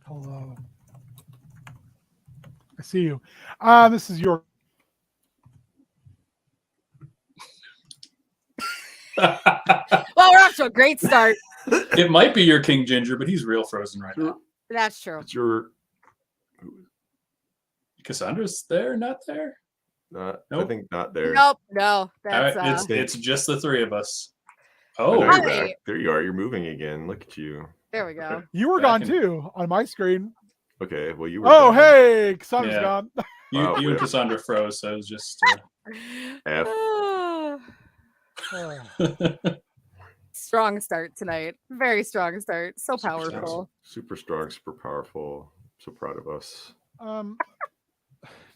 Hello. I see you. This is your. Well, we're off to a great start. It might be your King Ginger, but he's real frozen right now. That's true. It's your. Cassandra's there, not there? Nope. Nope. I think not there. Nope, no. That's All right, it's just the three of us. Oh, Oh, you're Hi. back. There you are. You're moving again. Look at you. there we go. You were Back gone in. too on my screen. Okay. Well, you were. Oh, gone. hey, Cassandra's Yeah. gone. you, Wow. you and Cassandra froze, so it was just. F. Strong start tonight. Very strong start. So powerful. Super strong, super powerful. So proud of us.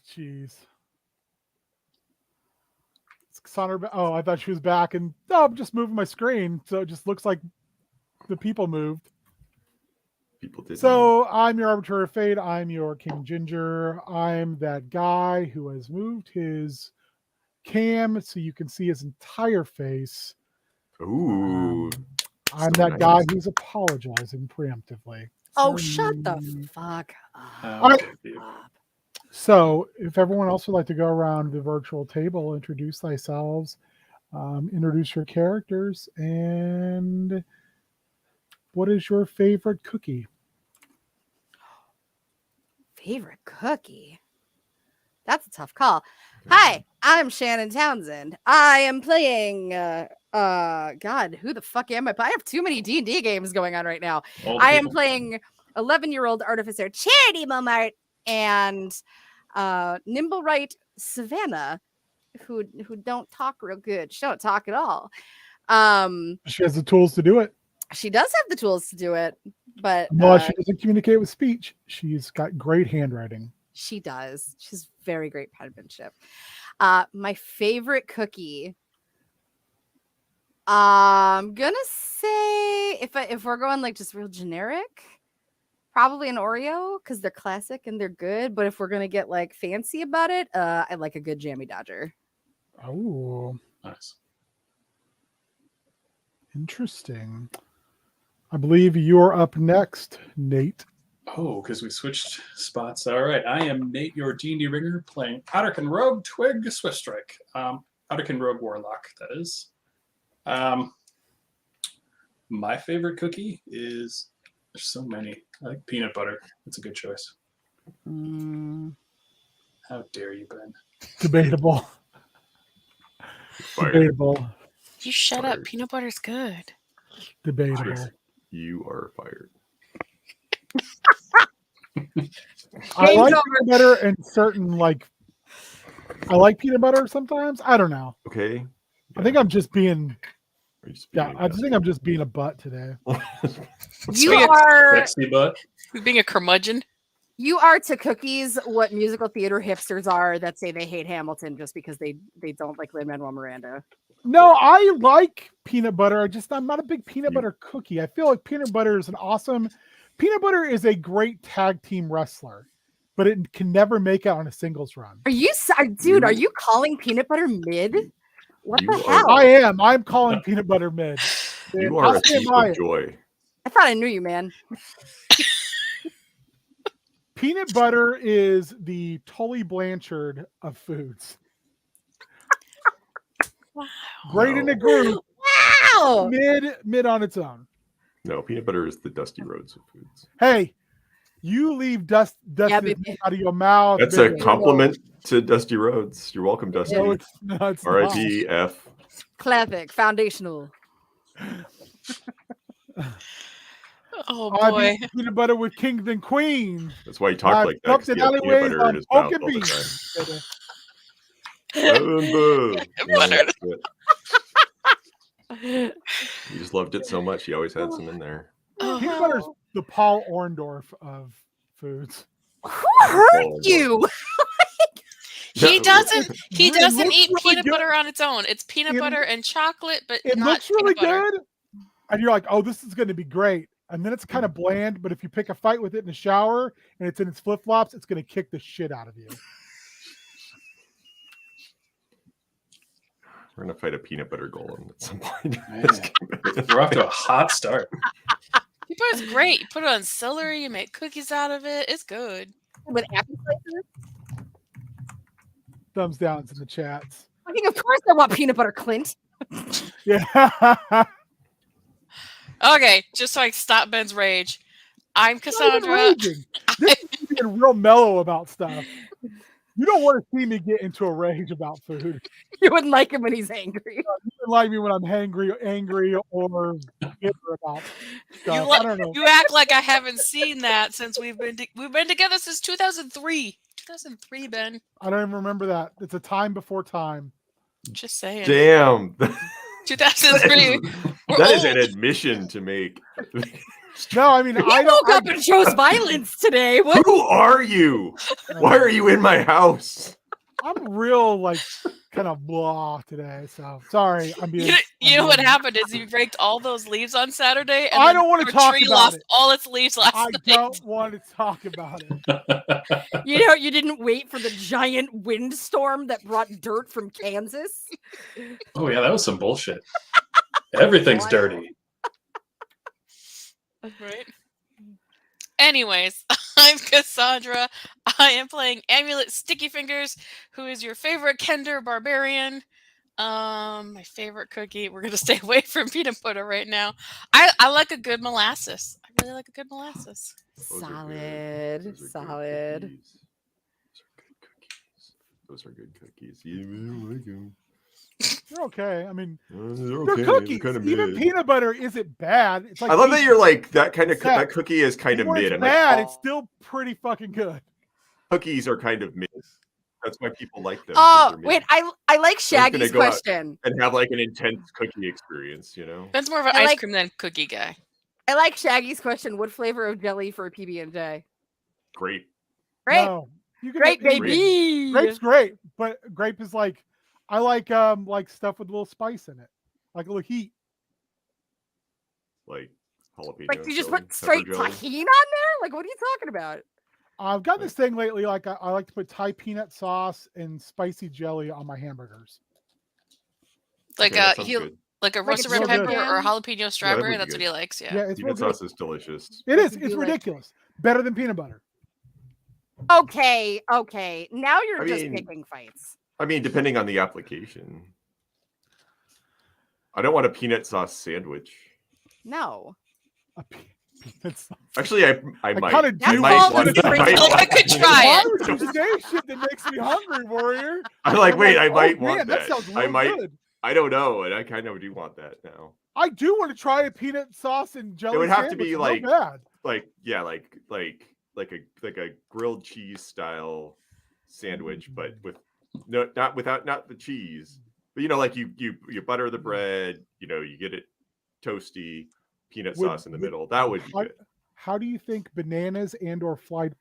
Jeez. Is Cassandra. Oh, I thought she was back, and I'm just moving my screen, so it just looks like the people moved. People did. So I'm your Arbiter of Fate. I'm your King Ginger. I'm that guy who has moved his cam so you can see his entire face. Ooh. I'm So that guy nice. who's apologizing preemptively. Oh, shut the fuck up. All right. So, if everyone else would like to go around the virtual table, introduce thyselves, introduce your characters, and what is your favorite cookie? Favorite cookie? That's a tough call. Hi, I'm Shannon Townsend. I am playing God, who the fuck am I? I have too many D&D games going on right now. I am playing 11-year-old Artificer Charity Momart and Nimble Right Savannah, who don't talk real good. She don't talk at all. She has the tools to do it. She does have the tools to do it, but Well, she doesn't communicate with speech. She's got great handwriting. she does. She's very great penmanship. My favorite cookie. I'm gonna say if we're going like just real generic, probably an Oreo because they're classic and they're good. But if we're gonna get like fancy about it, I like a good Jammy Dodger. Oh, Nice. interesting. I believe you're up next, Nate. Oh, because we switched spots. All right, I am Nate, your D&D ringer, playing Otterkin Rogue Twig Swift Strike. Otterkin Rogue Warlock, that is. My favorite cookie is, there's so many. I like peanut butter. That's a good choice. How dare you, Ben? Debatable. Fired. Debatable. You shut Fired. up. Peanut butter's good. Debatable. You are fired. I Game's like over. peanut butter and certain I like peanut butter sometimes. I don't know. Okay. I think I'm just being Are you just yeah. being I just think I'm just being a butt today. You Sweet. are Sexy butt. Being a curmudgeon. you are to cookies what musical theater hipsters are that say they hate Hamilton just because they don't like Lin-Manuel Miranda. No, I like peanut butter. I'm not a big peanut You- butter cookie. I feel like peanut butter is peanut butter is a great tag team wrestler, but it can never make it on a singles run. Are you dude? Are you calling peanut butter mid? What You the are- hell? I am. I'm calling peanut butter mid. You I'll are a stand thief by of it. joy. I thought I knew you, man. Peanut butter is the Tully Blanchard of foods. Wow. Great in a group, Wow. mid on its own. No, peanut butter is the Dusty Rhodes of foods. Hey, you leave dusty baby. out of your mouth. That's a baby. compliment to Dusty Rhodes. You're welcome, Dusty. No, it's not. R.I.P. F. Classic, foundational. Oh I boy. eat peanut butter with kings and queens. That's why you talk like that. 'Cause in he has peanut alleyways butter in on his mouth poke and all the beans. time. Butter. He just loved it so much. He always had some in there. Peanut butter's the Paul Orndorff of foods. Who hurt you? He doesn't. He It doesn't looks eat really peanut good. butter on its own. It's peanut It- butter and chocolate, but It not looks really peanut butter. good, and you're like, "Oh, this is going to be great." And then it's kind of bland. But if you pick a fight with it in the shower and it's in its flip flops, it's going to kick the shit out of you. We're gonna fight a peanut butter golem at some point. Man. We're off to a hot start. Peanut butter's great. You put it on celery. You make cookies out of it. It's good. With apple slices? Thumbs downs in the chats. I think, of course, I want peanut butter, Clint. Yeah. Okay, just so I stop Ben's rage. I'm Not even Cassandra. raging. This is being real mellow about stuff. You don't want to see me get into a rage about food. You wouldn't like him when he's angry. You don't like me when I'm angry, or bitter about stuff. You, I don't know. you act like I haven't seen that since we've been together since 2003. 2003, Ben. I don't even remember that. It's a time before time. Just saying. Damn. 2003. We're That is old. an admission to make. No, I mean, He I woke up don't. and chose violence today. What? Who are you? Why are you in my house? I'm real, like, kind of blah today. So sorry. I'm being. You know what being- happened is you raked all those leaves on Saturday. And I then don't wanna our talk tree about lost it. all its leaves last I night. don't want to talk about it. You know, you didn't wait for the giant windstorm that brought dirt from Kansas. Oh yeah, that was some bullshit. Everything's Wild. dirty. Right. Anyways, I'm Cassandra. I am playing Amulet Sticky Fingers, who is your favorite Kender barbarian. My favorite cookie. We're gonna stay away from peanut butter right now. I like a good molasses. I really like a good molasses. Those are Solid, good. Those are good solid. cookies. Those are good cookies. Yeah, I don't like 'em. They're okay. I mean, They're they're okay. cookies. They're kinda Even mid. peanut butter isn't bad. It's like I love that pizza. you're like that kind of Yeah. that cookie is kind of When mid. it's I'm bad. like, It's still pretty fucking good. cookies are kind of mid. That's why people like them. 'cause Oh, they're mid. wait, I like Shaggy's go out- question. and have like an intense cookie experience, you know. Ben's more of an I ice like- cream than cookie guy. I like Shaggy's question. What flavor of jelly for a PB&J? Great. Great, No, you can great, have- baby. Grape's great, but grape is like, I like stuff with a little spice in it, like a little heat. Like jalapeno. Like you just jelly, put straight pepper jelly. tahini on there? Like what are you talking about? I've got this thing lately. Like I like to put Thai peanut sauce and spicy jelly on my hamburgers. Like Okay, that sounds he good. like a Like roasted it's red real pepper good. or jalapeno strawberry. be That's what good. he likes. Yeah, Yeah. it's real Peanut good. sauce is delicious. It is. I It's do like- ridiculous. Better than peanut butter. Okay. Now you're I just mean- picking fights. I mean, depending on the application. I don't want a peanut sauce sandwich. No. A peanut sauce. Actually, I might. kinda That's do all want the to drink- try Like, I could try Why it. would you say shit that makes me hungry, warrior? I'm like, wait, I Oh, might man, want that. sounds I real might. good. I don't know, and I kind of do want that now. I do want to try a peanut sauce and jelly. It would have to be sandwich. like- No bad. Like, yeah, like a grilled cheese style sandwich, but with not the cheese. But you know, like you butter the bread. You know, you get it toasty, peanut Would- sauce in the middle. That would be How, good. how do you think bananas and/or fried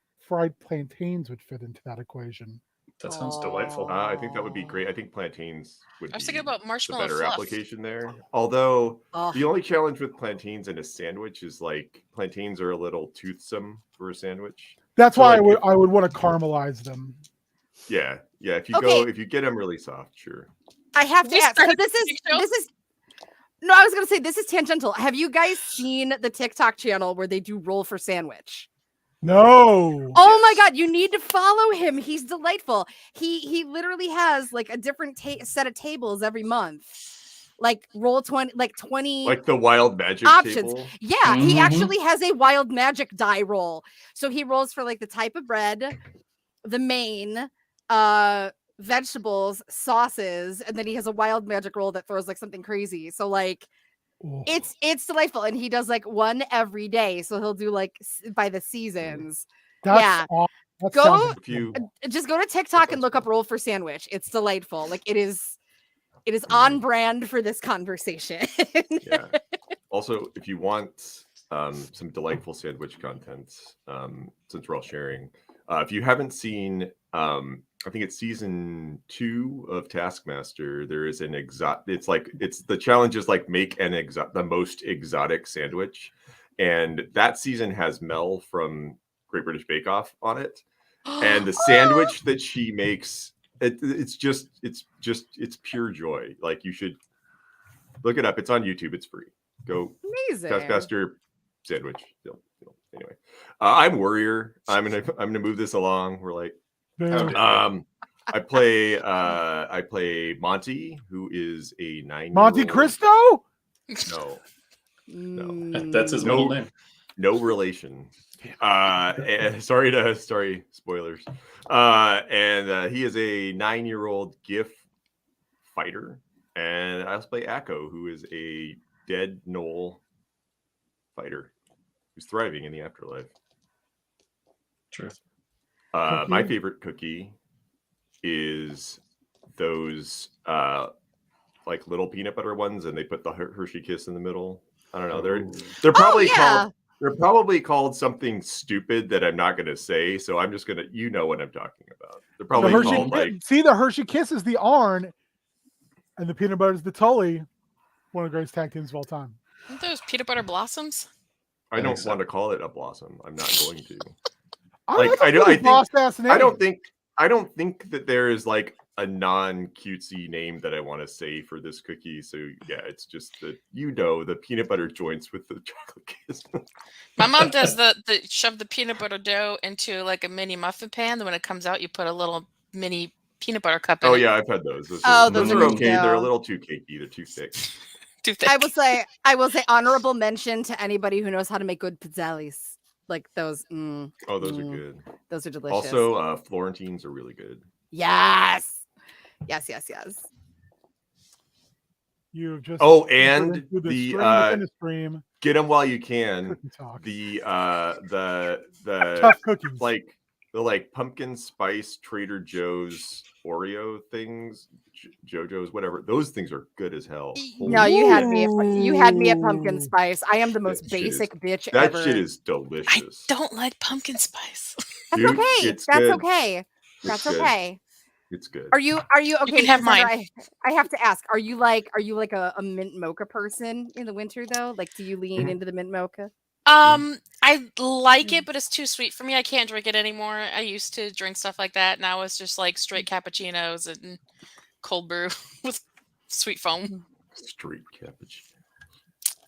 plantains would fit into that equation? That sounds delightful. I think that would be great. I think plantains would I was be thinking about the marshmallow better fluff. application there. Although Oh, the only challenge with plantains in a sandwich is like plantains are a little toothsome for a sandwich. That's So, why like, I would want to caramelize them. Yeah. If Okay. if you get them really soft, sure. I have to We ask started because the show? this is. No, I was gonna say this is tangential. Have you guys seen the TikTok channel where they do roll for sandwich? No. Oh my god, you need to follow him. He's delightful. He literally has like a different set of tables every month. Like roll 20 Like the wild magic options. table. Yeah, he Mhm. actually has a wild magic die roll. So he rolls for like the type of bread, the main, vegetables, sauces, and then he has a wild magic roll that throws like something crazy. So like Oh, it's delightful, and he does like one every day. So he'll do like by the seasons. that's Yeah. aw- that Go- sounds If you incredible. Just go to TikTok and look up roll for sandwich. It's delightful. Like it is on brand for this conversation. yeah. Also, if you want some delightful sandwich content, since we're all sharing, if you haven't seen, I think it's season 2 of Taskmaster. There is an it's the challenge is like make the most exotic sandwich, and that season has Mel from Great British Bake Off on it, and the sandwich that she makes. It's pure joy. Like you should look it up. It's on YouTube. It's free. Go Amazing. Taskmaster sandwich. Anyway, I'm Warrior. I'm gonna move this along. We're like, Boo. I play Monty, who is a 9-year-old. Monte Cristo? No, That's his middle name. no relation. Sorry, spoilers. And he is a 9-year-old GIF fighter, and I also play Akko, who is a dead Knoll fighter who's thriving in the afterlife. Truth. My favorite cookie is those like little peanut butter ones, and they put the Hershey Kiss in the middle. I don't know. They're probably called. They're probably called something stupid that I'm not going to say, so I'm just going to, you know what I'm talking about. They're probably The Hershey, called like, see, the Hershey Kiss is the Arn, and the peanut butter is the Tully. One of the greatest tag teams of all time. Aren't those peanut butter blossoms? I don't want to call it a blossom. I'm not going to. Like, I don't think think that there is like a non-cutesy name that I want to say for this cookie. So yeah, it's just the the peanut butter joints with the chocolate kiss. My mom does the shove the peanut butter dough into like a mini muffin pan. Then when it comes out, you put a little mini peanut butter cup in Oh it. yeah, I've had those. Those are are good okay. too. They're a little too cakey. They're too thick. Too thick. I will say honorable mention to anybody who knows how to make good pizzalis. Like those. Oh, those are good. Those are delicious. Also, Florentines are really good. Yes. you've just And entered into the, stream within the stream. Get them while you can. Cookie talk. The Tough cookies. like the pumpkin spice Trader Joe's Oreo things, JoJo's, whatever. Those things are good as hell. No, you had me at pumpkin spice. I am the most That shit is- basic bitch That ever. shit is I delicious. don't like pumpkin spice. That's Dude, okay. it's That's good. okay. It's That's good. okay. It's good. Are you okay? can have Cassandra, mine. I have to ask, are you like a mint mocha person in the winter though? Like do you lean into the mint mocha? I like it, but it's too sweet for me. I can't drink it anymore. I used to drink stuff like that. Now it's just like straight cappuccinos and cold brew with sweet foam. Street cappuccino.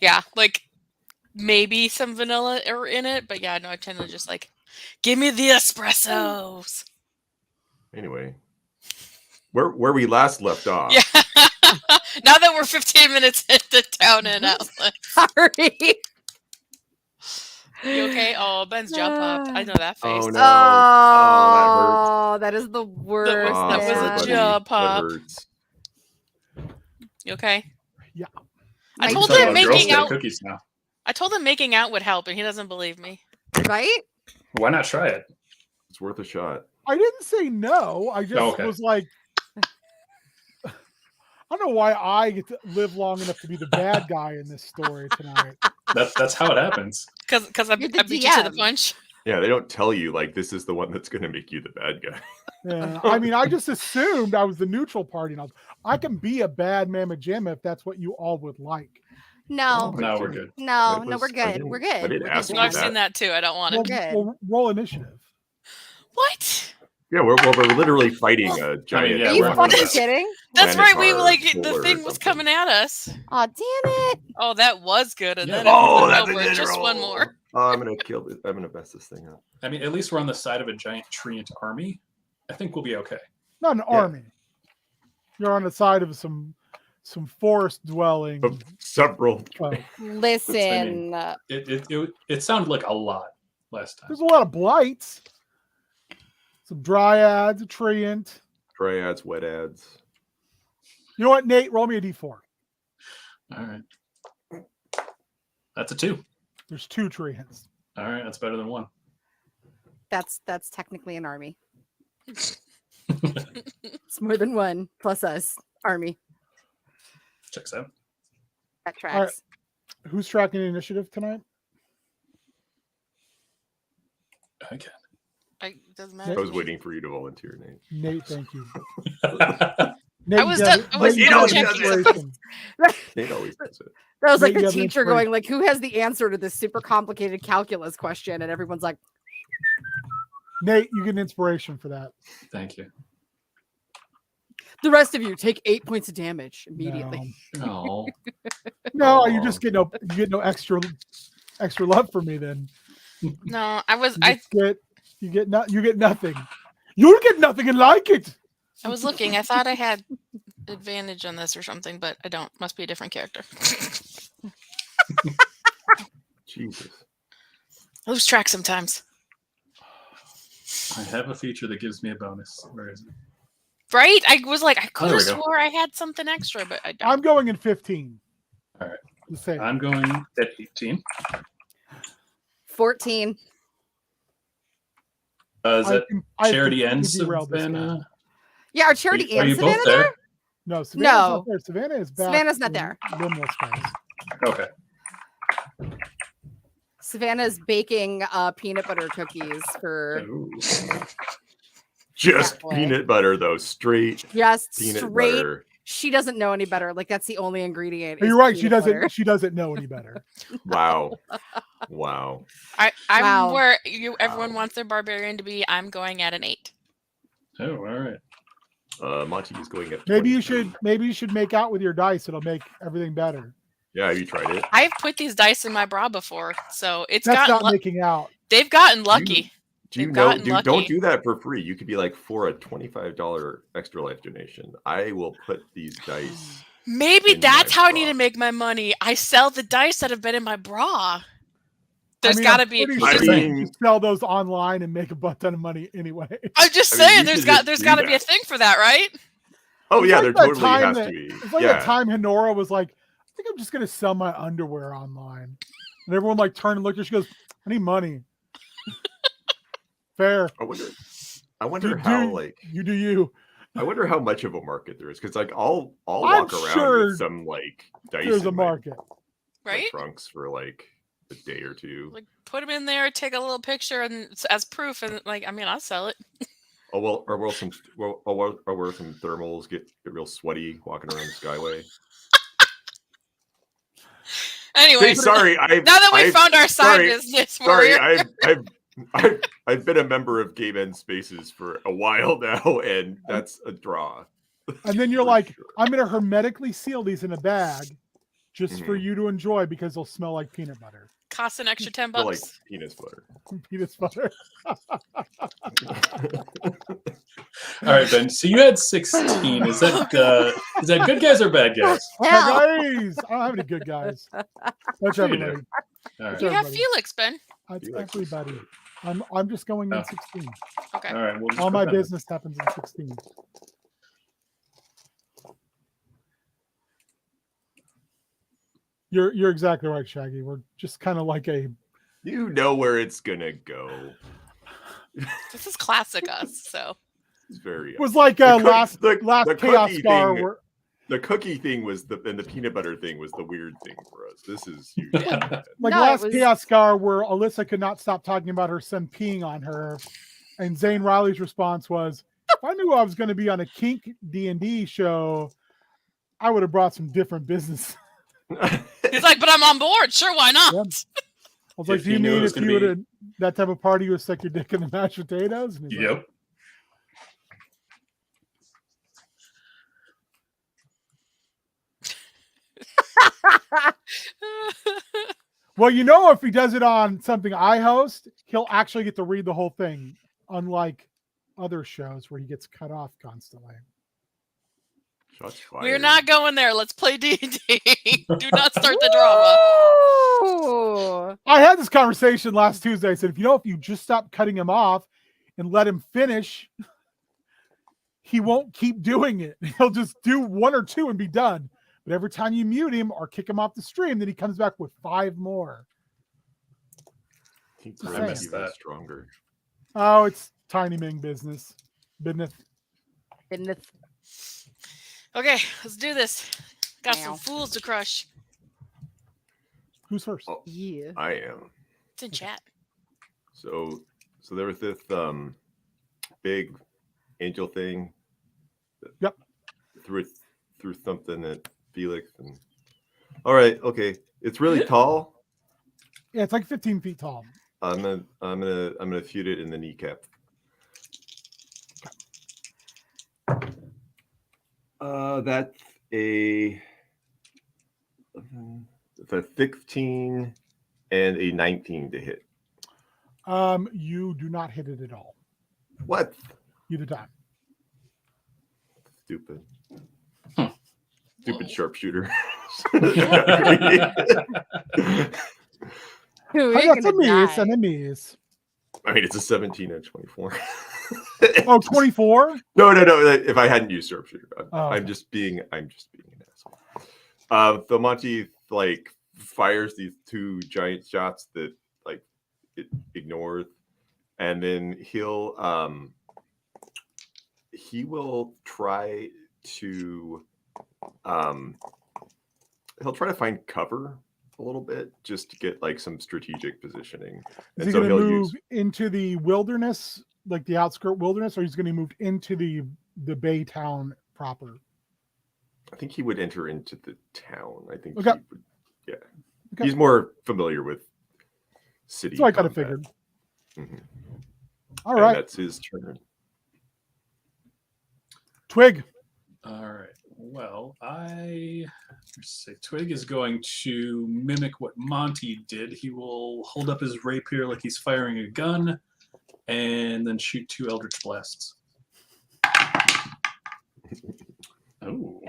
Yeah, like maybe some vanilla are in it, but yeah, no, I tend to just like give me the espressos. Anyway, where we last left off. Yeah. Now that we're 15 minutes into town and outlet. Sorry. You okay? Oh, Ben's jaw popped. I know that face. Oh no! Oh, that is the worst. that was a man. jaw pop. That hurts. You okay? Yeah. I My told Talking him about Girl making Scout out. cookies now. I told him making out would help, and he doesn't believe me. Right? Why not try it? It's worth a shot. I didn't say no. I just okay. was like, I don't know why I get to live long enough to be the bad guy in this story tonight. That's how it happens. Because I You're the beat you to the DM. punch. Yeah, they don't tell you like this is the one that's going to make you the bad guy. Yeah. I mean, I just assumed I was the neutral party. And I can be a bad mamma jamma if that's what you all would like. No. No, we're good. No, That no, was- we're I good. didn't- We're I good. didn't We're ask good. No, you I've that. seen that too. I don't want Well, it. good. roll initiative. What? Yeah, we're literally fighting a giant. yeah, Are you we're fucking good. kidding? That's right. We Minotaur like killer the or thing was something. coming at us. Oh, damn it. Oh, that was good. And Yeah. then it Oh, went that's a over. good Just one roll. more. Oh, I'm gonna kill this. I'm gonna mess this thing up. I mean, at least we're on the side of a giant treant army. I think we'll be okay. Not an Yeah. army. You're on the side of some forest dwelling. Of several. Listen, It sounded like a lot last time. There's a lot of blights. Some dryads, a treant. Dryads, wet ads. You know what, Nate? Roll me a d4. All right. That's a 2. There's 2 treants. All right, that's better than 1. that's technically an army. It's more than 1 plus us army. Checks out. That tracks. All right. Who's tracking the initiative tonight? Okay. Doesn't I matter. was waiting for you to volunteer, Nate. Nate, thank you. I Nate, was you done- have- I was Nate, you double have checking. inspiration. Nate always does it. That was like Nate, you the have an teacher inspiration. going like, "Who has the answer to this super complicated calculus question?" And everyone's like, Nate, you get an inspiration for that. Thank you. "The rest of you take 8 points of damage immediately." Oh, No, Aw. you just get no extra love from me then. No, I was You get nothing. You get nothing and like it. I was looking. I thought I had advantage on this or something, but I don't. Must be a different character. Jesus. I lose track sometimes. I have a feature that gives me a bonus. Where is it? Right? I was like, I could there have we go. swore I had something extra, but I don't. I'm going in 15. All right. The same. I'm going at 18. 14. Is that I Charity and derailed this guy. Savannah? Yeah, are Charity Are and you Savannah both there? there? No, Savannah's No. not there. Savannah is back. Savannah's not in there. Limbo Space. Okay. Savannah's baking peanut butter cookies for Ooh. Just That way. peanut butter, though. Straight just peanut straight. butter. She doesn't know any better. Like that's the only ingredient. is You're right. She peanut doesn't. butter. She doesn't know any better. Wow. Wow. I'm Wow. where everyone wants their barbarian to be. I'm going at an 8. Oh, all right. Monty is going at Maybe you 23. should make out with your dice. It'll make everything better. Yeah, have you tried it? I've put these dice in my bra before, so it's That's gotten. not making out. They've gotten lucky. Do you They've know? gotten Don't lucky. do that for free. You could be like, for a $25 extra life donation, I will put these dice. Maybe in that's my how I need bra. to make my money. I sell the dice that have been in my bra. There's I mean, got to I'm be. pretty I sure mean- you can sell those online and make a butt ton of money anyway. I'm just I mean, saying, you there's could got just there's do got to be a that. thing for that, right? Oh It's yeah, like there that totally time has that- to be. It's like Yeah. that time Honora was like, I think I'm just gonna sell my underwear online. And everyone like turned and looked at her. She goes, I need money. Fair. I wonder You how do- like You do you. I wonder how much of a market there is because like I'll I'm walk around sure with some like dice There's a in my market. Right? trunks for like a day or two. Like put them in there, take a little picture, and as proof, and like I mean, I'll sell it. Oh well, or wear some thermals, get real sweaty walking around the Skyway. Anyway, Hey, sorry, now that we found our side sorry, business, sorry, warrior. I've been a member of Game End Spaces for a while now, and that's a draw. And then you're For like, sure. I'm gonna hermetically seal these in a bag just for Mhm. you to enjoy because they'll smell like peanut butter. Costs an extra $10. For like penis butter. Peanut butter. All right, Ben. So you had 16. Is that good guys or bad guys? Hell. Guys, I don't have any good guys. That's Sure you do. everybody. All right. You have everybody. Felix, Ben. That's Felix. everybody. I'm just going in Oh. 16. Okay. All right. We'll just All put my that in. business happens in 16. You're exactly right, Shaggy. We're just kind of like a You know where it's gonna go. This is classic us. So It's very. it was like The cook- last the chaos cookie scar thing- where The cookie thing was and the peanut butter thing was the weird thing for us. This is huge. like No, it last was- chaos scar where Alyssa could not stop talking about her son peeing on her, and Zane Riley's response was, "If I knew I was going to be on a kink D&D show, I would have brought some different business." he's like, but I'm on board. Sure, why not? Yeah. I was like, If "Do you he knew it mean was if gonna you would be- have that type of party, you would stick your dick in the mashed potatoes?" And he's like, Yep. Well, you know, if he does it on something I host, he'll actually get to read the whole thing, unlike other shows where he gets cut off constantly. Shots fired. We're not going there. Let's play D&D. Do not start the drama. Ooh. I had this conversation last Tuesday. I said, if you just stop cutting him off and let him finish, he won't keep doing it. He'll just do one or two and be done. But every time you mute him or kick him off the stream, then he comes back with 5 more. I think I Grim's missed even that. stronger. Oh, it's tiny Ming business. Business. Goodness. Okay, let's do this. Got some Meow. fools to crush. Who's first? Oh, Yeah. I am. It's in chat. So there was this big angel thing. Yep. Threw something at Felix, and all right, okay, it's really tall. Yeah, it's like 15 feet tall. I'm gonna shoot it in the kneecap. That's a 16 and a 19 to hit. You do not hit it at all. What? Either time. Stupid. Huh. Stupid sharpshooter. Ooh, you're That's gonna enemies, die. enemies. I mean, it's a 17 and 24. Oh, 24? No. If I hadn't used sharpshooter, Oh, I'm okay. just being an asshole. So Monty like fires these 2 giant shots that like it ignores, and then he will try to he'll try to find cover a little bit just to get like some strategic positioning. Is And he so going to he'll move into the wilderness, like the outskirt wilderness, or he's going to move into the Bay town proper? I think he would enter into the town. I think Okay. he would, yeah. Okay. He's more familiar with city. So I kind of combat. figured. Mhm. All And right, that's his turn. Twig. All right. Well, let's say Twig is going to mimic what Monty did. He will hold up his rapier like he's firing a gun, and then shoot 2 Eldritch Blasts. Oh.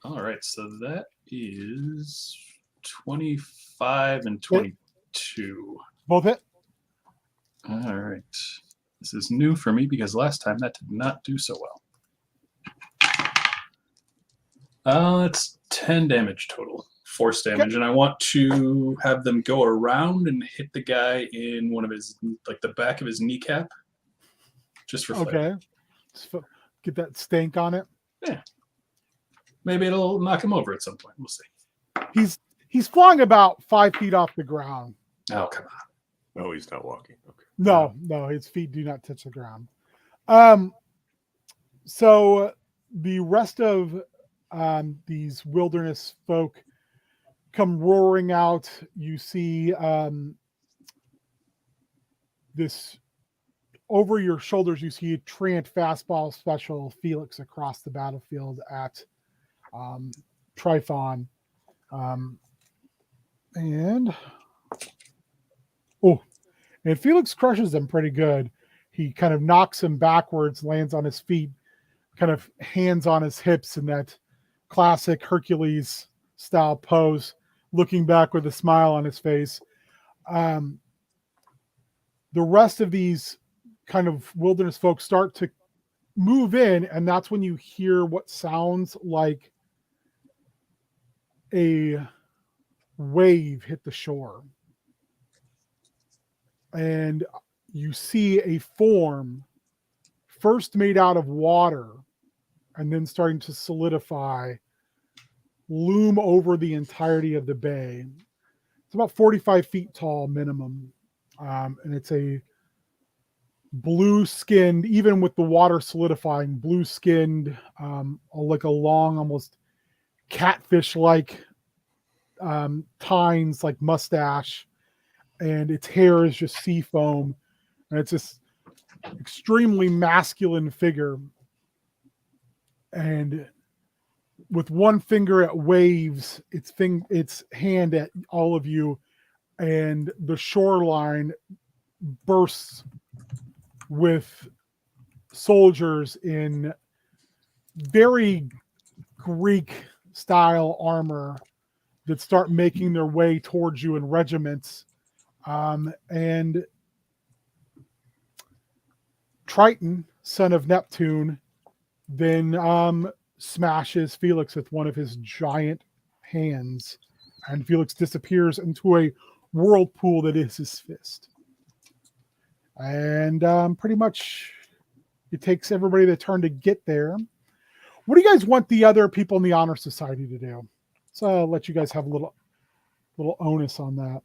All right. So that is 25 and 22. Both hit. All right. This is new for me because last time that did not do so well. It's 10 damage total, force damage, and I want to have them go around and hit the guy in one of his, like the back of his kneecap, just for flavor. Okay. Get that stank on it. Maybe it'll knock him over at some point. We'll see. He's flying about 5 feet off the ground. Oh, come on. No, he's not walking. Okay. No, his feet do not touch the ground. So the rest of these wilderness folk come roaring out. You see this over your shoulders. You see a Trant fastball special Felix across the battlefield at Trifon. And Felix crushes him pretty good. He kind of knocks him backwards, lands on his feet, kind of hands on his hips in that classic Hercules style pose, looking back with a smile on his face. The rest of these kind of wilderness folks start to move in, and that's when you hear what sounds like a wave hit the shore. And you see a form first made out of water and then starting to solidify, loom over the entirety of the bay. It's about 45 feet tall minimum. And it's a blue-skinned, even with the water solidifying, blue-skinned, like a long, almost catfish-like tines, like mustache. And its hair is just sea foam. And it's this extremely masculine figure. And with one finger it waves its hand at all of you, and the shoreline bursts with soldiers in very Greek style armor that start making their way towards you in regiments. And Triton, son of Neptune, then smashes Felix with one of his giant hands, and Felix disappears into a whirlpool that is his fist. And pretty much it takes everybody their turn to get there. What do you guys want the other people in the Honor Society to do? So I'll let you guys have a little onus on that.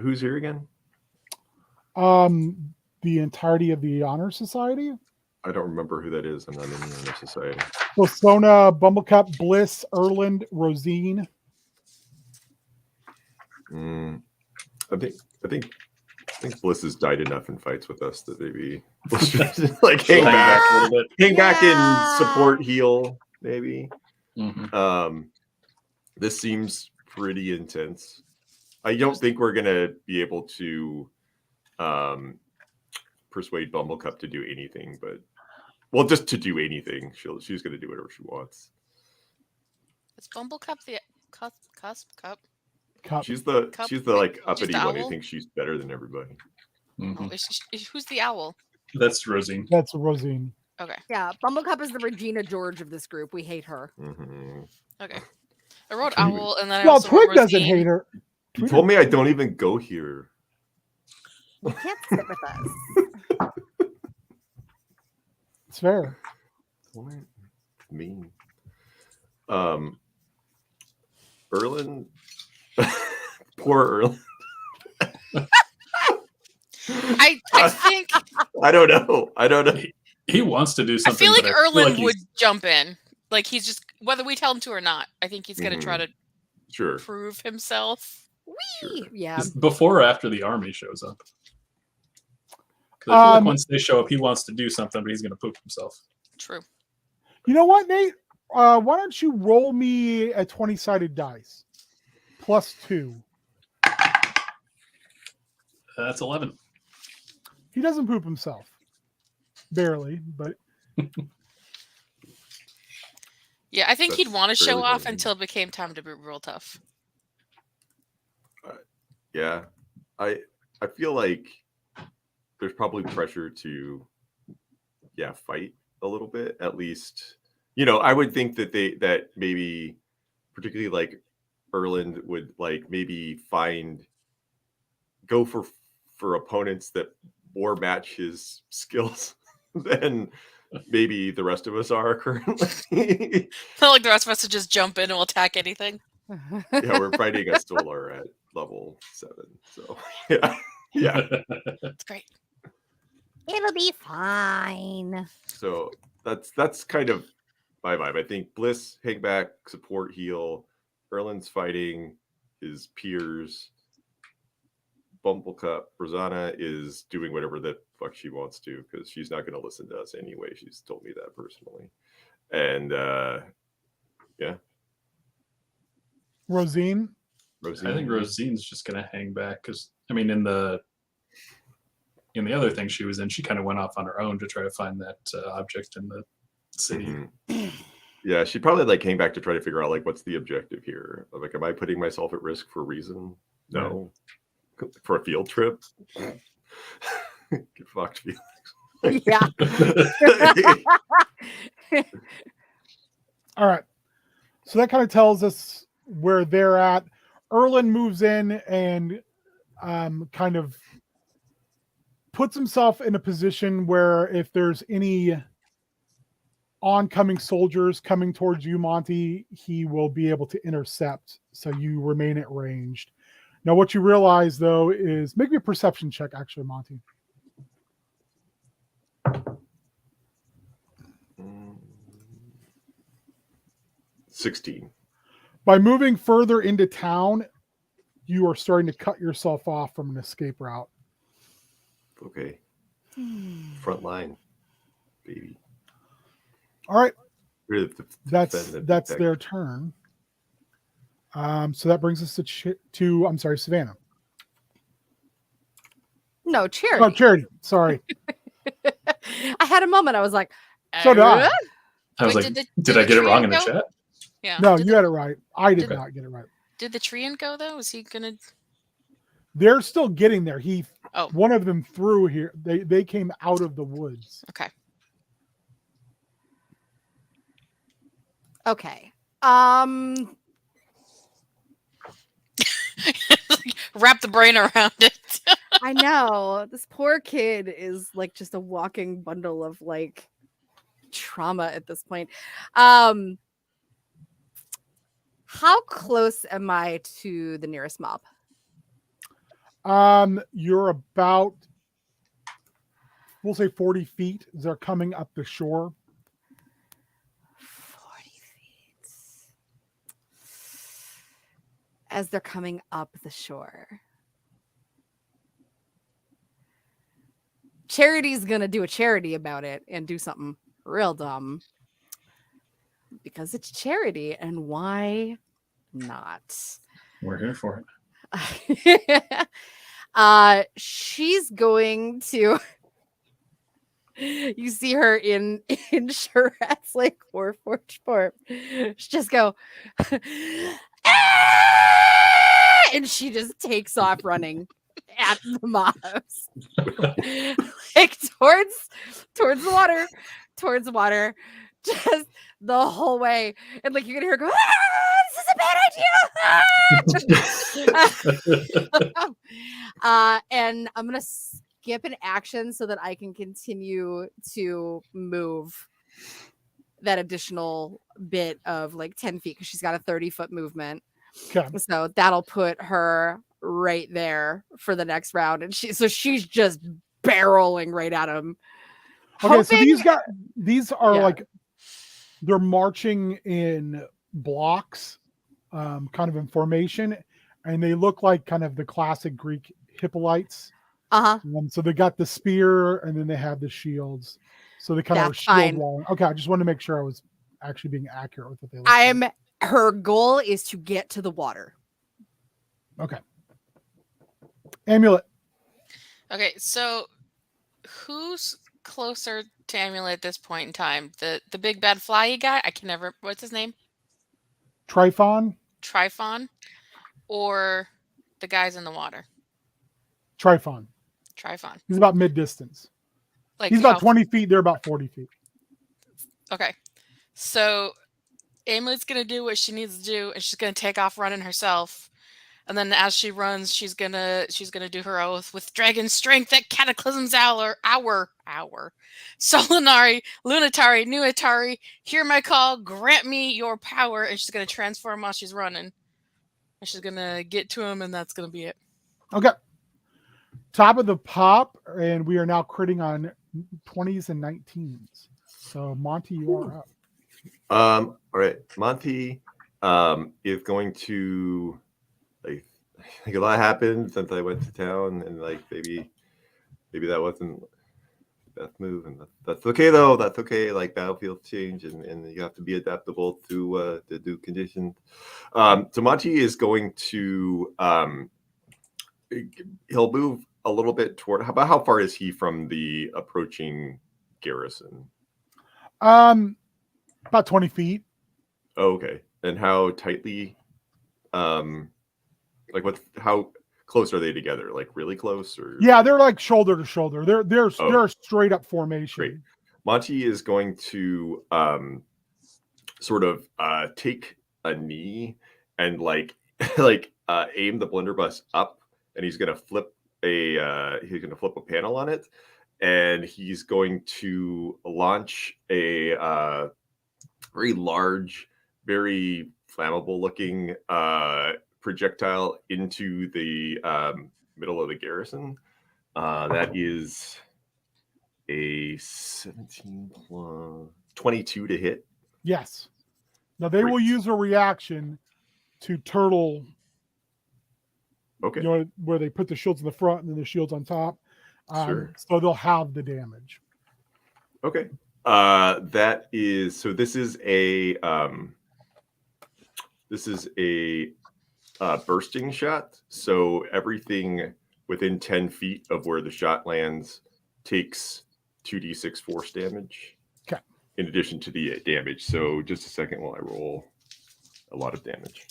Who's here again? The entirety of the Honor Society. I don't remember who that is. I'm not in the Honor Society. Persona, Bumblecup, Bliss, Erland, Rosine. I think Bliss has died enough in fights with us that maybe let's just like hang back a little bit. hang back and support heal maybe. This seems pretty intense. I don't think we're gonna be able to persuade Bumblecup to do anything, but just to do anything. She's gonna do whatever she wants. Is Bumblecup the cusp cup? Cup. She's the like uppity the one who owl? thinks she's better than everybody. Oh, who's the owl? That's Rosine. That's Rosine. Okay. Yeah, Bumblecup is the Regina George of this group. We hate her. Okay. I wrote owl and then I Well, also wrote Twig doesn't Rosine. hate her. You told me I don't even go here. You can't sit with us. It's fair. Mean. Erland. Poor Erland. I think I don't know. He wants to do I something. feel like but Erland he's- would jump in. Like he's just whether we tell him to or not, I think he's gonna try to Sure. prove himself. Sure. Yeah. Is before or after the army shows up? 'Cause I feel like Um, once they show up, he wants to do something, but he's going to poop himself. True. You know what, Nate? Why don't you roll me a 20-sided dice? +2. That's 11. He doesn't poop himself. Barely, but Yeah, I think he'd That's want to show fairly off normal. until it became time to be real tough. Yeah. I feel like there's probably pressure to fight a little bit at least. I would think that maybe particularly like Erland would like maybe go for opponents that more match his skills than maybe the rest of us are currently. Not like the rest of us to just jump in and will attack anything. Yeah, we're fighting a Solar at level 7. So yeah. It's great. It'll be fine. So that's kind of my vibe. I think Bliss, hang back, support, heal. Erland's fighting his peers. Bumblecup, Rosanna is doing whatever the fuck she wants to because she's not going to listen to us anyway. She's told me that personally. And Rosine. I think Rosine's just going to hang back because, I mean, in the other thing she was in, she kind of went off on her own to try to find that object in the city. Yeah, she probably like came back to try to figure out like what's the objective here. Like, am I putting myself at risk for a reason? No. For a field trip? Get fucked, Felix. Yeah. All right. So that kind of tells us where they're at. Erland moves in and kind of puts himself in a position where if there's any oncoming soldiers coming towards you, Monty, he will be able to intercept. So you remain at ranged. Now, what you realize, though, is make me a perception check, actually, Monty. 16. By moving further into town, you are starting to cut yourself off from an escape route. Okay. Front line, baby. All right. Really, That's their turn. So that brings us to I'm sorry, Savannah. No, Oh, Charity. Charity. Sorry. I had a moment. I was like, So did I. I was Wait, like, did did the I get it tree wrong in the go? chat? Yeah. No, Did you the, had it right. I did Okay. not get it right. did the Treant go though? Is he gonna? They're still getting there. Oh, One of them threw here. They came out of the woods. okay. okay. Wrap the brain around it. I know this poor kid is like just a walking bundle of like trauma at this point. How close am I to the nearest mob? You're about, we'll say 40 feet. They're coming up the shore. 40 feet. As they're coming up the shore. Charity's gonna do a charity about it and do something real dumb. Because it's charity, and why not? We're here for it. She's going to you see her in Charette's like Warforged form. She just go "Ah!" and she just takes off running at the mobs. Like towards the water, just the whole way. And like you're gonna hear her go, this is a bad idea. And I'm gonna skip an action so that I can continue to move that additional bit of like 10 feet because she's got a 30-foot movement. Okay. So that'll put her right there for the next round. And she's just barreling right at him. Okay, so hoping- these are Yeah. like, they're marching in blocks, kind of in formation, and they look like kind of the classic Greek Hippolytes. Uh-huh. So they got the spear, and then they have the shields. So they kind of are That's shield fine. walling. Okay, I just wanted to make sure I was actually being accurate with what they look like. Her goal is to get to the water. Okay. Amulet. Okay, so who's closer to Amulet at this point in time? The big bad flyy guy? I can never. What's his name? Trifon. Trifon, or the guys in the water? Trifon. Trifon. He's about mid-distance. Like He's about how- 20 feet. They're about 40 feet. Okay, so Amulet's gonna do what she needs to do, and she's gonna take off running herself. And then as she runs, she's gonna do her oath with dragon strength that cataclysms our Solinari, Lunatari, Nuatari, hear my call, grant me your power, and she's gonna transform while she's running. And she's gonna get to him, and that's gonna be it. Okay. Top of the pop, and we are now critting on 20s and 19s. So Monty, you are up. All right, Monty is going to, like, I think a lot happened since I went to town, and like maybe that wasn't the best move, and that's okay though. That's okay. Like battlefields change, and you have to be adaptable to do conditions. So Monty is going to he'll move a little bit toward. How far is he from the approaching garrison? About 20 feet. Oh, okay. And how tightly, like how close are they together? Like really close, or? Yeah, they're like shoulder to shoulder. They're a straight up formation. Great. Monty is going to sort of take a knee and like aim the blunderbuss up, and he's gonna flip a panel on it, and he's going to launch a very large, very flammable looking projectile into the middle of the garrison. That is a 17 plus 22 to hit. Yes. Now they will use a reaction to turtle. Okay. You know, where they put the shields in the front and then the shields on top. Sure. So they'll have the damage. Okay. That is, so this is a bursting shot. So everything within 10 feet of where the shot lands takes 2d6 force damage. Okay. In addition to the damage. So just a second while I roll a lot of damage.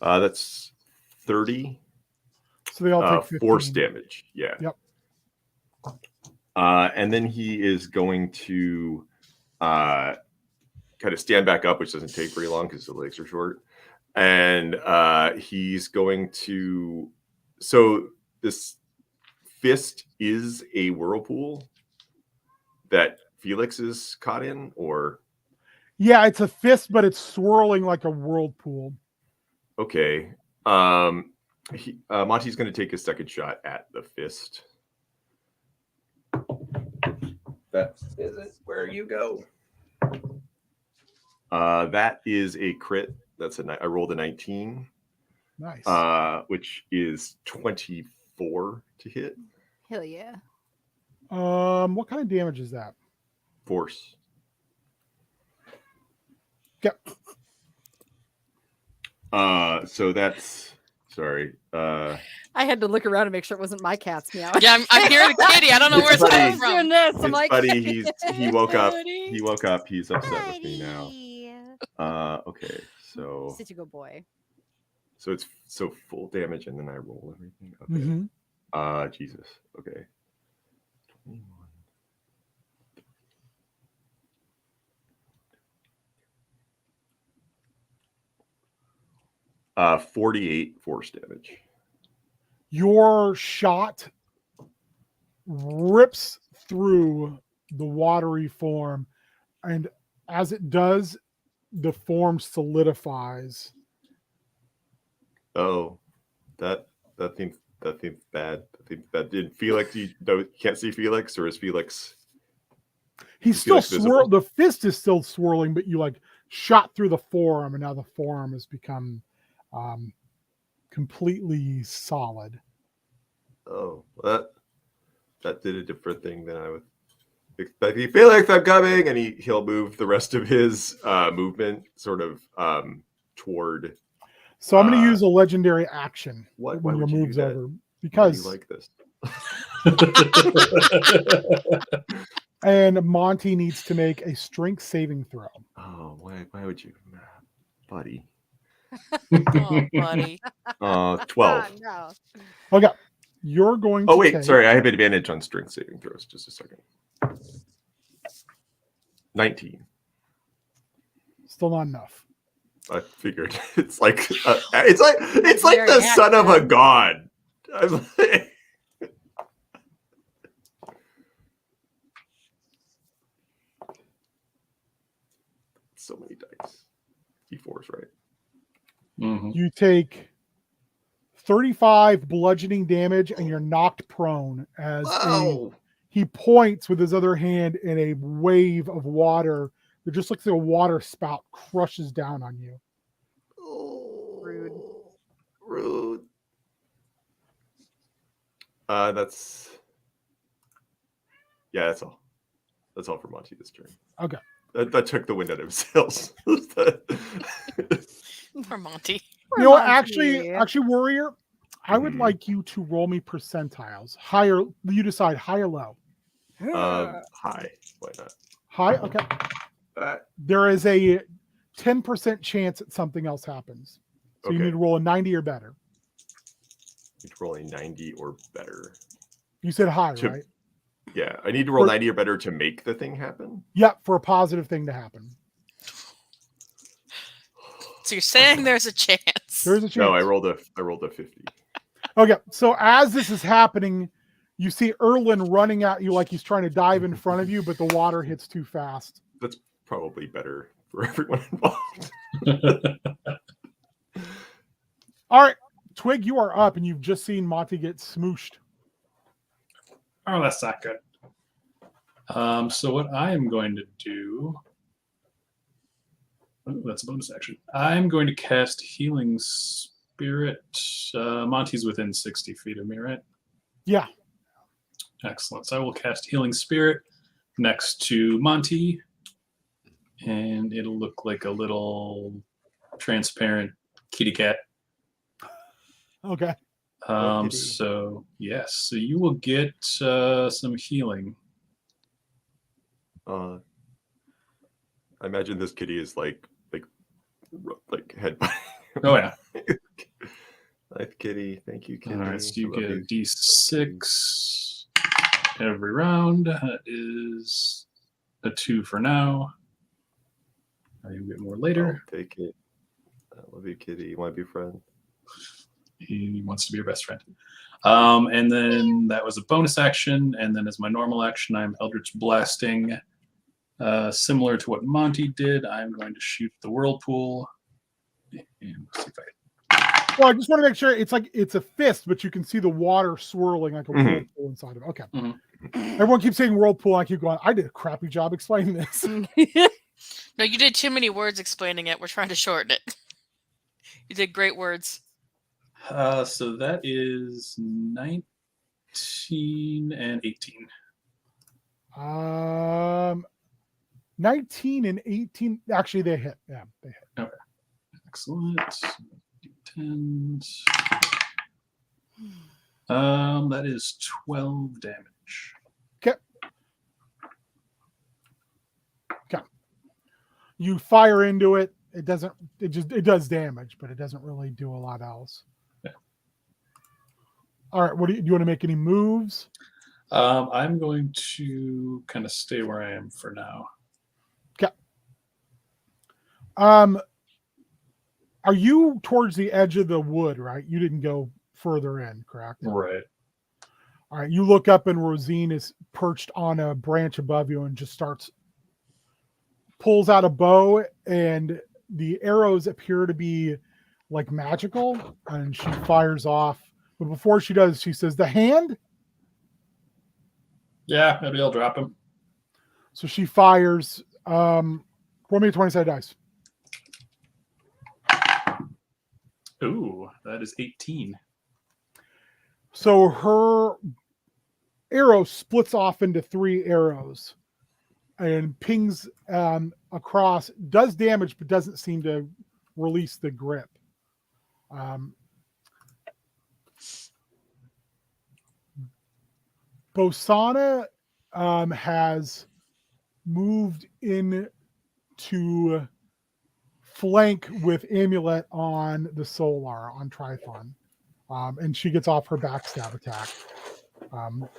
That's 30 So they all take 15. force damage. Yeah. Yep. And then he is going to kind of stand back up, which doesn't take very long because the legs are short. And he's going to. So this fist is a whirlpool that Felix is caught in, or. Yeah, it's a fist, but it's swirling like a whirlpool. Okay. Monty's going to take a second shot at the fist. That isn't where you go. That is a crit. That's I rolled a 19. Nice. Which is 24 to hit. Hell yeah. What kind of damage is that? Force. Yep. So that's sorry. I had to look around to make sure it wasn't my cat's meowing. Yeah, I'm hearing a kitty. I don't know where it's Buddy. coming I was doing from. this. I'm His like, buddy, he woke up. Buddy. He woke up. He's upset with me now. Okay, so Such a good boy. so it's full damage, and then I roll everything. Okay. Mm-hmm. Jesus. Okay. 21. 48 force damage. Your shot rips through the watery form, and as it does, the form solidifies. Oh, that seems bad. Did Felix? You can't see Felix, or is Felix? He's Is still Felix visible? swirl. The fist is still swirling, but you like shot through the forearm, and now the forearm has become completely solid. Oh, that did a different thing than I would expect. Felix, I'm coming, and he'll move the rest of his movement sort of toward. So I'm going to use a legendary action Why when your would you do move's that? over, Why do because you like this? and Monty needs to make a strength saving throw. Oh, why would you, buddy? Oh, buddy. 12. No. Okay, you're going to. Oh wait, take, sorry, I have advantage on strength saving throws. Just a second. 19. Still not enough. I figured it's like Very the son of a accurate. god. I'm like, so many dice. D4s, right? Mhm. You take 35 bludgeoning damage, and you're knocked prone as he points with his other hand, and a wave of water that just looks like a water spout crushes down on you. Rude. Rude. That's all. That's all for Monty this turn. Okay. That took the wind out of his sails. For Monty. You know what? Monty. Actually, warrior, I would Mhm. like you to roll me percentiles. Higher, you decide, high or low. High. Why not? High. Okay. There is a 10% chance that something else happens. So you Okay. need to roll a 90 or better. It's rolling 90 or better. You said high, To- right? Yeah, I need to roll 90 or better to make the thing happen. Yep, for a positive thing to happen. So you're saying there's a chance. There's a chance. No, I rolled a 50. Okay, so as this is happening, you see Erlin running at you like he's trying to dive in front of you, but the water hits too fast. That's probably better for everyone involved. All right, Twig, you are up, and you've just seen Monty get smooshed. Oh, that's not good. So what I am going to do Oh, that's a bonus action. I'm going to cast Healing Spirit. Monty's within 60 feet of me, right? Yeah. Excellent. So I will cast Healing Spirit next to Monty, and it'll look like a little transparent kitty cat. Okay. kitty. So yes, so you will get some healing. I imagine this kitty is like head. Oh yeah. Life kitty, thank you, kitty. All right, so you I love get a you. D6 every round. That is a 2 for now. You'll get more later. I'll take it. I love you, kitty. You want to be friends? He wants to be your best friend. And then that was a bonus action. And then as my normal action, I'm Eldritch Blasting. Similar to what Monty did, I'm going to shoot the whirlpool. And see if Well, I just want to make sure it's a fist, but you can see the water swirling like a whirlpool inside of it. Okay. Everyone keeps saying whirlpool. I keep going, I did a crappy job explaining this. No, you did too many words explaining it. We're trying to shorten it. You did great words. So that is 19 and 18. 19 and 18. Actually, they hit. Yeah, they hit. Okay. Excellent. 10s. That is 12 damage. Okay. You fire into it. It does damage, but it doesn't really do a lot else. Yeah. All right. Do you want to make any moves? I'm going to kind of stay where I am for now. Okay. Are you towards the edge of the wood, right? You didn't go further in, correct? Right. All right. You look up and Rosine is perched on a branch above you and just pulls out a bow, and the arrows appear to be like magical, and she fires off. But before she does, she says, "The hand?" Yeah, maybe I'll drop him. So she fires. Roll me a 20-sided dice. Ooh, that is 18. So her arrow splits off into 3 arrows and pings across, does damage, but doesn't seem to release the grip. Bosana has moved in to flank with Amulet on the Solar, on Trifon. And she gets off her backstab attack,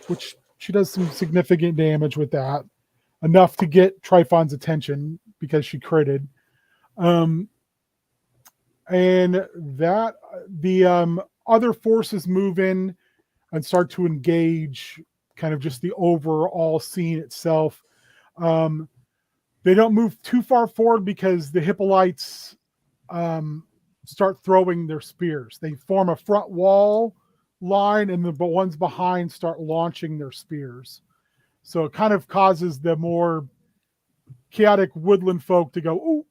which she does some significant damage with that. Enough to get Trifon's attention because she critted. And that the other forces move in and start to engage kind of just the overall scene itself. They don't move too far forward because the Hippolytes start throwing their spears. They form a front wall line, and the ones behind start launching their spears. So it kind of causes the more chaotic woodland folk to go, "Oh,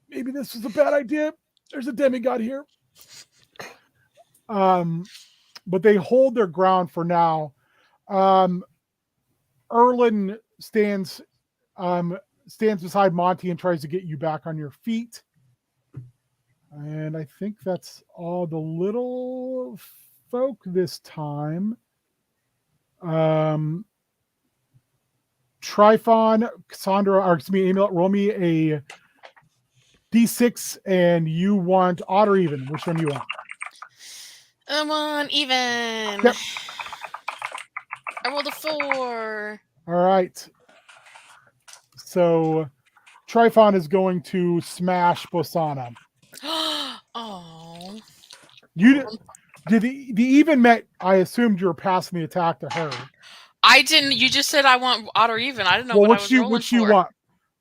maybe this is a bad idea. There's a demigod here." But they hold their ground for now. Erlin stands beside Monty and tries to get you back on your feet. And I think that's all the little folk this time. Trifon, Cassandra, or excuse me, Amulet, roll me a D6, and you want odd or even. Which one do you want? I'm on even. Yep. I rolled a 4. All right. So Trifon is going to smash Bosana. Oh. You did the even met. I assumed you were passing the attack to her. I didn't. You just said I want odd or even. I didn't know Well, what I was rolling which for. you want?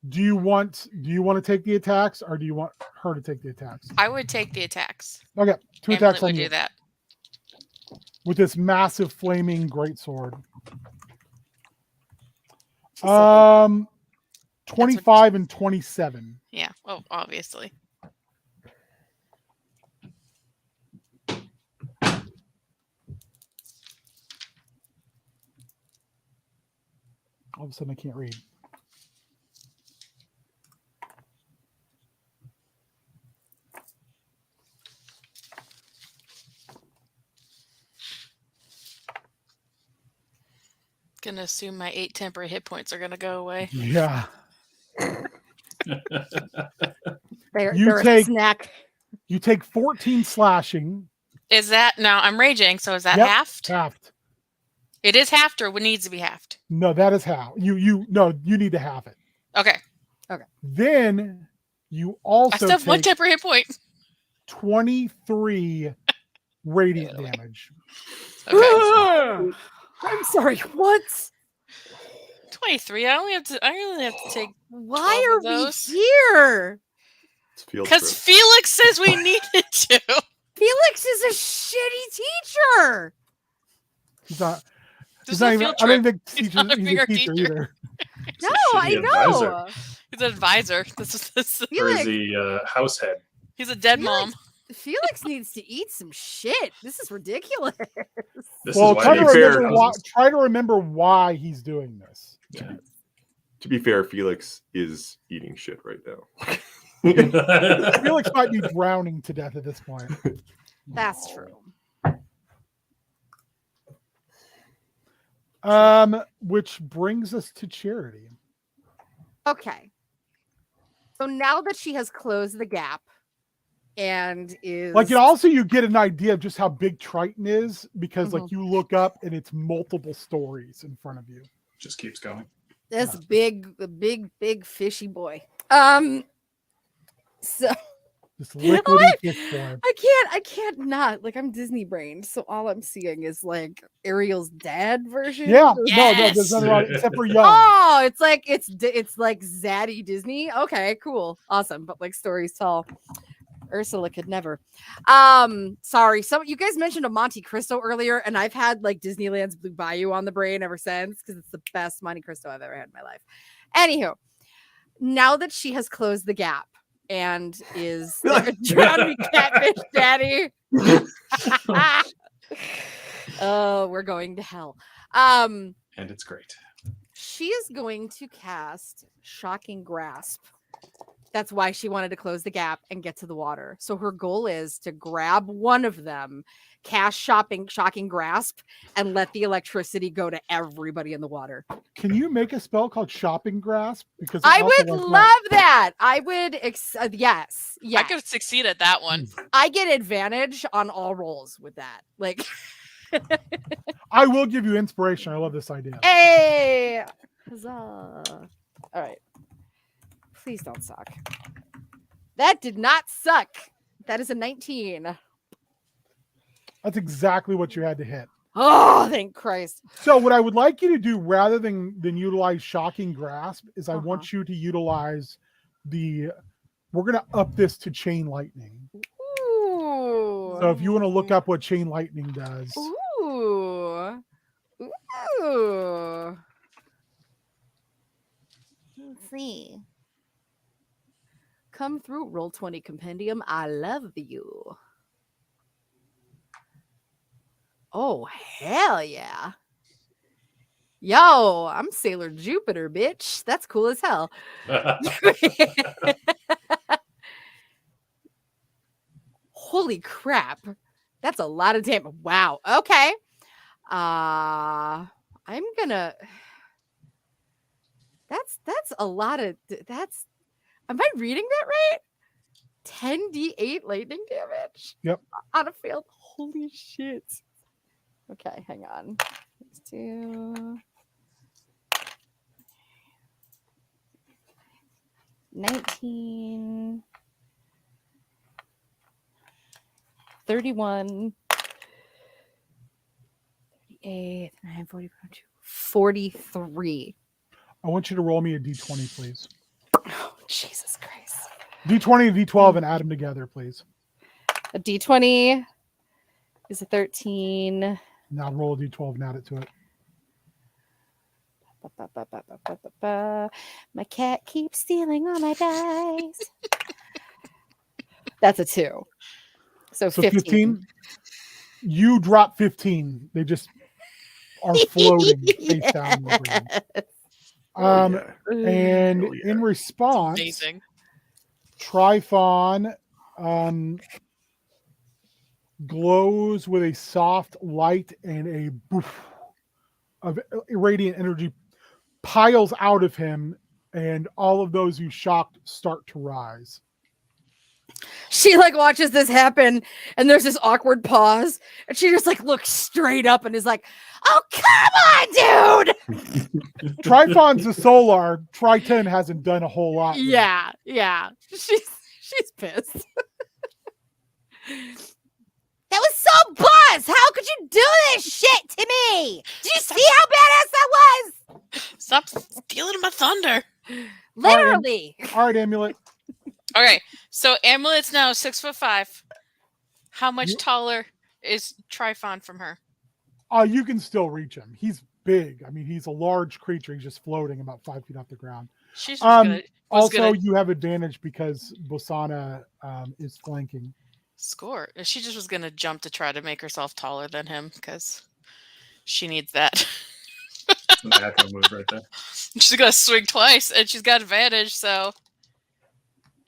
Do you want to take the attacks, or do you want her to take the attacks? I would take the attacks. Okay, 2 Amulet attacks would on do you that. with this massive flaming greatsword. 25 and 27. Yeah. Oh, obviously. All of a sudden, I can't read. Gonna assume my 8 temporary hit points are gonna go away. Yeah. They're You a take snack. you take 14 slashing. Is that now? I'm raging, so is that Yep, halved? halved. It is halved, or what needs to be halved? No, that is how. You need to have it. Okay. Then you I also still have 1 take temporary hit point. 23 radiant damage. Okay. I'm sorry. What? 23. I only have to take Why 12 are of we those. here? It's field Because trip. Felix says we needed to. Felix is a shitty teacher. He's not. This He's is not a even, field I don't trip. think he's not a a bigger teacher teacher. either. No, a I shitty know. advisor. He's an advisor. This Or Felix, is he house head? he's a dead Felix- mom. Felix needs to eat some shit. This is ridiculous. This Well, is try why to they fair, remember why. Try to remember why he's doing this. Yeah. To be fair, Felix is eating shit right now. Felix might be drowning to death at this point. That's true. Which brings us to Charity. Okay. So now that she has closed the gap and is Like, and also you get an idea of just how big Triton is because, Mhm. like, you look up and it's multiple stories in front of you. Just keeps going. this big fishy boy. So This liquidy fish boy. I can't not like I'm Disney brained, so all I'm seeing is like Ariel's dad version. Yeah, no, Yes! there's nothing wrong except for young. Oh, it's like Zaddy Disney. Okay, cool, awesome. But like stories tall. Ursula could never. Sorry. You guys mentioned a Monte Cristo earlier, and I've had like Disneyland's Blue Bayou on the brain ever since because it's the best Monte Cristo I've ever had in my life. Anywho, now that she has closed the gap and is drown me catfish daddy. Oh, we're going to hell. And it's great. She is going to cast Shocking Grasp. That's why she wanted to close the gap and get to the water. So her goal is to grab one of them, cast Shocking Grasp, and let the electricity go to everybody in the water. Can you make a spell called Shopping Grasp? Because I also would like love that. I would, yes. I could succeed at that one. I get advantage on all rolls with that. Like, I will give you inspiration. I love this idea. hey, huzzah! All right. Please don't suck. That did not suck. That is a 19. That's exactly what you had to hit. Oh, thank Christ. So what I would like you to do rather than utilize Shocking Grasp is I want you to utilize we're going to up this to Chain Lightning. Ooh. So if you want to look up what Chain Lightning does. Ooh. Ooh. Let's see. Come through, Roll20 Compendium. I love you. Oh, hell yeah. Yo, I'm Sailor Jupiter, bitch. That's cool as hell. Holy crap. That's a lot of damage. Wow. Okay. I'm gonna that's a lot of am I reading that right? 10d8 lightning damage? Yep. On a failed. Holy shit. Okay, hang on. Let's do 19 31 38 9 40 43. I want you to roll me a d20, please. Oh, Jesus Christ. D20 and D12 and add them together, please. A d20 is a 13. Now roll a D12 and add it to it. My cat keeps stealing all my dice. That's a 2. So So 15. 15. You drop 15. They just are floating face down on the ground. Oh, yeah. And Hell yeah. in response, Amazing. Trifon glows with a soft light, and a boof of radiant energy piles out of him, and all of those who shocked start to rise. She like watches this happen, and there's this awkward pause, and she just like looks straight up and is like, "Oh, come on, dude!" Trifon's a solar. Triton hasn't done a whole lot yet. Yeah. She's pissed. That was so buzz. How could you do this shit to me? Did you see how badass that was? Stop stealing my thunder. Literally. All right, Amulet. Okay, so Amulet's now 6'5". How much You- taller is Trifon from her? You can still reach him. He's big. I mean, he's a large creature. He's just floating about 5 feet off the ground. She's gonna Also, you have advantage because Bosana is flanking. score. She just was gonna jump to try to make herself taller than him because she needs that. An aggro move right there. She's gonna swing twice, and she's got advantage. So,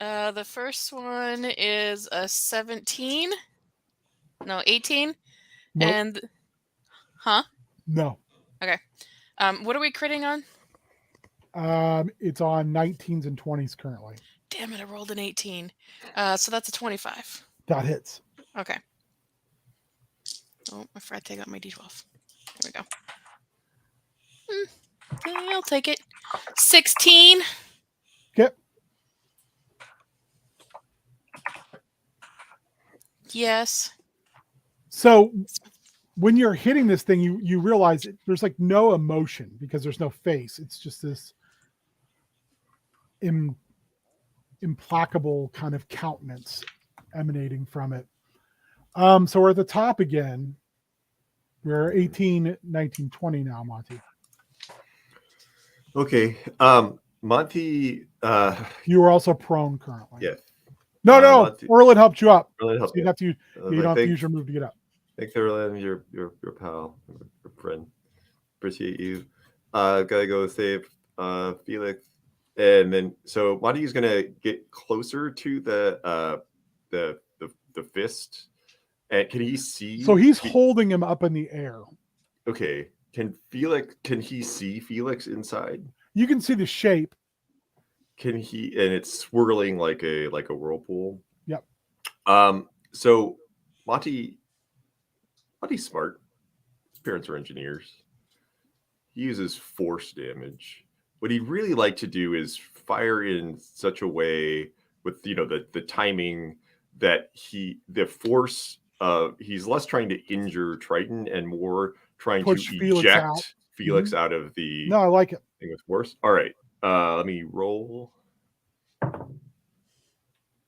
the first one is a 17. No, 18. Nope. And, huh? No. What are we critting on? It's on 19s and 20s currently. Damn it! I rolled an 18. So that's a 25. That hits. Okay. Oh, I forgot to take out my d12. There we go. I'll take it. 16. Okay. Yes. So when you're hitting this thing, you realize there's like no emotion because there's no face. It's just this implacable kind of countenance emanating from it. So we're at the top again. We're 18, 19, 20 now, Monty. Okay. Monty. You are also prone currently. Yeah. No, Monty. Erlen helped you up. Really So help you you. don't have to. You don't have to use your move to get up. Thanks, Erlen. Your pal, your friend. Appreciate you. Gotta go save Felix, and then so Monty's gonna get closer to the fist. And can he see? So he's holding him up in the air. Okay. Can he see Felix inside? You can see the shape. Can he? And it's swirling like a whirlpool. Yep. So Monty's smart. His parents are engineers. He uses force damage. What he'd really like to do is fire in such a way with the timing that the force he's less trying to injure Triton and more trying Push to Felix eject out. Felix out of the No, I like it. thing with force. All right. Let me roll.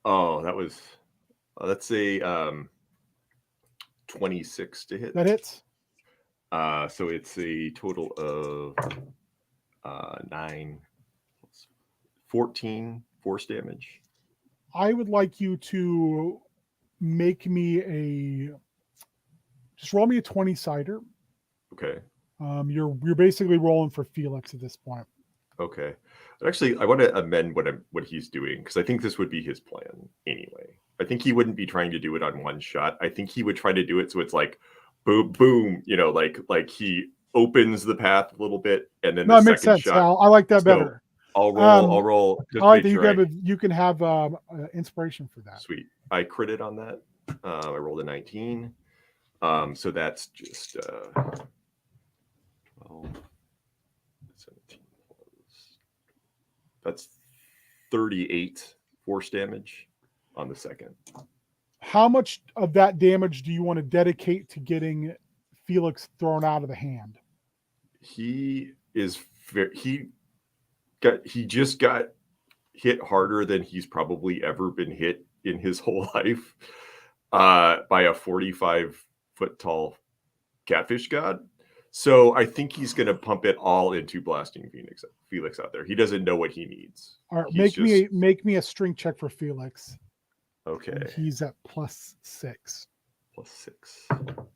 Oh, that's a 26 to hit. That hits. So it's a total of 14 force damage. I would like you to make me just roll me a 20-sider. Okay. You're basically rolling for Felix at this point. Okay. But actually, I want to amend what he's doing because I think this would be his plan anyway. I think he wouldn't be trying to do it on one shot. I think he would try to do it so it's like boom, boom. Like he opens the path a little bit, and then No, the it makes second sense, shot. Al. I like that better. I'll roll. Just I like to that make sure you can have inspiration for that. Sweet. I critted on that. I rolled a 19. So that's just 12, 17. That's 38 force damage on the second. How much of that damage do you want to dedicate to getting Felix thrown out of the hand? He just got hit harder than he's probably ever been hit in his whole life by a 45-foot tall catfish god. So I think he's going to pump it all into blasting Felix out there. He doesn't know what he needs. All right, He's make me a strength check for Felix. Okay. And he's at +6. +6.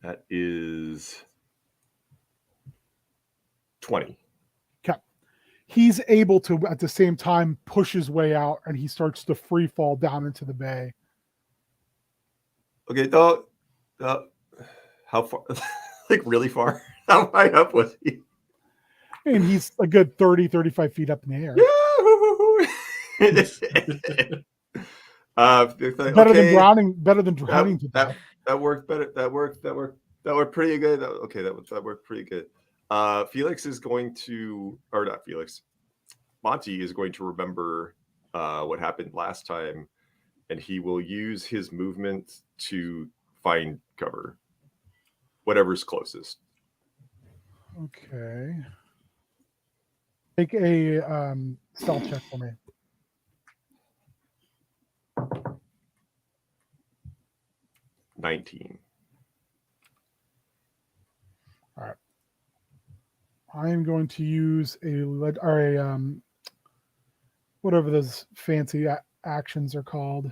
That is 20. Okay. He's able to at the same time push his way out, and he starts to free fall down into the bay. Okay, how far? Like really far? How high up was he? And he's a good 30, 35 feet up in the air. Better than drowning. Better than drowning to death. That worked better. That worked pretty good. That worked pretty good. Felix is going to, or not Felix. Monty is going to remember what happened last time, and he will use his movement to find cover, whatever's closest. Okay. Make a stealth check for me. $19. All right. I am going to use whatever those fancy actions are called.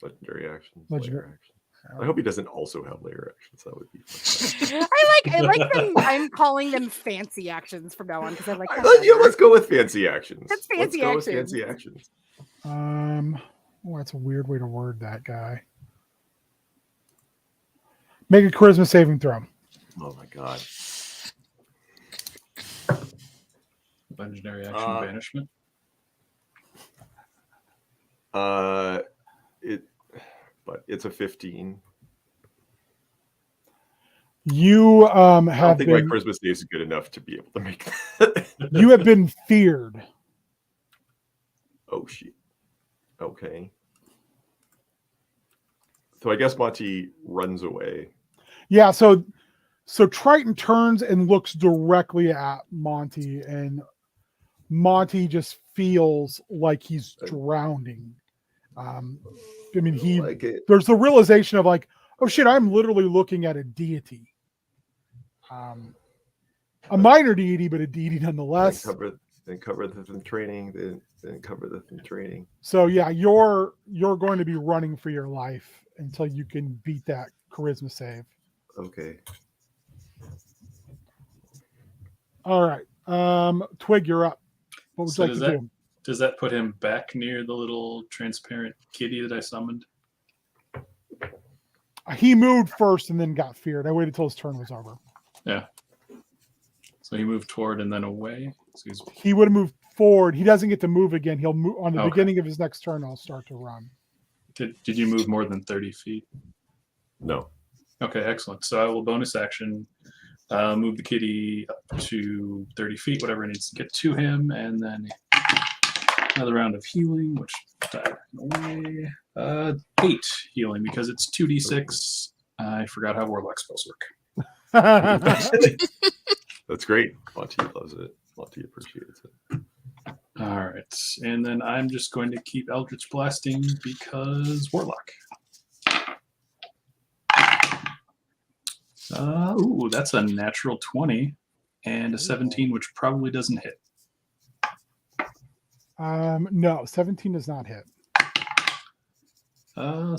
Legendary actions. Legendary. Layer actions. I hope he doesn't also have layer actions. That would be fun. I like them. I'm calling them fancy actions from now on because I like that. Let's go with fancy actions. That's fancy actions. With fancy actions. That's a weird way to word that, guy. Make a charisma saving throw. Oh my god. Legendary action banishment. But it's a 15. You I don't have think been, my charisma save is good enough to be able to make that. you have been feared. Oh shit. Okay. So I guess Monty runs away. Yeah, so Triton turns and looks directly at Monty, and Monty just feels like he's drowning. I mean, there's the realization of like, oh shit, I'm literally looking at a deity. A minor deity, but a deity nonetheless. Then cover the training. Then cover the training. So yeah, you're going to be running for your life until you can beat that charisma save. Okay. All right. Twig, you're up. What would So you like to do? Does that put him back near the little transparent kitty that I summoned? He moved first and then got feared. I waited till his turn was over. Yeah. So he moved toward and then away. So he would have moved forward. He doesn't get to move again. He'll move on the Okay. beginning of his next turn. I'll start to run. Did you move more than 30 feet? No. Okay, excellent. So I will bonus action, move the kitty up to 30 feet, whatever it needs to get to him, and then another round of healing, which died away. 8 healing because it's 2d6. I forgot how warlock spells work. That's great. Monty loves it. Monty appreciates it. All right, and then I'm just going to keep Eldritch Blasting because warlock. Ooh, that's a natural 20 and a 17, which probably doesn't hit. No, 17 does not hit. So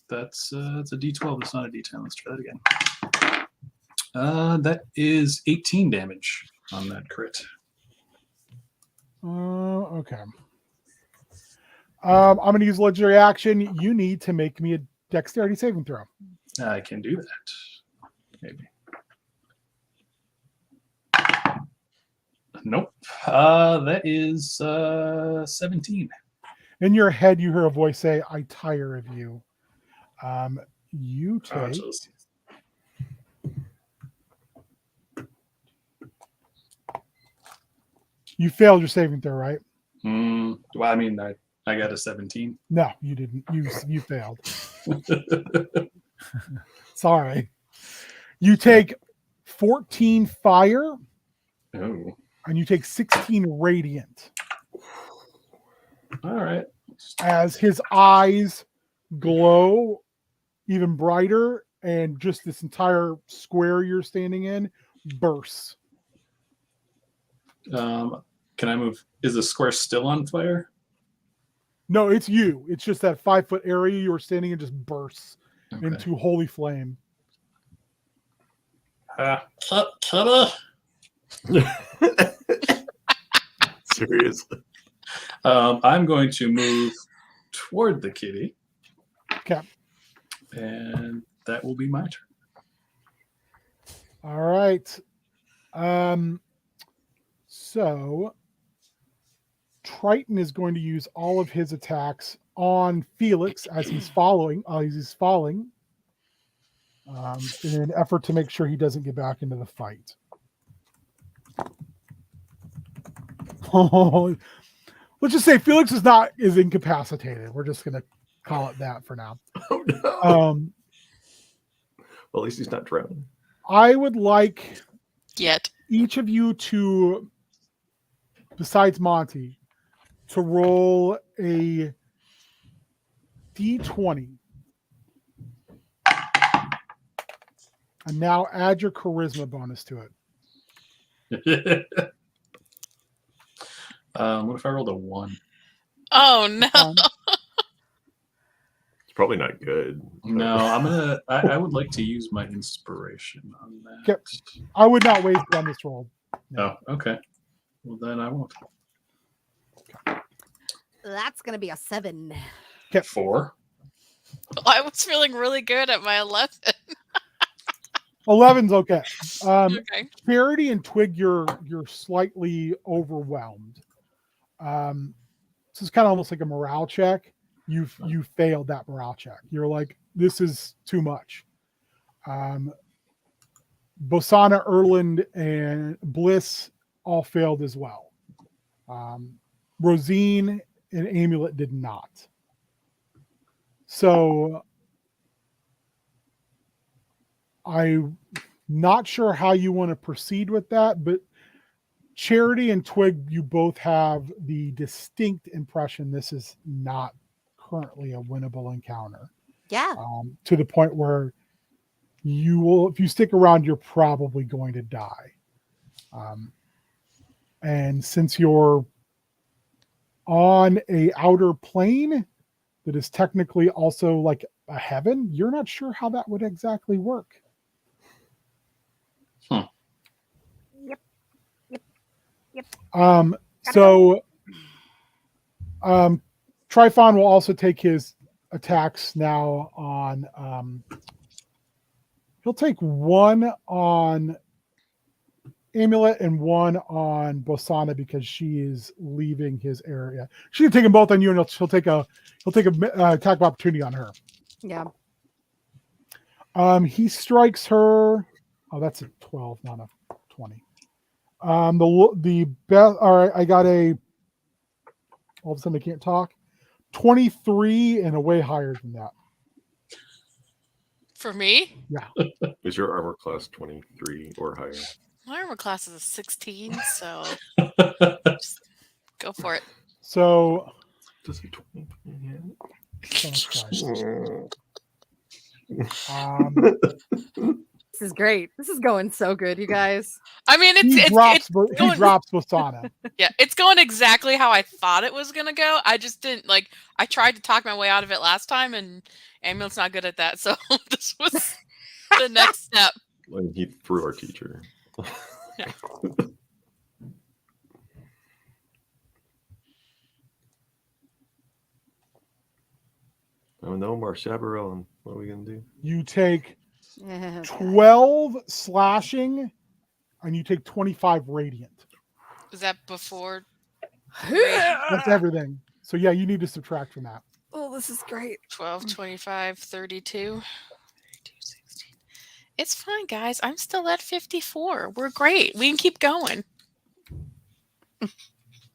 that's a D12. That's not a D10. Let's try that again. That is 18 damage on that crit. Okay. I'm going to use legendary action. You need to make me a dexterity saving throw. I can do that. Maybe. Nope. That is 17. In your head, you hear a voice say, "I tire of you." You take. You failed your saving throw, right? Well, I mean, I got a 17. No, you didn't. You failed. Sorry. You take 14 fire. Oh. And you take 16 radiant. All right. As his eyes glow even brighter and just this entire square you're standing in bursts. Can I move? Is the square still on fire? No, it's you. It's just that 5-foot area you were standing in just bursts Okay. into holy flame. Kitty. Seriously. I'm going to move toward the kitty. Okay. And that will be my turn. All right. So Triton is going to use all of his attacks on Felix as he's falling. In an effort to make sure he doesn't get back into the fight. Let's just say Felix is incapacitated. We're just gonna call it that for now. Oh no. Well, at least he's not drowning. I would like Yet. each of you to, besides Monty, to roll a d20. And now add your charisma bonus to it. What if I rolled a 1? Oh no. It's probably not good. No, I would like to use my inspiration on that. Okay. I would not waste it on this roll. Oh, okay. Well, then I won't. That's gonna be a 7. 4. I was feeling really good at my 11. 11's okay. Okay. Charity and Twig, you're slightly overwhelmed. This is kind of almost like a morale check. You failed that morale check. You're like, this is too much. Bosana, Erland, and Bliss all failed as well. Rosine and Amulet did not. So I'm not sure how you want to proceed with that, but Charity and Twig, you both have the distinct impression this is not currently a winnable encounter. Yeah. To the point where you will, if you stick around, you're probably going to die. And since you're on a outer plane that is technically also like a heaven, you're not sure how that would exactly work. Yep. So Trifon will also take his attacks now on he'll take one on Amulet and one on Bosana because she is leaving his area. She can take them both on you, and he'll take a attack of opportunity on her. Yeah. He strikes her. Oh, that's a 12, not a 20. The best. All right, I got a. All of a sudden, I can't talk. 23 and a way higher than that. For me? Yeah. Is your armor class 23 or higher? My armor class is a 16, so just go for it. So. Does it 20? This is great. This is going so good, you guys. I mean, He drops Bosana. Yeah, it's going exactly how I thought it was gonna go. I just didn't I tried to talk my way out of it last time, and Amulet's not good at that. So this was the next step. When he threw our teacher. Yeah. Oh no, Marshabaron. What are we gonna do? You take Okay. 12 slashing, and you take 25 radiant. Is that before? That's everything. So yeah, you need to subtract from that. Oh, this is great. 12, 25, 32. 16. It's fine, guys. I'm still at 54. We're great. We can keep going.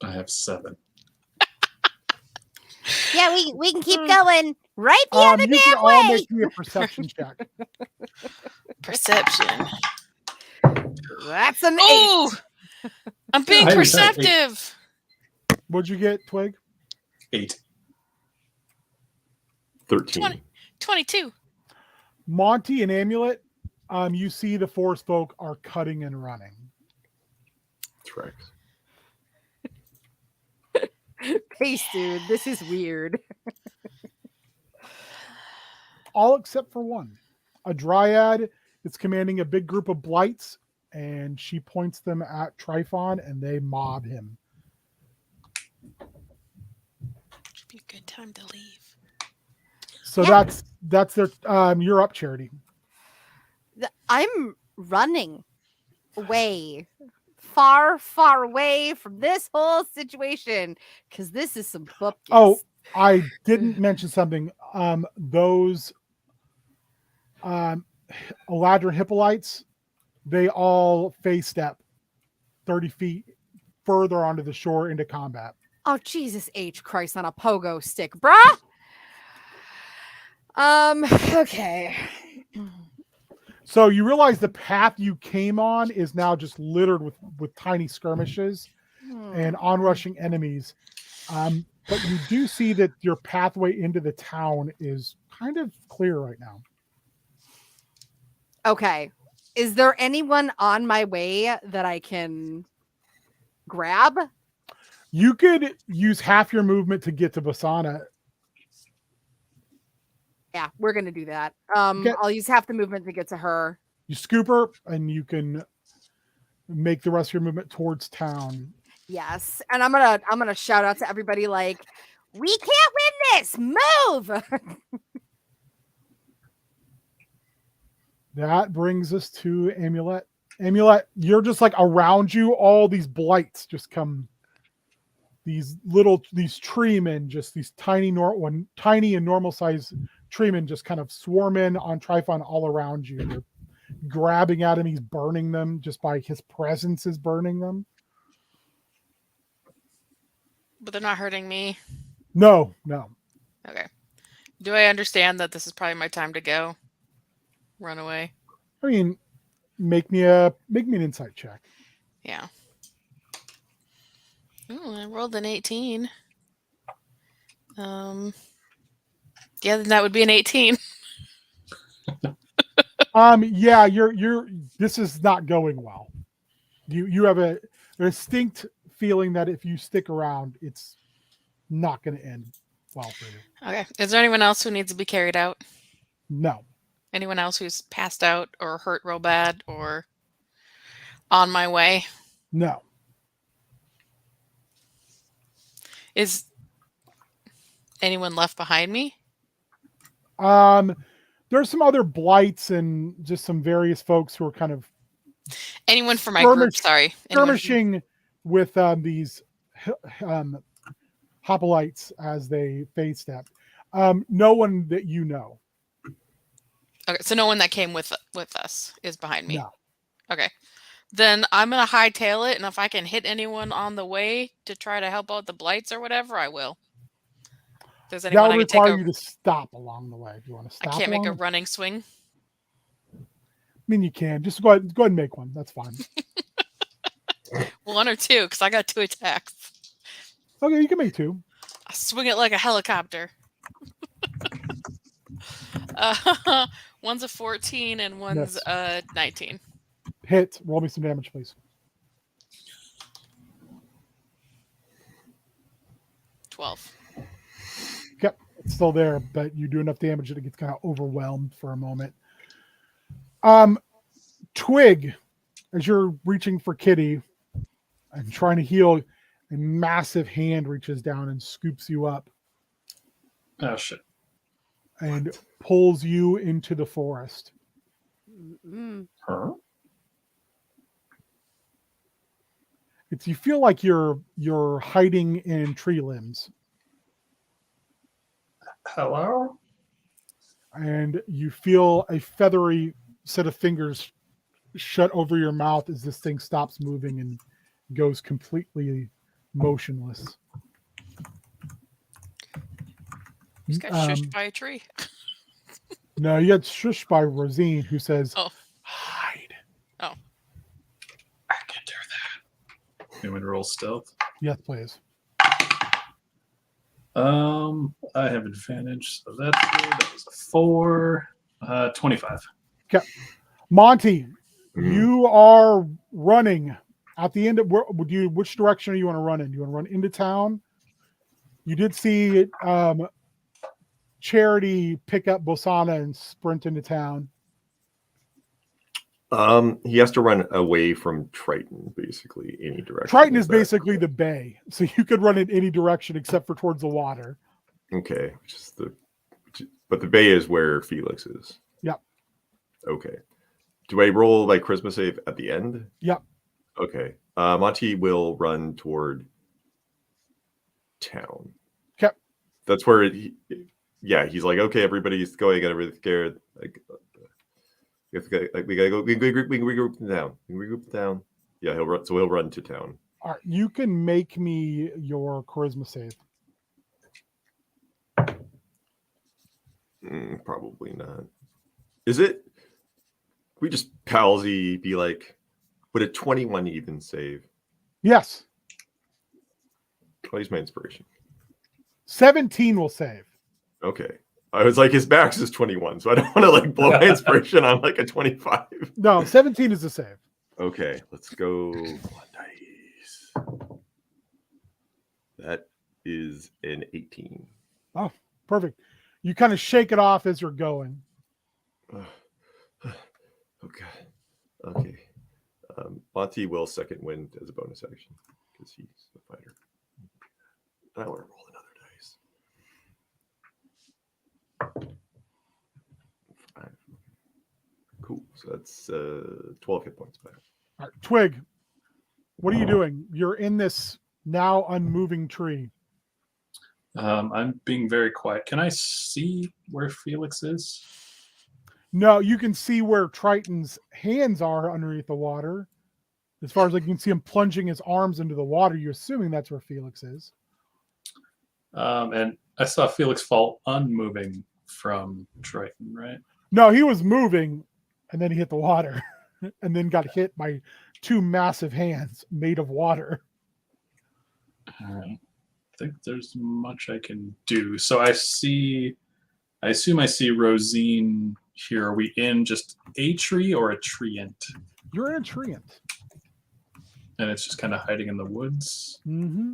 I have 7. Yeah, we can keep going right the other You can damn all way. make me a perception check. Perception. That's an 8. Oh, I'm being I was at perceptive. What'd you get, Twig? 8. 13. 22. Monty and Amulet, you see the forest folk are cutting and running. Trex. Pace, dude, this is weird. All except for one. A dryad is commanding a big group of blights, and she points them at Tryphon, and they mob him. Should be a good time to leave. So Yeah. that's their. You're up, Charity. I'm running away, far, far away from this whole situation because this is some bupkis. Oh, I didn't mention something. Those Eladrin Hippolytes, they all face step 30 feet further onto the shore into combat. Oh, Jesus H. Christ on a pogo stick, bruh. Okay. So you realize the path you came on is now just littered with tiny skirmishes and onrushing enemies. But you do see that your pathway into the town is kind of clear right now. Okay. Is there anyone on my way that I can grab? You could use half your movement to get to Basana. Yeah, we're gonna do that. Okay. I'll use half the movement to get to her. You scoop her, and you can make the rest of your movement towards town. Yes, and I'm gonna shout out to everybody like, we can't win this. Move. That brings us to Amulet. Amulet, you're just like around you. All these blights just come. These treemen, just these tiny and normal size treemen, just kind of swarm in on Tryphon all around you. They're grabbing at him. He's burning them just by his presence is burning them. But they're not hurting me. No. Okay. Do I understand that this is probably my time to go? Run away? I mean, make me an insight check. Yeah. Ooh, I rolled an 18. Yeah, then that would be an 18. Yeah, you're this is not going well. You have a distinct feeling that if you stick around, it's not going to end well for you. Okay. Is there anyone else who needs to be carried out? No. Anyone else who's passed out or hurt real bad or on my way? No. Is anyone left behind me? There's some other blights and just some various folks who are kind of Anyone from my group? Sorry. skirmishing with these hoplites as they fade step. No one that you know. Okay, so no one that came with us is behind me. No. Okay. Then I'm going to hightail it, and if I can hit anyone on the way to try to help out the blights or whatever, I will. Does That anyone would I can take require a, you to stop along the way. If you want to I stop, can't make a along- running swing? I mean, you can. Just go ahead and make one. That's fine. One or two, because I got 2 attacks. Okay, you can make 2. I swing it like a helicopter. One's a 14 and one's a 19. Hit. Roll me some damage, please. 12. Yep, it's still there, but you do enough damage that it gets kind of overwhelmed for a moment. Twig, as you're reaching for Kitty and trying to heal, a massive hand reaches down and scoops you up Oh shit. and pulls you into the forest. Huh? You feel like you're hiding in tree limbs, Hello? and you feel a feathery set of fingers shut over your mouth as this thing stops moving and goes completely motionless. Just got shushed by a tree. No, you got shushed by Rosine, who says, Oh. hide. Oh. I can do that. You want me to roll stealth? Yes, please. I have advantage, so that's good. That was a 4. 25. Monty, Mm. you are running at the end of which direction do you want to run in? Do you want to run into town? You did see Charity pick up Bosana and sprint into town. He has to run away from Triton, basically, any direction. Triton is that basically the bay, so you could run in any direction except for towards the water. okay? But the bay is where Felix is. Yep. Okay. Do I roll my Charisma save at the end? Yep. Okay. Monty will run toward town. Okay. That's where he's like, okay, everybody's going, and everybody's scared. Like, we gotta go. We can regroup in town. We can regroup in town. Yeah, he'll run to town. All right, you can make me your charisma save. Probably not. Is it? We just palsy be like, would a 21 even save? Yes. I'll use my inspiration. 17 will save. Okay. I was like, his max is 21, so I don't want to like blow my inspiration on like a 25. No, 17 is a save. Okay, let's go. One dice. That is an 18. Oh, perfect. You kind of shake it off as you're going. Okay. Okay. Monty will second wind as a bonus action because he's a fighter. I want to roll another dice. 5. Cool. So that's 12 hit points back. All right, Twig, what are you doing? You're in this now unmoving tree. I'm being very quiet. Can I see where Felix is? No, you can see where Triton's hands are underneath the water. As far as like you can see him plunging his arms into the water, you're assuming that's where Felix is. And I saw Felix fall unmoving from Triton, right? No, he was moving and then he hit the water and then got hit by 2 massive hands made of water. All right. I think there's much I can do. So I assume I see Rosine here. Are we in just a tree or a treant? You're in a treant. And it's just kind of hiding in the woods. Mm-hmm.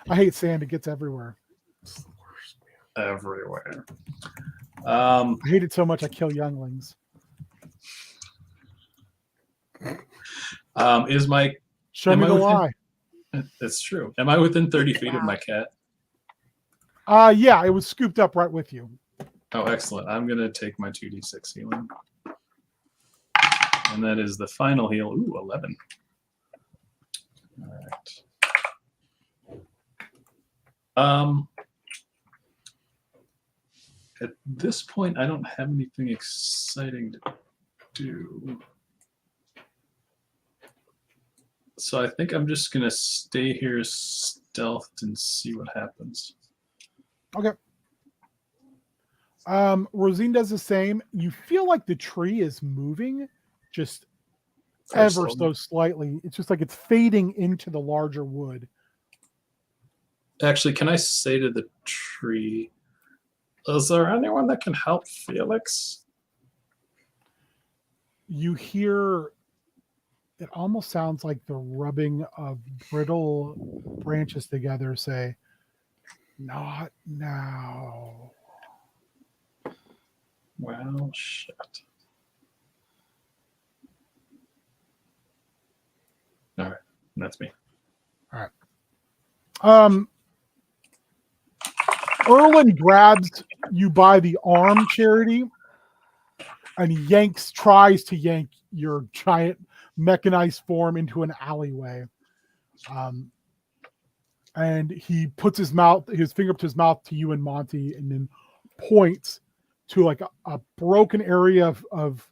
I hate sand. It gets everywhere. It's the worst, man. Everywhere. I hate it so much I kill younglings. Is my Show Am me I the within- lie. That's true. Am I within 30 feet of my cat? Yeah, it was scooped up right with you. Oh, excellent. I'm going to take my 2d6 healing. And that is the final heal. Ooh, 11. All right. At this point, I don't have anything exciting to do. So I think I'm just going to stay here stealthed and see what happens. Okay. Rosine does the same. You feel like the tree is moving just Very ever slowly. so slightly. It's just like it's fading into the larger wood. Actually, can I say to the tree, is there anyone that can help Felix? You hear it almost sounds like the rubbing of brittle branches together say, "Not now." Well, shit. All right, that's me. Erlen grabs you by the arm, Charity, and he tries to yank your giant mechanized form into an alleyway. And he puts his finger up to his mouth to you and Monty, and then points to like a broken area of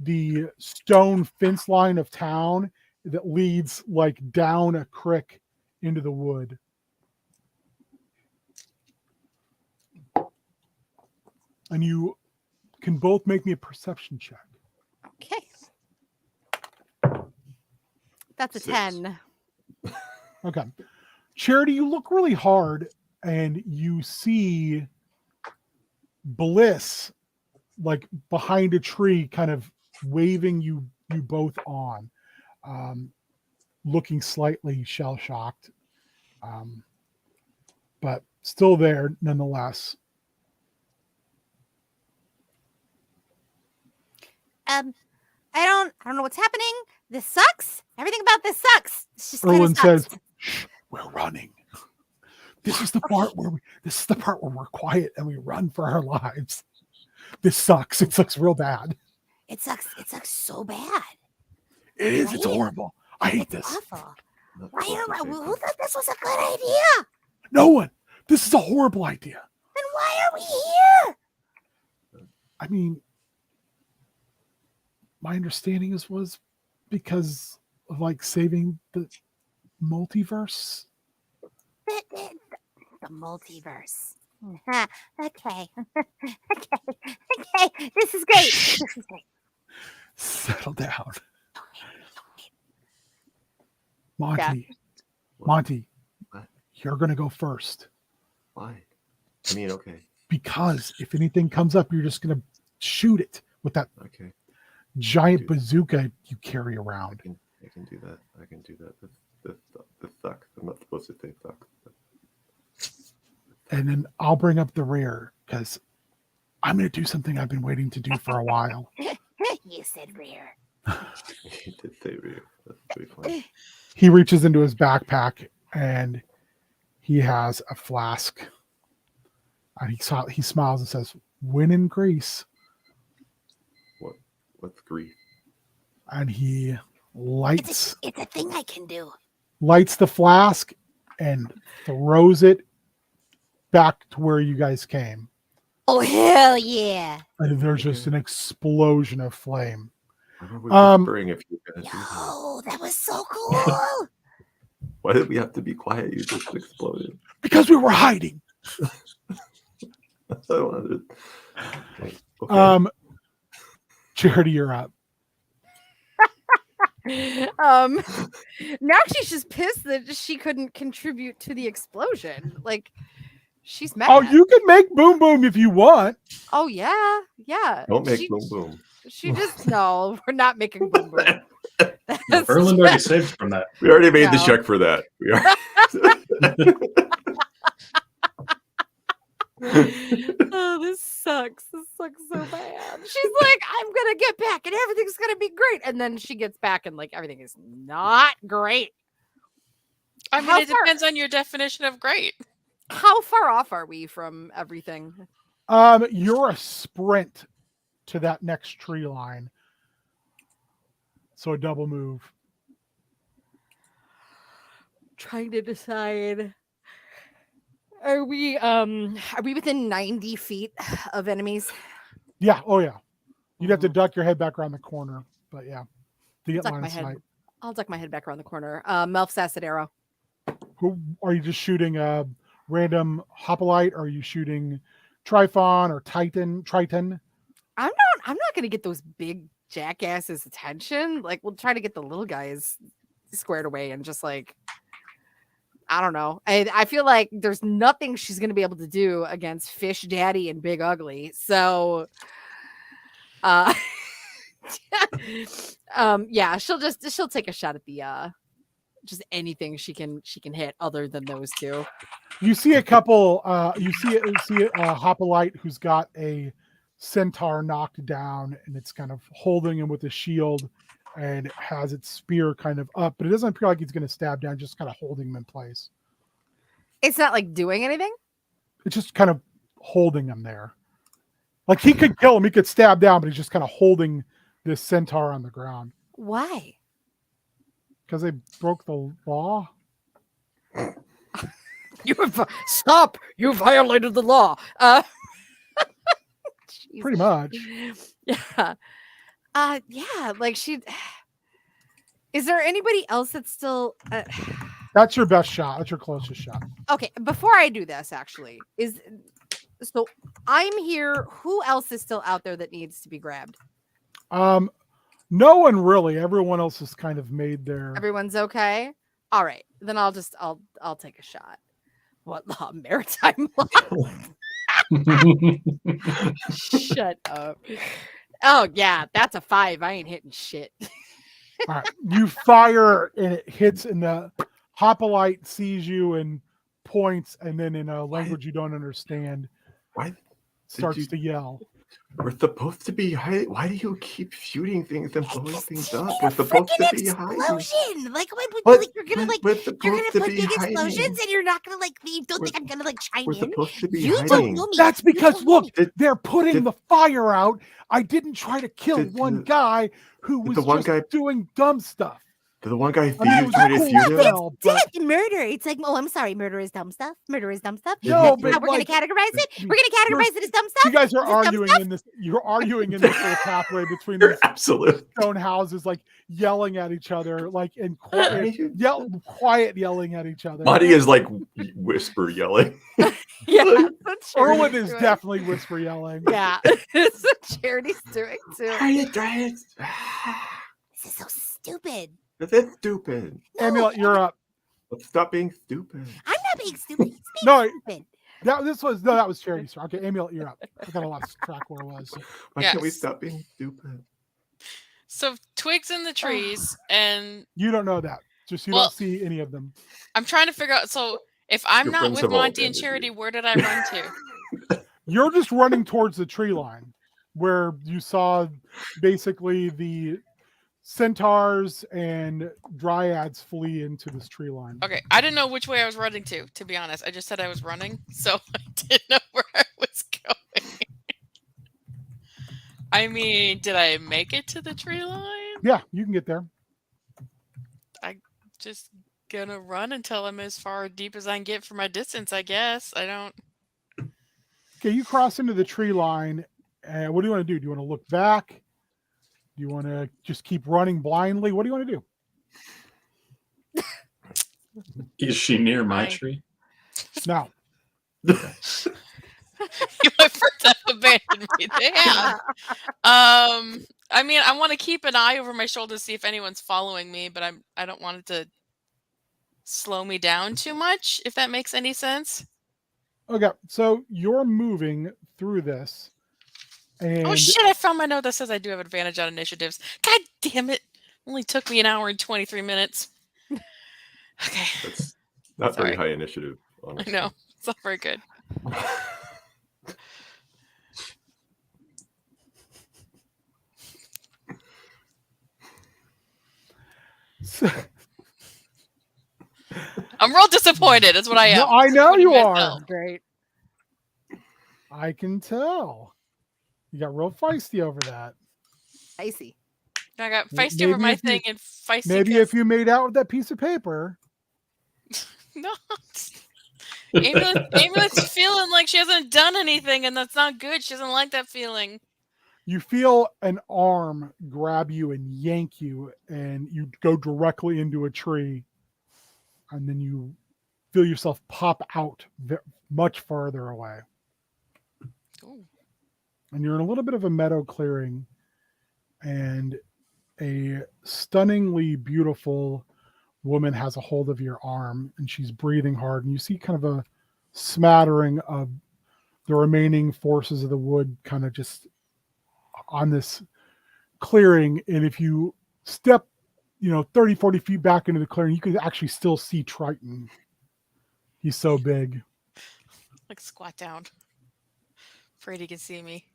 the stone fence line of town that leads like down a creek into the wood. And you can both make me a perception check. Okay. That's a 6. 10. Okay. Charity, you look really hard and you see Bliss, like behind a tree, kind of waving you both on, looking slightly shell shocked, but still there nonetheless. I don't know what's happening. This sucks. Everything about this sucks. It's just kind of Erwin sucks. says, "Shh, we're running. This is the part where we're quiet and we run for our lives. This sucks. It sucks real bad. It sucks. It sucks so bad. It is. It's Right? horrible. I hate It's this. awful. Not Why supposed to am I? say Who that. thought this was a good idea? No one. This is a horrible idea. Then why are we here? I mean, my understanding was because of like saving the multiverse. The multiverse. Okay. Okay. This is great. This is great. Settle down, Okay. Monty. What? Monty, What? you're gonna go first Why? I mean, okay. because if anything comes up, you're just gonna shoot it with that Okay. giant bazooka you carry around. I can do that. I can do that. The thuck. I'm not supposed to say thuck. And then I'll bring up the rear because I'm going to do something I've been waiting to do for a while. You said rear. You did say real. That's pretty funny. He reaches into his backpack and he has a flask. And he smiles and says, "Win in Greece." What's grief? And he lights It's a thing I can do. the flask and throws it back to where you guys came. Oh hell yeah! And there's just an explosion of flame. Why were we whispering if you guys do that? Yo, that was so cool. Why did we have to be quiet? You just exploded. Because we were hiding. I wanted. Okay. Charity, you're up. Now she's just pissed that she couldn't contribute to the explosion. Like, she's mad. Oh, you can make boom boom if you want. Oh yeah. Don't make she, boom boom. She just no. We're not making boom boom. No, That's Erland already saved from that. We already made the No. check for that. We are. Oh, this sucks. This sucks so bad. She's like, I'm gonna get back and everything's gonna be great. And then she gets back and like everything is not great. I mean, How it far- depends on your definition of great. How far off are we from everything? You're a sprint to that next tree line. So a double move. Trying to decide. Are we within 90 feet of enemies? Yeah. Oh yeah. You'd have to Mhm. duck your head back around the corner. But yeah. To get Duck line my of head. sight. I'll duck my head back around the corner. Melf's acid arrow. Who are you just shooting a random hoplite? Or are you shooting Trifon or Triton? I'm not gonna get those big jackasses attention. Like, we'll try to get the little guys squared away and just like, I don't know. I feel like there's nothing she's gonna be able to do against Fish Daddy and Big Ugly. So yeah, she'll take a shot at the just anything she can hit other than those two. You see a couple. You see a hoplite who's got a centaur knocked down, and it's kind of holding him with a shield, and it has its spear kind of up, but it doesn't appear like he's going to stab down. Just kind of holding him in place. It's not like doing anything. It's just kind of holding him there. Like he could kill him, he could stab down, but he's just kind of holding this centaur on the ground Why? because they broke the law. Stop! You violated the law. Pretty much. Yeah. Yeah. Like she. Is there anybody else that's still? That's your best shot. That's your closest shot. Okay. Before I do this, actually, so I'm here. Who else is still out there that needs to be grabbed? No one really. Everyone else has kind of made their. Everyone's okay. All right. Then I'll take a shot. What law? Maritime law. Shut up. Oh yeah, that's a 5. I ain't hitting shit. All right. You fire and it hits, and the hoplite sees you and points, and then in a language you don't understand, Why starts you- to yell. We're supposed to be hiding. Why do you keep shooting things and blowing Because things you up? need We're a supposed to freaking be hiding. explosion. Like, why would What? like you're gonna like We're you're supposed gonna to put be big hiding. explosions and you're not gonna like you don't We're- think I'm gonna like chime We're in? supposed to be You hiding. don't know me. That's You because, don't know look, me. Did- they're putting did- the fire out. I didn't try to kill did one the- guy who did was the one just guy- doing dumb stuff. Did the one guy I mean, it thief was try a to cool feud him? spell, but Death and murder. It's like, oh, I'm sorry, murder is dumb stuff. Murder is dumb stuff. Did no, he- That's how but we're like, gonna categorize it. I mean, We're gonna categorize it as dumb stuff. you guys are Is it dumb arguing stuff? in this. You're arguing in this little pathway between these Absolutely. stone houses, like yelling at each other, like in Why quiet, you- quiet yelling at each other. Monty is like whisper yelling. Yeah, that's what Erwin Charity's is doing. definitely whisper yelling. Yeah, that's what Charity's doing too. Are you trying? This is so stupid. That's stupid. No, Amulet, you're up. Let's stop being stupid. I'm not being stupid. He's being No, stupid. that was Charity. Sorry. Okay, Amulet, you're up. I got a lost track where it was. Why can't we Yes. stop being stupid? So twigs in the trees, and You don't know that. Just you Well- don't see any of them. I'm trying to figure out. So if I'm Your not friends with have all Monty and abandoned Charity, you. where did I run to? You're just running towards the tree line where you saw basically the centaurs and dryads flee into this tree line. Okay, I didn't know which way I was running to be honest. I just said I was running, so I didn't know where I was going. I mean, did I make it to the tree line? Yeah, you can get there. Just gonna run until I'm as far deep as I can get for my distance, I guess. I don't. Okay, you cross into the tree line. What do you want to do? Do you want to look back? Do you want to just keep running blindly? What do you want to do? Is she near my I- tree? No. You my first have abandoned me. They have. I mean, I want to keep an eye over my shoulder to see if anyone's following me, but I don't want it to slow me down too much, if that makes any sense. Okay, so you're moving through this. And Oh shit, I found my note that says I do have advantage on initiatives. God damn it. Only took me an hour and 23 minutes. Okay. That's not very Sorry. high initiative. I Honestly. know. It's not very good. So- I'm real disappointed. That's what I am. No, I know Disappointed you in are. myself. Great. I can tell. You got real feisty over that. Icy. I got May- feisty over maybe my if you- thing and feisty. Maybe 'cause- if you made out with that piece of paper. No. Amulet's feeling like she hasn't done anything, and that's not good. She doesn't like that feeling. You feel an arm grab you and yank you, and you go directly into a tree. And then you feel yourself pop out much farther away. Ooh. And you're in a little bit of a meadow clearing, and a stunningly beautiful woman has a hold of your arm, and she's breathing hard, and you see kind of a smattering of the remaining forces of the wood kind of just on this clearing. And if you step 30, 40 feet back into the clearing, you can actually still see Triton. He's so big. Like squat down. Afraid he can see me.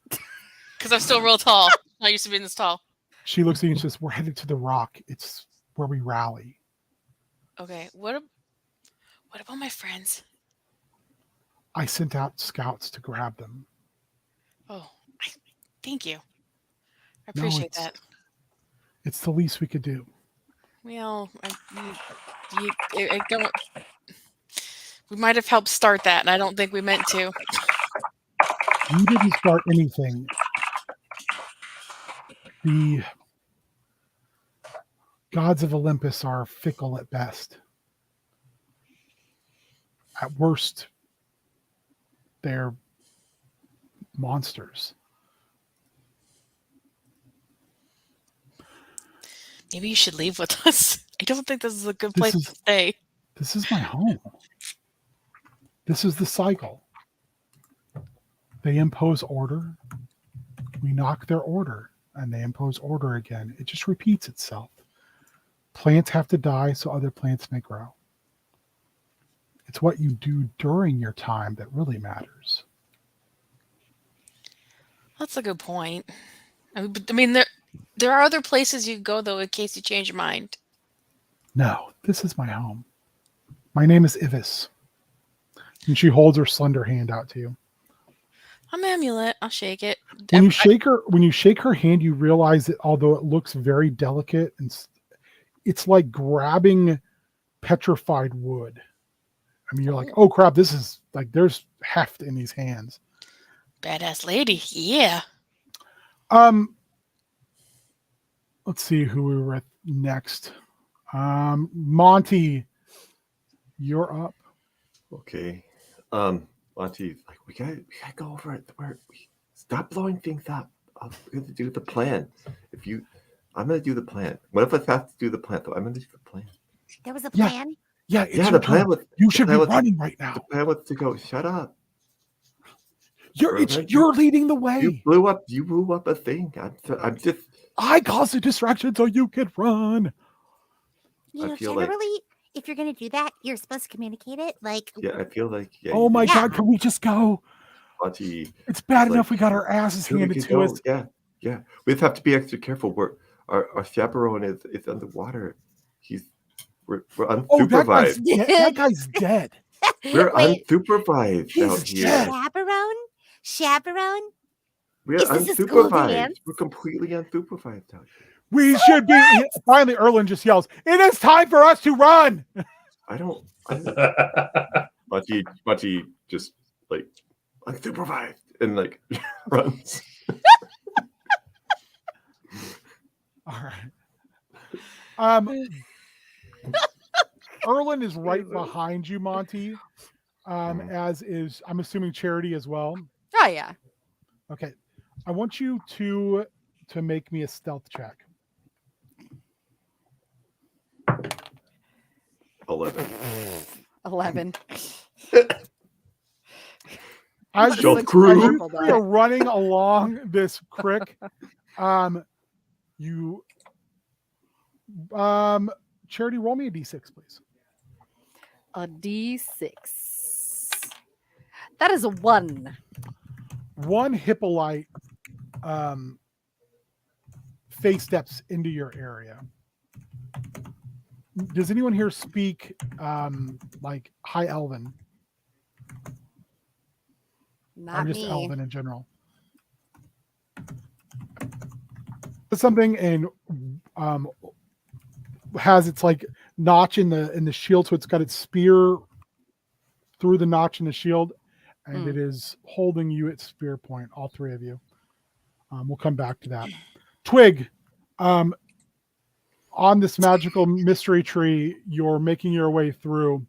Because I'm still real tall. I used to be this tall. She looks at you and says, "We're headed to the rock. It's where we rally." Okay, what about my friends? I sent out scouts to grab them. Oh, thank you. I No, appreciate it's- that. It's the least we could do. Well, I don't. We might have helped start that, and I don't think we meant to. You didn't start anything. The gods of Olympus are fickle at best. At worst, they're monsters. Maybe you should leave with us. I don't think this is a good This place is- to stay. This is my home. This is the cycle. They impose order. We knock their order, and they impose order again. It just repeats itself. Plants have to die so other plants may grow. It's what you do during your time that really matters. That's a good point. I mean, there are other places you go though in case you change your mind. No, this is my home. My name is Ivis. And she holds her slender hand out to you. I'm Amulet. I'll shake it. When you shake her hand, you realize that although it looks very delicate, and it's like grabbing petrified wood. I mean, you're like, oh crap, this is like there's heft in these hands. Badass lady. Yeah. Let's see who we were at next. Monty, you're up. Okay. Monty, like we gotta go over it. Stop blowing things up. We're gonna do the plan. I'm gonna do the plan. What if I have to do the plan though? I'm gonna do the plan. There was a Yeah. plan. Yeah, it's Yeah, your the plan turn. was You the should be plan was- running right The now. plan was to go. Shut up. You're Roland, leading the way. You blew up a thing. I'm just. I caused a distraction so you could run. You I know, feel like- generally, if you're gonna do that, you're supposed to communicate it. Like, Yeah, I feel like. Yeah, Oh my Yeah. God, can we just go? Monty. It's bad Like, enough we got our asses Here we handed can to go. us. Yeah. We have to be extra careful. Our chaperone is underwater. We're Oh, that guy's, unsupervised. that guy's dead. We're wait, unsupervised He's out here. dead. chaperone. We're Is this a school unsupervised. dance? We're completely unsupervised out here. We should be. Finally, Erlen just yells, "It is time for us to run!" I don't Monty just like unsupervised and like runs. All right. Erlen is right behind you, Monty. As is, I'm assuming Charity as well. Oh yeah. Okay. I want you to make me a stealth check. 11. 11. As Stealth you, crew. as you three are running along this creek, Charity, roll me a d6, please. A D6. That is a 1. One Hippolyte face steps into your area. Does anyone here speak like High Elven Not or just me. Elven in general? It's something and has its like notch in the shield, so it's got its spear through the notch in the shield, and it is holding you at spear point. All three of you. We'll come back to that. Twig, on this magical mystery tree, you're making your way through.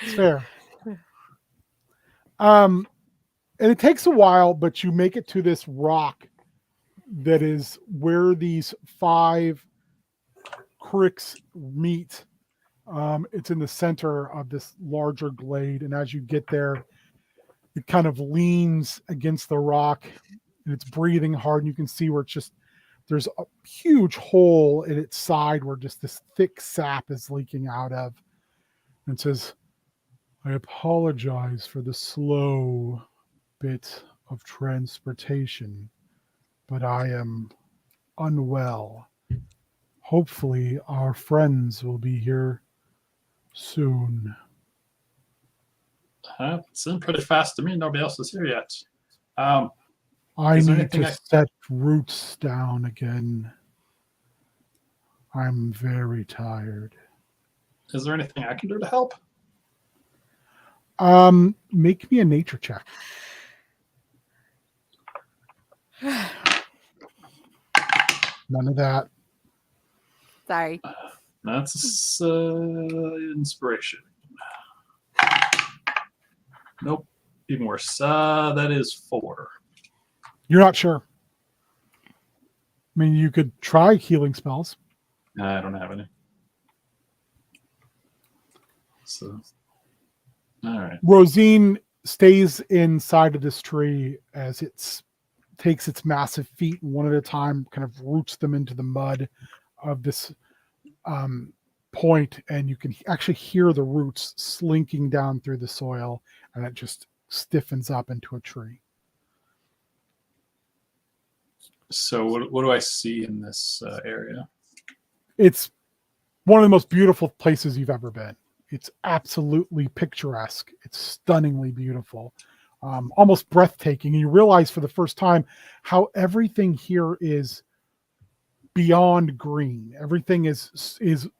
It's fair. And it takes a while, but you make it to this rock that is where these 5 creeks meet. It's in the center of this larger glade, and as you get there, it kind of leans against the rock, and it's breathing hard, and you can see where there's a huge hole in its side where just this thick sap is leaking out of. And it says, "I apologize for the slow bit of transportation, but I am unwell. Hopefully our friends will be here soon." It's in pretty fast to me. Nobody else is here yet. I Is there need anything to set roots down again. I'm very tired. Is there anything I can do to help? Make me a nature check. None of that. Sorry. That's inspiration. Nope. Even worse. That is 4. You're not sure. I mean, you could try healing spells. I don't have any. So All right. Rosine stays inside of this tree as it takes its massive feet and one at a time kind of roots them into the mud of this point, and you can actually hear the roots slinking down through the soil, and it just stiffens up into a tree. So what do I see in this area? It's one of the most beautiful places you've ever been. It's absolutely picturesque. It's stunningly beautiful, almost breathtaking. And you realize for the first time how everything here is beyond green. Everything is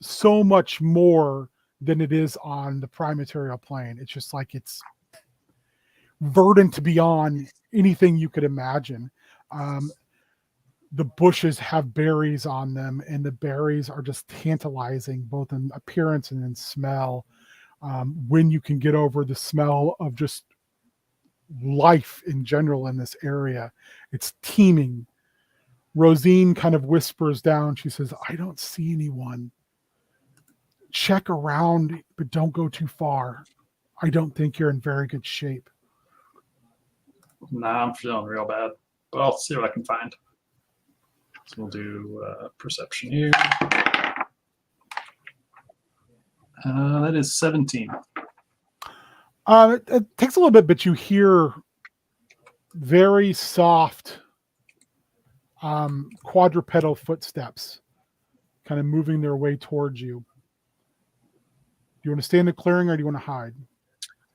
so much more than it is on the prime material plane. It's just like it's verdant beyond anything you could imagine. The bushes have berries on them, and the berries are just tantalizing both in appearance and in smell. When you can get over the smell of just life in general in this area, it's teeming. Rosine kind of whispers down. She says, I don't see anyone. Check around, but don't go too far. I don't think you're in very good shape. Nah, I'm feeling real bad, but I'll see what I can find. So we'll do perception here. That is 17. It takes a little bit, but you hear very soft quadrupedal footsteps kind of moving their way towards you. Do you want to stay in the clearing or do you want to hide?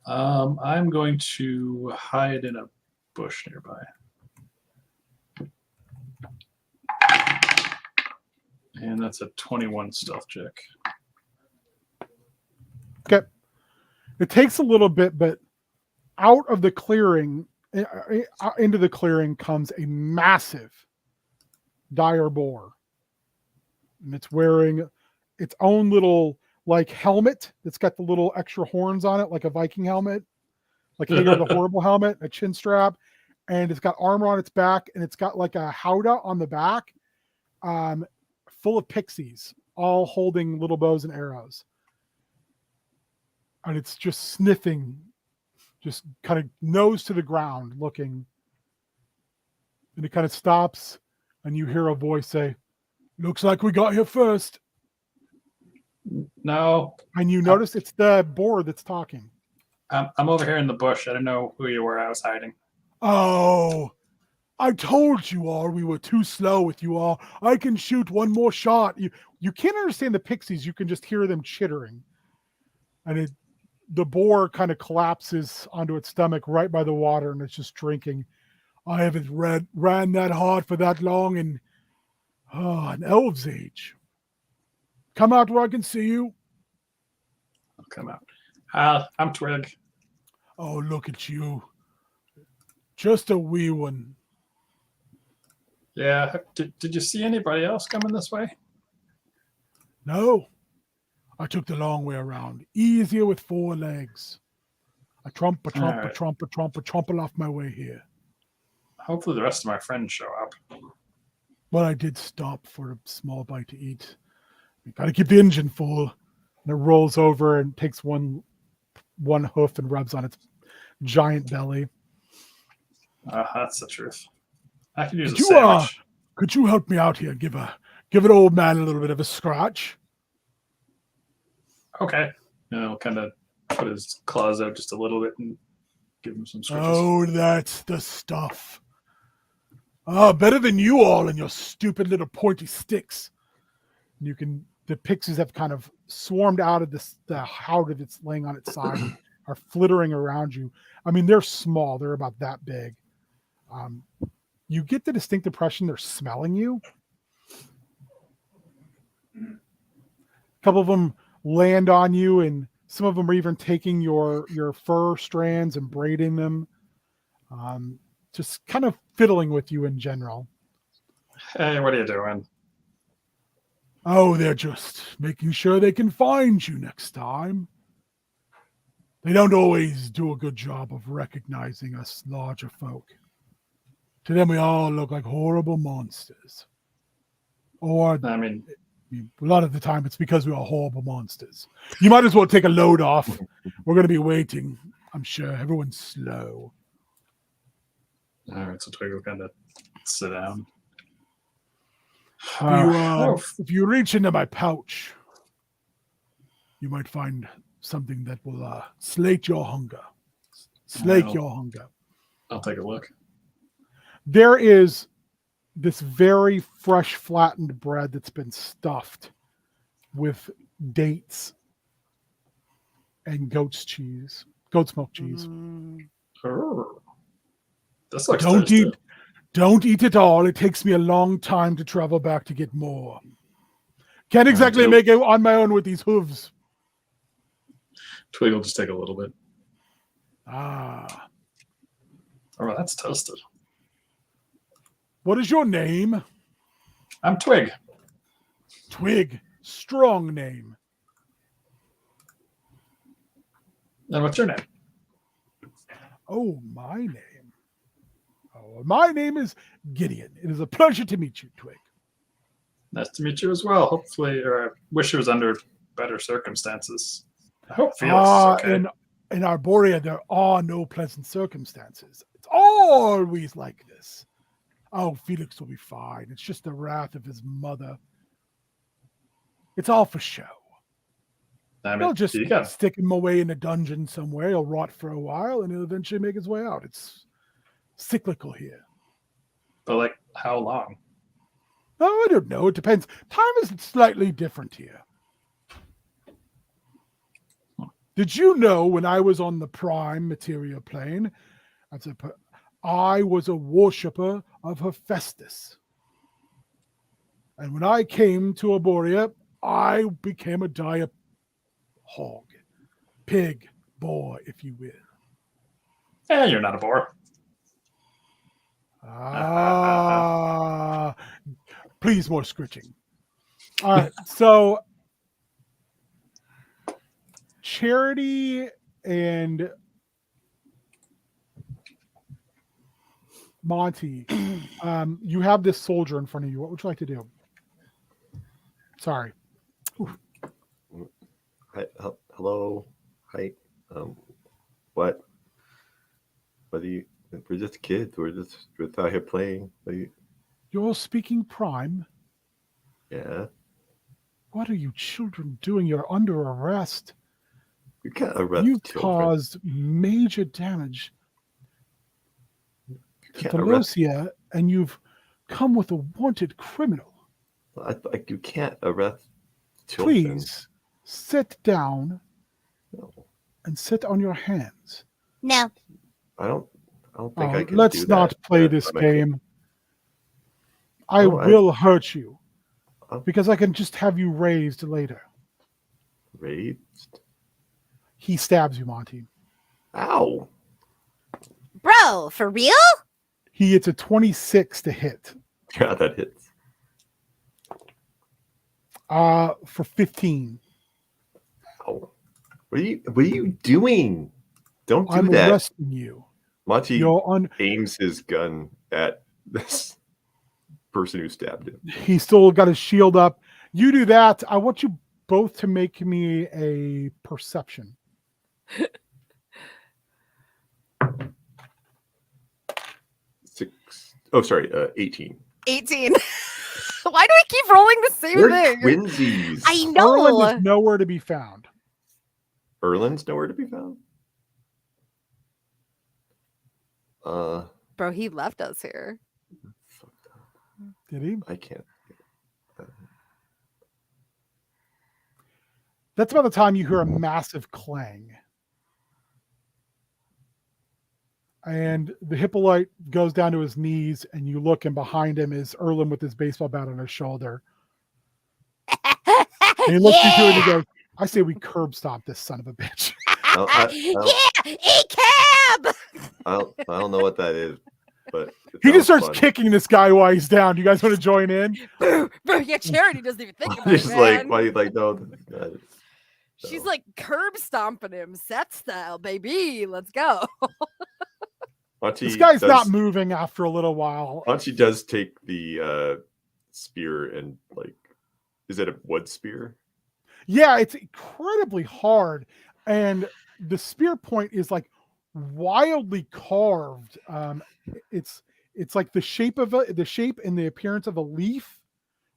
I'm going to hide in a bush nearby. And that's a 21 stealth check. Okay. It takes a little bit, but out of the clearing, into the clearing comes a massive dire boar. And it's wearing its own little like helmet that's got the little extra horns on it, like a Viking helmet, like Hagar the Horrible helmet, a chin strap, and it's got armor on its back, and it's got like a howdah on the back, full of pixies, all holding little bows and arrows. And it's just sniffing, just kind of nose to the ground looking. And it kind of stops, and you hear a voice say, looks like we got here first. No. And you notice it's the boar that's talking. I'm over here in the bush. I don't know who you were. I was hiding. Oh, I told you all we were too slow with you all. I can shoot one more shot. You can't understand the pixies. You can just hear them chittering. And the boar kind of collapses onto its stomach right by the water, and it's just drinking. I haven't ran that hard for that long in an elf's age. Come out where I can see you. I'll come out. I'm Twig. Oh, look at you. Just a wee one. Yeah. Did you see anybody else coming this way? No. I took the long way around. Easier with 4 legs. I trump off my way here. Hopefully the rest of my friends show up. Well, I did stop for a small bite to eat. We gotta keep the engine full. And it rolls over and takes one hoof and rubs on its giant belly. That's the truth. I could use Could a you, sandwich. Could you help me out here? Give an old man a little bit of a scratch. Okay. I'll kind of put his claws out just a little bit and give him some scratches. Oh, that's the stuff. Better than you all and your stupid little pointy sticks. The pixies have kind of swarmed out of the howdah that's laying on its side, are flittering around you. I mean, they're small. They're about that big. You get the distinct impression they're smelling you. A couple of them land on you, and some of them are even taking your fur strands and braiding them. Just kind of fiddling with you in general. Hey, what are you doing? Oh, they're just making sure they can find you next time. They don't always do a good job of recognizing us larger folk. To them, we all look like horrible monsters. Or I mean, mean, a lot of the time it's because we are horrible monsters. You might as well take a load off. We're going to be waiting. I'm sure everyone's slow. All right, so Twig will kind of sit down. If you reach into my pouch, you might find something that will slake your hunger. Slake Well. your hunger. I'll take a look. There is this very fresh flattened bread that's been stuffed with dates and goat's milk cheese. Oh. This looks Don't tasty. don't eat it all. It takes me a long time to travel back to get more. Can't exactly Nope. make it on my own with these hooves. Twig will just take a little bit. Ah. Oh, that's toasted. What is your name? I'm Twig. Twig. Strong name. And what's your name? Oh, my name. Oh, my name is Gideon. It is a pleasure to meet you, Twig. Nice to meet you as well. Hopefully, or I wish it was under better circumstances. I hope Felix is okay. In Arborea, there are no pleasant circumstances. It's always like this. Oh, Felix will be fine. It's just the wrath of his mother. It's all for show. I mean, They'll just you got stick him away in a dungeon somewhere. He'll rot for a while, and he'll eventually make his way out. It's cyclical here. but like how long? Oh, I don't know. It depends. Time is slightly different here. Did you know when I was on the prime material plane, I was a worshipper of Hephaestus. And when I came to Arborea, I became a dire hog, pig, boar, if you will. You're not a bore. Ah, please, more scritching. All right, so Charity and Monty, you have this soldier in front of you. What would you like to do? Sorry. Hi, hello. Hi. What? What are you? We're just kids. We're out here playing. You're speaking prime. Yeah. What are you children doing? You're under arrest. You can't arrest You've children. caused major damage You to can't arrest. Thalosia, and you've come with a wanted criminal. Like you can't arrest children. Please sit down No, and sit on your hands. No. I don't think I can. Let's do not that. play this I'm a kid. game. I No, will hurt you Oh. because I can just have you raised later. Raised. He stabs you, Monty. Ow. Bro, for real? He hits a 26 to hit. Yeah, that hits. For 15. Ow. What are you doing? Don't do I'm that. arresting you. Monty You're on. aims his gun at this person who stabbed him. He's still got his shield up. You do that. I want you both to make me a perception. 18. 18. Why do we keep rolling the same We're thing? twinsies. I know. Erland is nowhere to be found. Erland's nowhere to be found. Bro, he left us here. Fuck, Did he? I can't. That's about the time you hear a massive clang. And the Hippolyte goes down to his knees, and you look, and behind him is Erland with his baseball bat on his shoulder. And he looks at you and he goes, I say we curb stomp this son of a bitch. Yeah, a cab. I don't know what that is, but it He just sounds starts fun. kicking this guy while he's down. Do you guys want to join in? Bro, yeah, Charity doesn't even think about Just it, like, man. why you like, no, this is not it. She's So, like curb stomping him, set style, baby. Let's go. Monty This guy's does, not moving after a little while. Monty does take the spear and like Is it a wood spear? Yeah, it's incredibly hard, and the spear point is like wildly carved. It's like the shape and the appearance of a leaf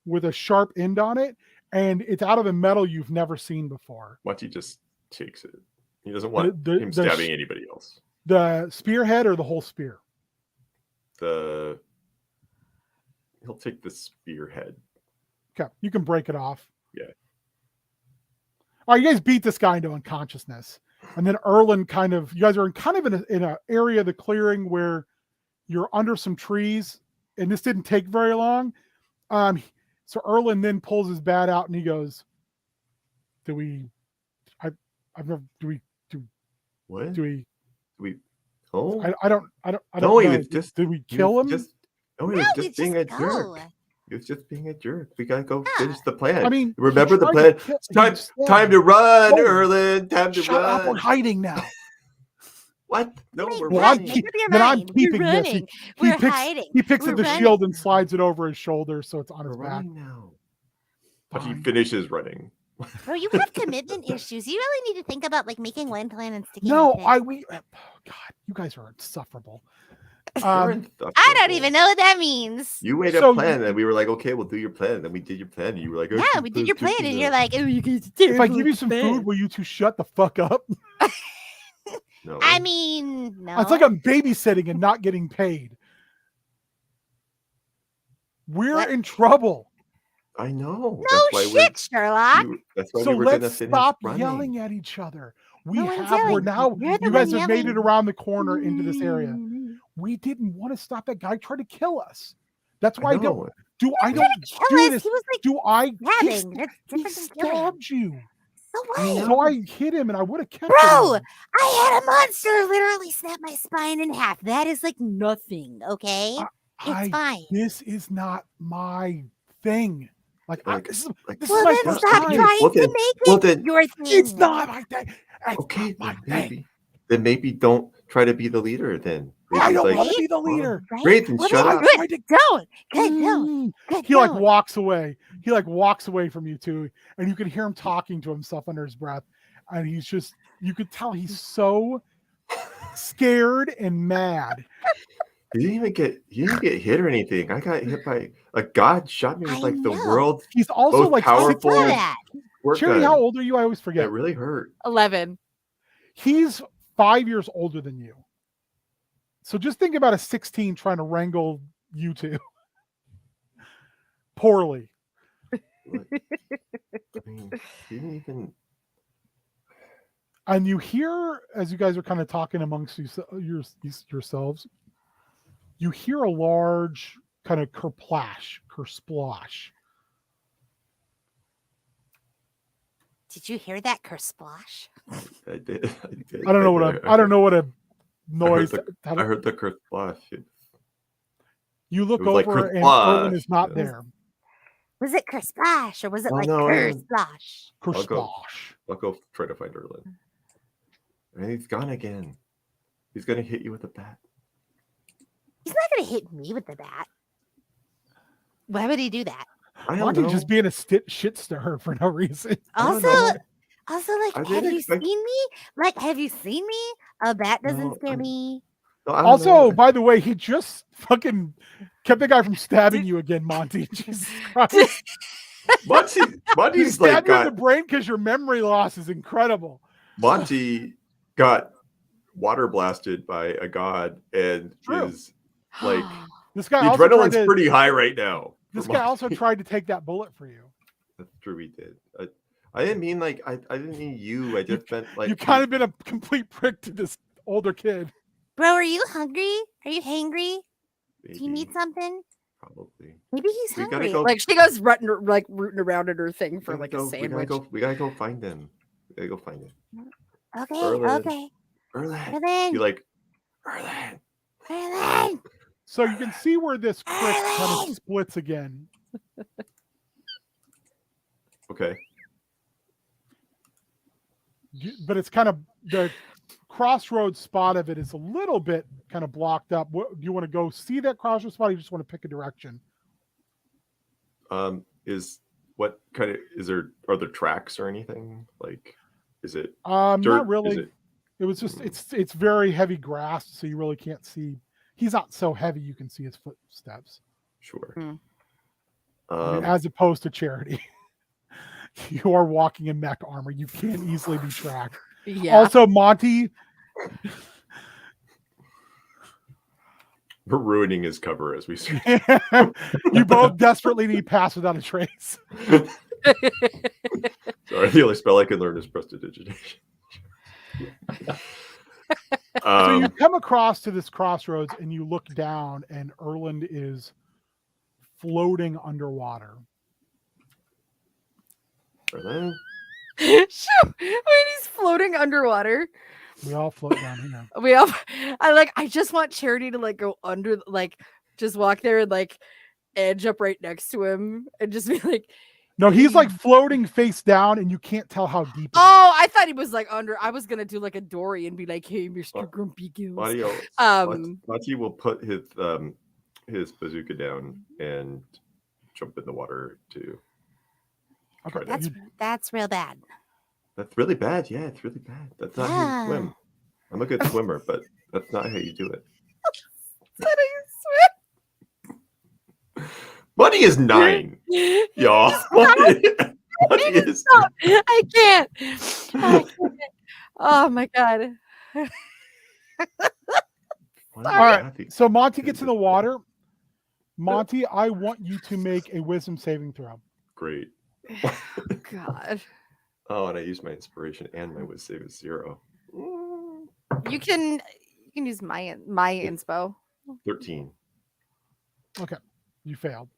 with a sharp end on it, and it's out of a metal you've never seen before. Monty just takes it. He doesn't want The him stabbing anybody else. The spearhead or the whole spear? He'll take the spearhead. Okay, you can break it off. Yeah. All right, you guys beat this guy into unconsciousness, and then Erlen you guys are in an area of the clearing where you're under some trees, and this didn't take very long. So Erlen then pulls his bat out and he goes, "Do we? I've never. Do we? What? Do we? Oh, I don't no, know. he was just. Did we kill him? He was just being a jerk. He was just being a jerk. We gotta go finish the plan. I mean, remember he the tried plan. to kill- Time to run, Oh, Erlen. Time to Shut up! We're run. hiding now. What? No, Wait, we're Well, what? I'm running. Make up your then I'm mind. keeping We're this. running. He We're picks hiding. he picks We're up the running. shield and slides it over his shoulder so it's on We're his back. running now. But he Fine. finishes running. Bro, you have commitment issues. You really need to think about like making one plan and sticking No, with it. oh, God, you guys are insufferable. I don't Insufferable. even know what that means. You made So a plan, and we were like, "Okay, we'll do your plan." And then we did your plan, and you were like, Yeah, we did your plan, and you're like, "Oh, you guys If I give you some food, will you two shut the fuck up? "No." I mean, no. It's like I'm babysitting and not getting paid. We're What? in trouble. I know. No That's why shit, Sherlock. That's why So we were gonna let's finish stop running. yelling at each other. We No one's we're yelling. now, You're the you guys one have made it yelling. around the corner into this area. We didn't want to stop that guy trying to kill us. That's why I don't know. He didn't kill do us. this. He was like Do I? stabbing. That's He different than killing. stabbed you. So I what? know. So I hit him and I would have kept Bro, him. I had a monster literally snap my spine in half. That is like nothing, okay? It's fine. This is not my thing. This is Like, this Well, is my then first stop time. trying Well, to then- make well, it then- your thing. It's not my thing. It's okay, not then my thing. maybe don't try to be the leader. Then I Maybe don't it's want like, to be the leader. Right? Great, then Well, shut then up. Good. Trying to- Don't. Good. Don't. Good. He like don't. walks away. He like walks away from you two, and you can hear him talking to himself under his breath. And he's just, you could tell he's so scared and mad. You didn't even get hit or anything. I got hit by a god shot me with I like the know. world He's also Most like powerful- I saw Cherry, that. work Cherry, gun. how old are you? I always That forget. really hurt. 11. He's 5 years older than you. So just think about a 16 trying to wrangle you two. Poorly. Like, I mean, he didn't even. And you hear, as you guys are kind of talking amongst yourselves, you hear a large kind of kerplash, kersplosh. Did you hear that kersplash? I did. I don't know what a noise. I heard the kersplosh. You look it was like over and kersplosh. Erwin is not Yeah. there. Was it kersplash or was it Oh, like no, I don't- kersplash? I'll go. Kersplosh. I'll go try to find Erlen. And he's gone again. He's gonna hit you with a bat. He's not gonna hit me with the bat. Why would he do that? I don't Monty know. just being a shit stirrer for no reason. I don't Also, know. like, I have didn't you expect- seen me? Like, have you seen me? A bat doesn't No, scare me. No, I don't Also, know. by the way, he just fucking kept the guy from stabbing you again, Monty. Jesus Christ. Monty's He like stabbed you in the got brain because your memory loss is incredible. Monty got water blasted by a god and True. is like This guy the also tried adrenaline's to, pretty high right now. this for guy also Monty. tried to take that bullet for you. That's true, he did. I didn't mean like I didn't mean you. I just meant like You kind of been a complete prick to this older kid. Bro, are you hungry? Are you hangry? Do you maybe, need something? probably. Maybe he's We gotta hungry. go. Like she goes rooting around in her thing for We like gotta a go- sandwich. We gotta go find them. We gotta go find them. Okay, Erlen. okay. Erlen. Erlen, You like Erlen. Erlen. So you can see where this crick kind Erlen! of splits again. Okay. But it's kind of the crossroads spot of it is a little bit kind of blocked up. Do you want to go see that crossroads spot or you just want to pick a direction? Is what kind of are there tracks or anything? Like, is it Not dirt? really. Is it It was just it's very heavy grass, so you really can't see. He's not so heavy you can see his footsteps. sure? Hmm. I mean, as opposed to Charity, you are walking in mech armor. You can't easily be tracked. Yeah. Also, Monty, we're ruining his cover as we speak. you both desperately need pass without a trace. Sorry, the only spell I can learn is prestidigitation. So you come across to this crossroads and you look down, and Erland is floating underwater. Erland? Wait, he's floating underwater. We all float down here. We all, I just want Charity to like go under, like just walk there and like edge up right next to him and just be like, No, he's like floating face down, and you can't tell how deep. oh, I thought he was like under. I was gonna do like a Dory and be like, hey, Mr. Grumpy Gills. Monty will put his bazooka down and jump in the water too. Okay, That's real bad. That's really bad. Yeah, it's really bad. That's not how you swim. I'm a good swimmer, but that's not how you do it. That's how you swim. Buddy is 9, y'all. Buddy is. I can't. Oh my god. All right. So Monty gets in the water. Monty, I want you to make a wisdom saving throw. Great. God. Oh, and I used my inspiration and my wisdom save is 0. You can use my inspo. 13. Okay, you failed.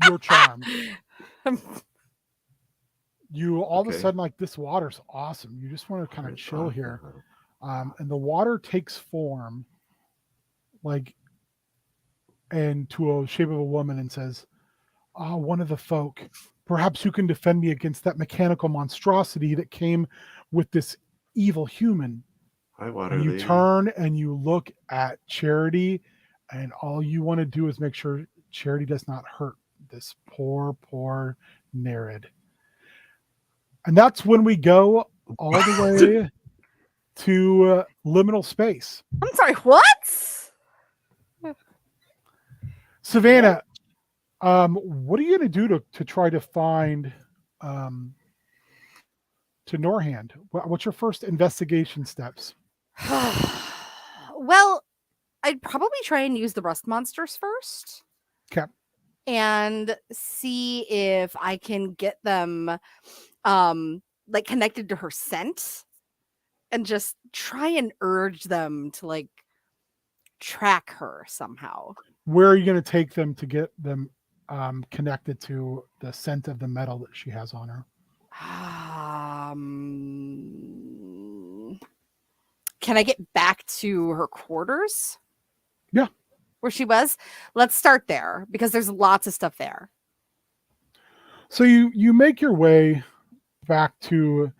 You're charmed. You all of a sudden, like, this water's awesome. You just want to kind of chill here. And the water takes form, like, into a shape of a woman, and says, "Ah, one of the folk. Perhaps you can defend me against that mechanical monstrosity that came with this evil human." Hi, water And you lady. turn and you look at Charity, and all you want to do is make sure Charity does not hurt this poor Nerid. And that's when we go all the way to liminal space. I'm sorry, what? Savannah, what are you going to do to try to find to Norhand? What's your first investigation steps? Well, I'd probably try and use the rust monsters first. Okay. And see if I can get them like connected to her scent, and just try and urge them to like track her somehow. Where are you going to take them to get them connected to the scent of the metal that she has on her? Can I get back to her quarters? Yeah. Where she was? Let's start there, because there's lots of stuff there. So you make your way back to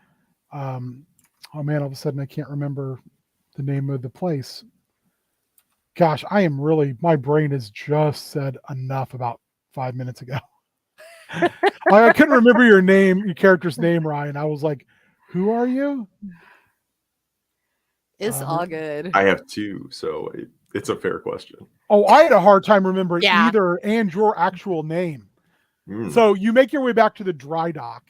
oh man, all of a sudden I can't remember the name of the place. Gosh, my brain has just said enough about 5 minutes ago. I couldn't remember your character's name, Ryan. I was like, who are you? It's all good. I have 2, so it's a fair question. Oh, I had a hard time remembering Yeah. either and your actual name. Mm. So you make your way back to the dry dock.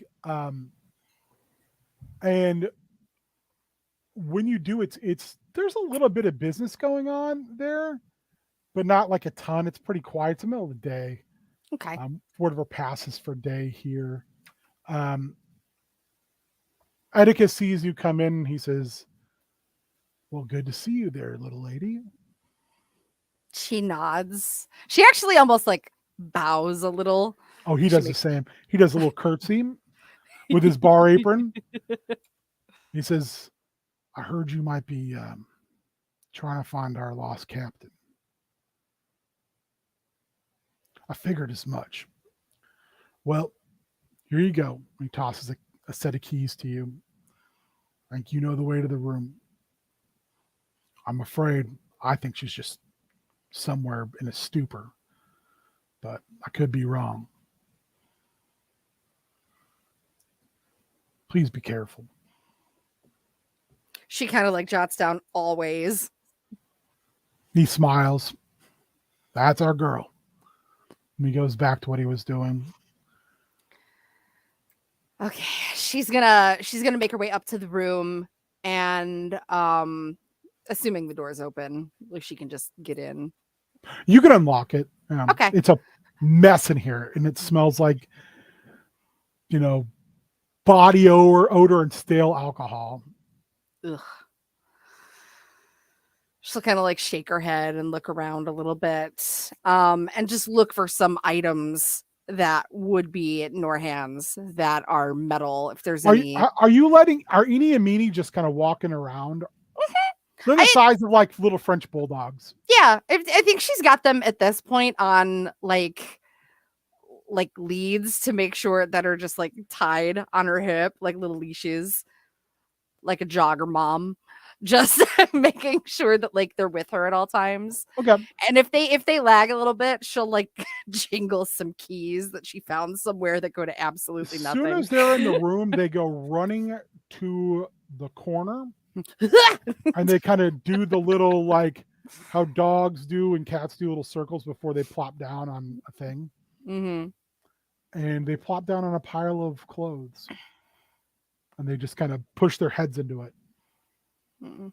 And when you do, there's a little bit of business going on there, but not like a ton. It's pretty quiet. It's the middle of the day. Okay. Whatever passes for day here. Atticus sees you come in and he says, "Well, good to see you there, little lady." She nods. She actually almost like bows a little. Oh, he does the same. He does a little curtsy with his bar apron. He says, "I heard you might be trying to find our lost captain." I figured as much. Well, here you go. He tosses a set of keys to you. I think you know the way to the room. I'm afraid I think she's just somewhere in a stupor, but I could be wrong. Please be careful. She kind of like jots down always. He smiles. That's our girl. And he goes back to what he was doing. Okay, she's gonna make her way up to the room, and assuming the door's open, like she can just get in. You can unlock it. Okay. It's a mess in here, and it smells like, body odor and stale alcohol. Ugh. She'll kind of like shake her head and look around a little bit, and just look for some items that would be at Norhan's that are metal. If there's any, Are you letting Ini and Meanie just kind of walking around? They're the size of like little French bulldogs. yeah, I think she's got them at this point on like leads to make sure that are just like tied on her hip, like little leashes, like a jogger mom, just making sure that like they're with her at all times. Okay. And if they lag a little bit, she'll like jingle some keys that she found somewhere that go to absolutely As nothing. soon as they're in the room, they go running to the corner and they kind of do the little like how dogs do and cats do little circles before they plop down on a thing. Mm-hmm. And they plop down on a pile of clothes. And they just kind of push their heads into it. Mm-mm.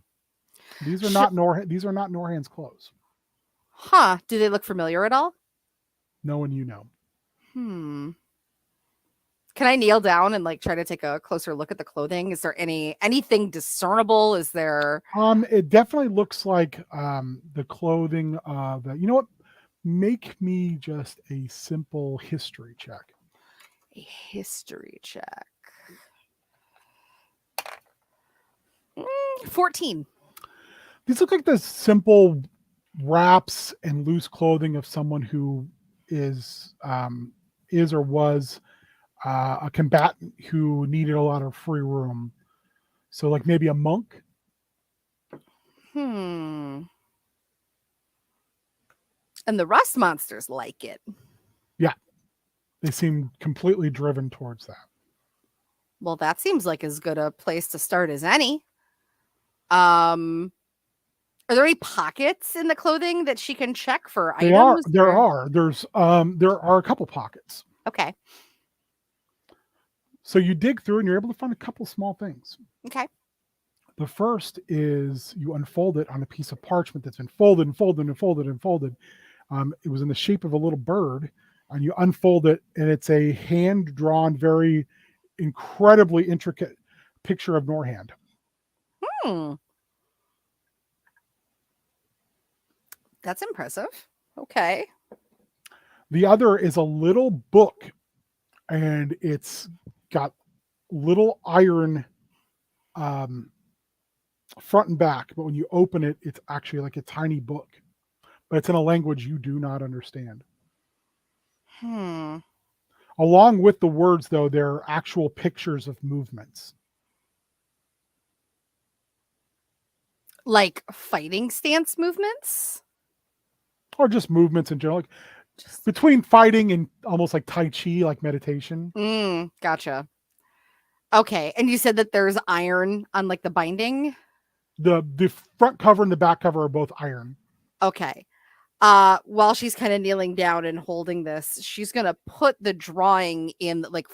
These are not Norhan's clothes. Huh. Do they look familiar at all? No one you know. Can I kneel down and like try to take a closer look at the clothing? Is there anything discernible? Is there It definitely looks like the clothing of you know what? Make me just a simple history check. a history check? 14. These look like the simple wraps and loose clothing of someone who is or was a combatant who needed a lot of free room. So like maybe a monk. And the rust monsters like it. Yeah. They seem completely driven towards that. Well, that seems like as good a place to start as any. Are there any pockets in the clothing that she can check for items? There are a couple pockets. Okay. So you dig through and you're able to find a couple small things. Okay. The first is you unfold it on a piece of parchment that's been folded and folded and folded and folded. It was in the shape of a little bird, and you unfold it, and it's a hand-drawn, very incredibly intricate picture of Norhand. That's impressive. Okay. The other is a little book, and it's got little iron front and back, but when you open it, it's actually like a tiny book, but it's in a language you do not understand. Along with the words, though, there are actual pictures of movements. Like fighting stance movements? Or just movements in general. Like between fighting and almost like Tai Chi, like meditation. Gotcha. Okay. And you said that there's iron on like the binding? The front cover and the back cover are both iron. Okay. While she's kind of kneeling down and holding this, she's gonna put the drawing in, like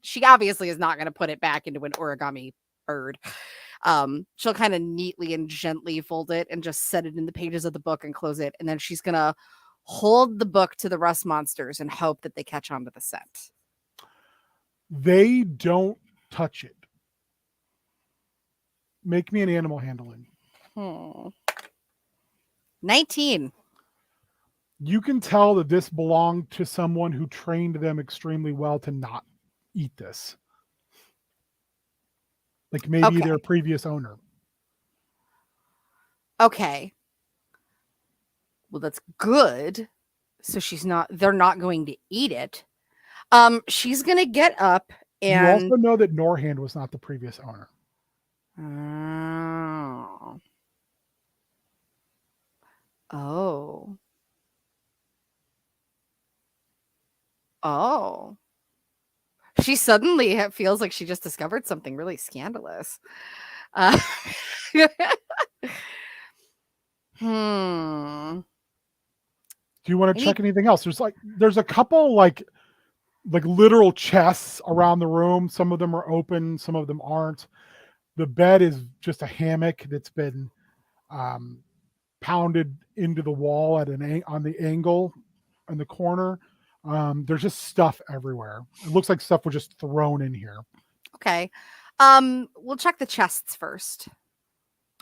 she obviously is not gonna put it back into an origami bird. She'll kind of neatly and gently fold it and just set it in the pages of the book and close it, and then she's gonna hold the book to the rust monsters and hope that they catch on to the scent. They don't touch it. Make me an animal handling. 19. You can tell that this belonged to someone who trained them extremely well to not eat this. Like maybe their previous owner. Okay. Well, that's good. So they're not going to eat it. She's gonna get up and you also know that Norhand was not the previous owner. She suddenly feels like she just discovered something really scandalous. Uh, hmm. Do you want to Any- check anything else? There's a couple like literal chests around the room. Some of them are open, some of them aren't. The bed is just a hammock that's been pounded into the wall on the angle in the corner. There's just stuff everywhere. It looks like stuff was just thrown in here. Okay. We'll check the chests first.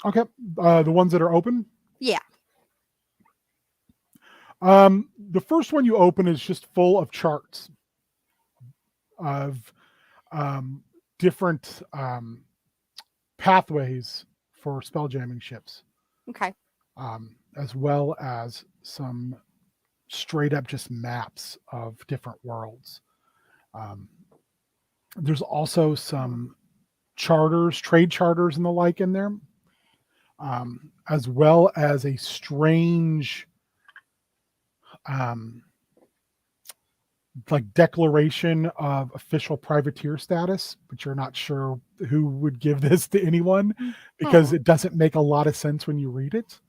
Okay, the ones that are open. Yeah. The first one you open is just full of charts of different pathways for spelljamming ships, Okay. as well as some straight up just maps of different worlds. There's also some trade charters and the like in there, as well as a strange declaration of official privateer status, but you're not sure who would give this to anyone because it doesn't make a lot of sense when you read it.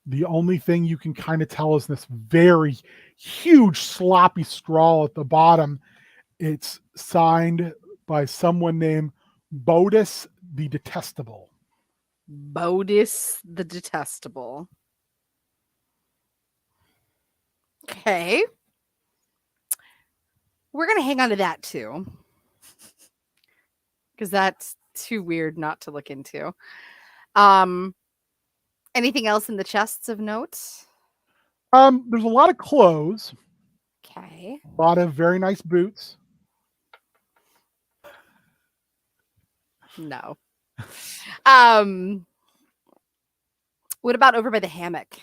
The only thing you can kind of tell is this very huge sloppy scrawl at the bottom. It's signed by someone named Bodis the Detestable. Bodis the Detestable. Okay. We're going to hang on to that too. Because that's too weird not to look into. Anything else in the chests of notes? There's a lot of clothes, Okay. a lot of very nice boots. No. What about over by the hammock?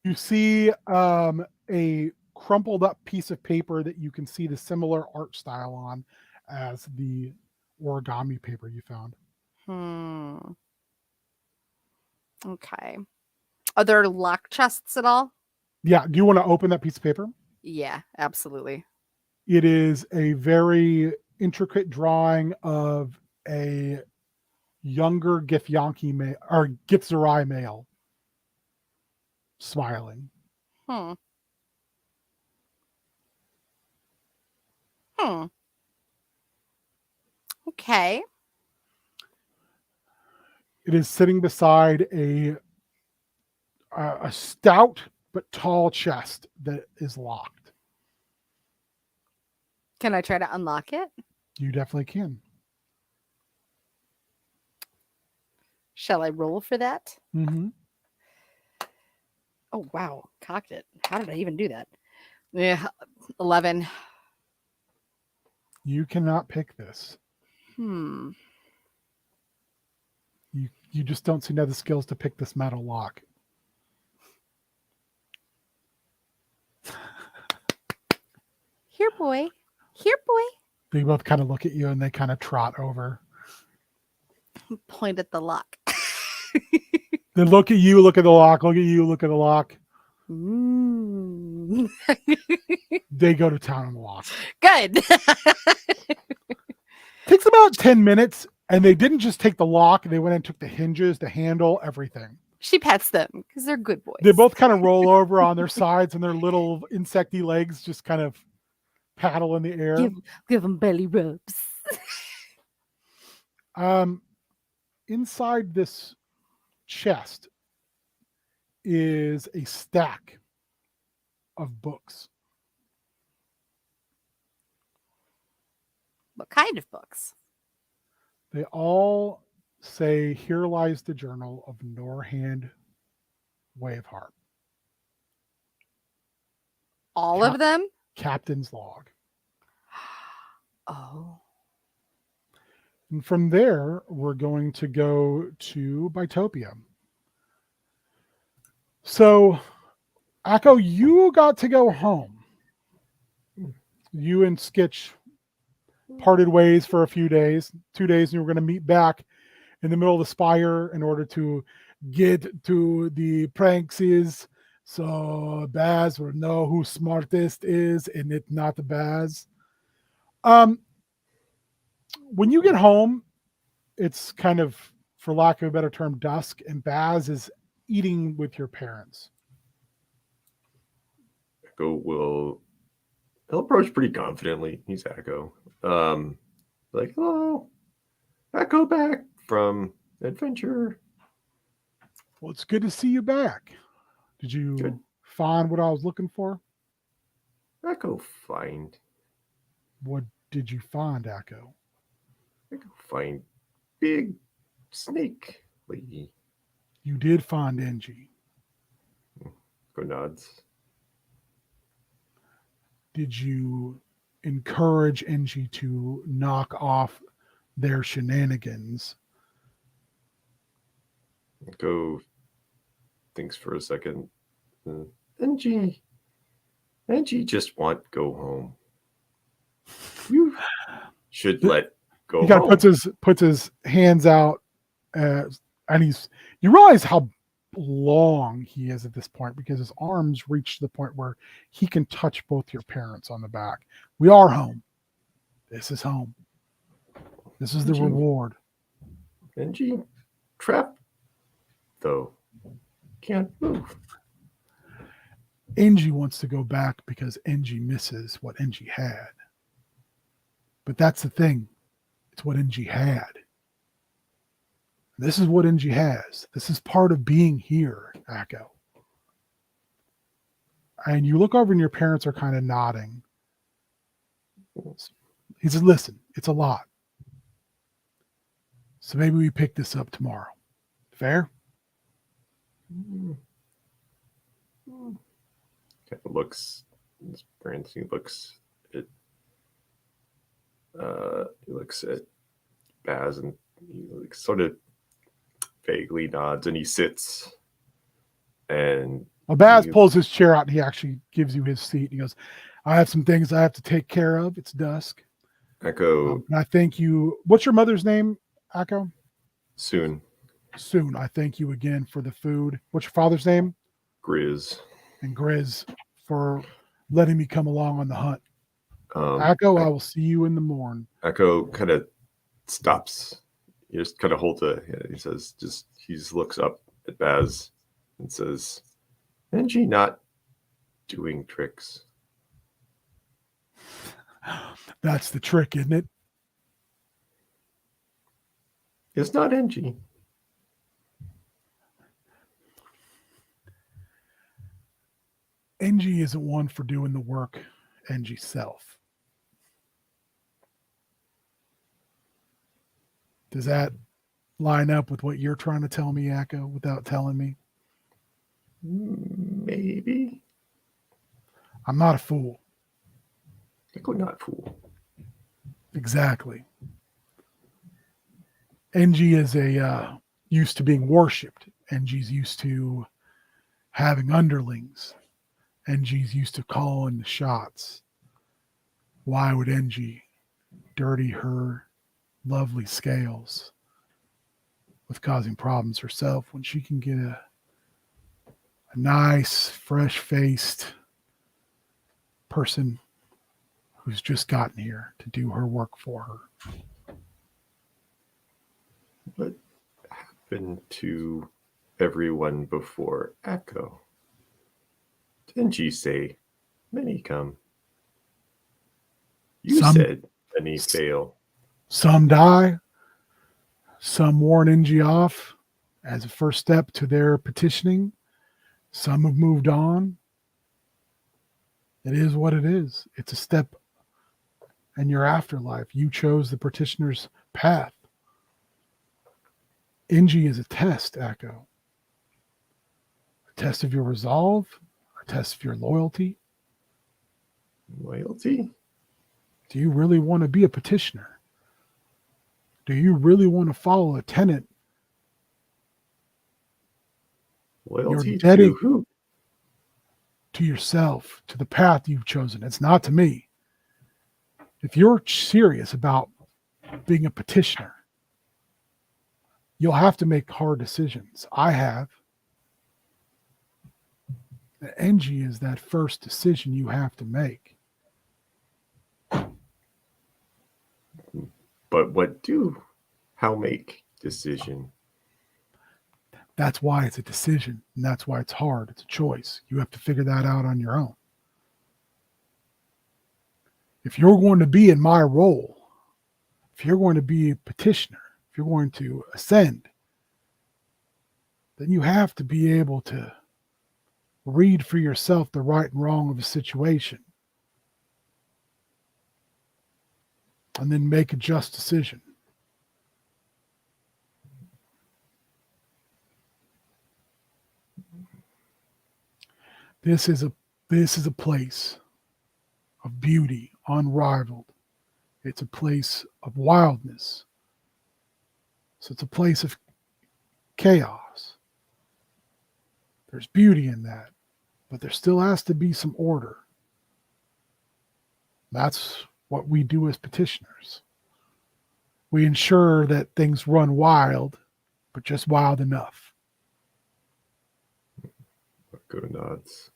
You see a crumpled up piece of paper that you can see the similar art style on as the origami paper you found. Okay. Are there lock chests at all? Yeah. Do you want to open that piece of paper? Yeah, absolutely. It is a very intricate drawing of a younger Githyanki male or Githzerai male smiling. Okay. It is sitting beside a stout but tall chest that is locked. Can I try to unlock it? You definitely can. Shall I roll for that? Mm-hmm. Oh, wow. Cocked it. How did I even do that? Yeah, 11. You cannot pick this. Hmm. You just don't seem to have the skills to pick this metal lock. Here, boy. Here, boy. They both kind of look at you and they kind of trot over. Point at the lock. They look at you, look at the lock, look at you, look at the lock. Mm. They go to town on the lock. Good. Takes about 10 minutes, and they didn't just take the lock, they went and took the hinges, the handle, everything. She pets them because they're good boys. They both kind of roll over on their sides and their little insecty legs just kind of paddle in the air. Give them belly rubs. Inside this chest is a stack of books. What kind of books? They all say, "Here lies the journal of Norhand Waveharp." All of them? Captain's log. Oh. And from there, we're going to go to Bitopia. So, Akko, you got to go home. You and Skitch parted ways for a few days, 2 days, and you were going to meet back in the middle of the spire in order to get to the Pranks' So Baz will know who smartest is, and it's not the Baz. When you get home, it's kind of, for lack of a better term, dusk, and Baz is eating with your parents. He'll approach pretty confidently. He's Echo. Like, hello, Echo back from adventure. Well, it's good to see you back. Did you Good. find what I was looking for? Echo find. What did you find, Echo? Echo find big snake lady. You did find Engie. Go nods. Did you encourage Engie to knock off their shenanigans? Go thinks for a second. Angie just want go home. You should let go He kind home. of puts his hands out, and you realize how long he is at this point, because his arms reach to the point where he can touch both your parents on the back. We are home. This is home. This is the Angie. reward. Angie trapped though. Can't move. Engie wants to go back because Engie misses what Engie had. But that's the thing. It's what Engie had. This is what Engie has. This is part of being here, Echo. And you look over and your parents are kind of nodding. He says, listen, it's a lot. So maybe we pick this up tomorrow. Fair? Kind of looks his parents. He looks at Baz, and he like sort of vaguely nods, and he sits. And Well, Baz pulls his chair out and he actually gives you his seat. He goes, I have some things I have to take care of. It's dusk. Echo And I thank you. What's your mother's name, Echo? soon. Soon. I thank you again for the food. What's your father's name? Grizz. And Grizz for letting me come along on the hunt. Um, Echo, I will see you in the morn. Echo kind of stops. He just kind of holds he says, he just looks up at Baz and says, Angie not doing tricks. That's the trick, isn't it? It's not Angie. Engie isn't one for doing the work Engie self. Does that line up with what you're trying to tell me, Echo, without telling me? Maybe. I'm not a fool. Echo not fool. Exactly. Engie is used to being worshipped. Engie's used to having underlings. Engie's used to calling the shots. Why would Engie dirty her lovely scales with causing problems herself when she can get a nice, fresh-faced person who's just gotten here to do her work for her? What happened to everyone before Echo? Didn't you say many come? You said many fail. Some die. Some warn Engie off as a first step to their petitioning. Some have moved on. It is what it is. It's a step in your afterlife. You chose the petitioner's path. Engie is a test, Echo. A test of your resolve, a test of your loyalty. Loyalty? Do you really want to be a petitioner? Do you really want to follow a tenet? Loyalty You're to who? To yourself, to the path you've chosen. It's not to me. If you're serious about being a petitioner, you'll have to make hard decisions. I have. The NG is that first decision you have to make. But how make decision? That's why it's a decision, and that's why it's hard. It's a choice. You have to figure that out on your own. If you're going to be in my role, if you're going to be a petitioner, if you're going to ascend, then you have to be able to read for yourself the right and wrong of a situation and then make a just decision. This is a place of beauty unrivaled. It's a place of wildness. So it's a place of chaos. There's beauty in that, but there still has to be some order. That's what we do as petitioners. We ensure that things run wild, but just wild enough. Go nuts.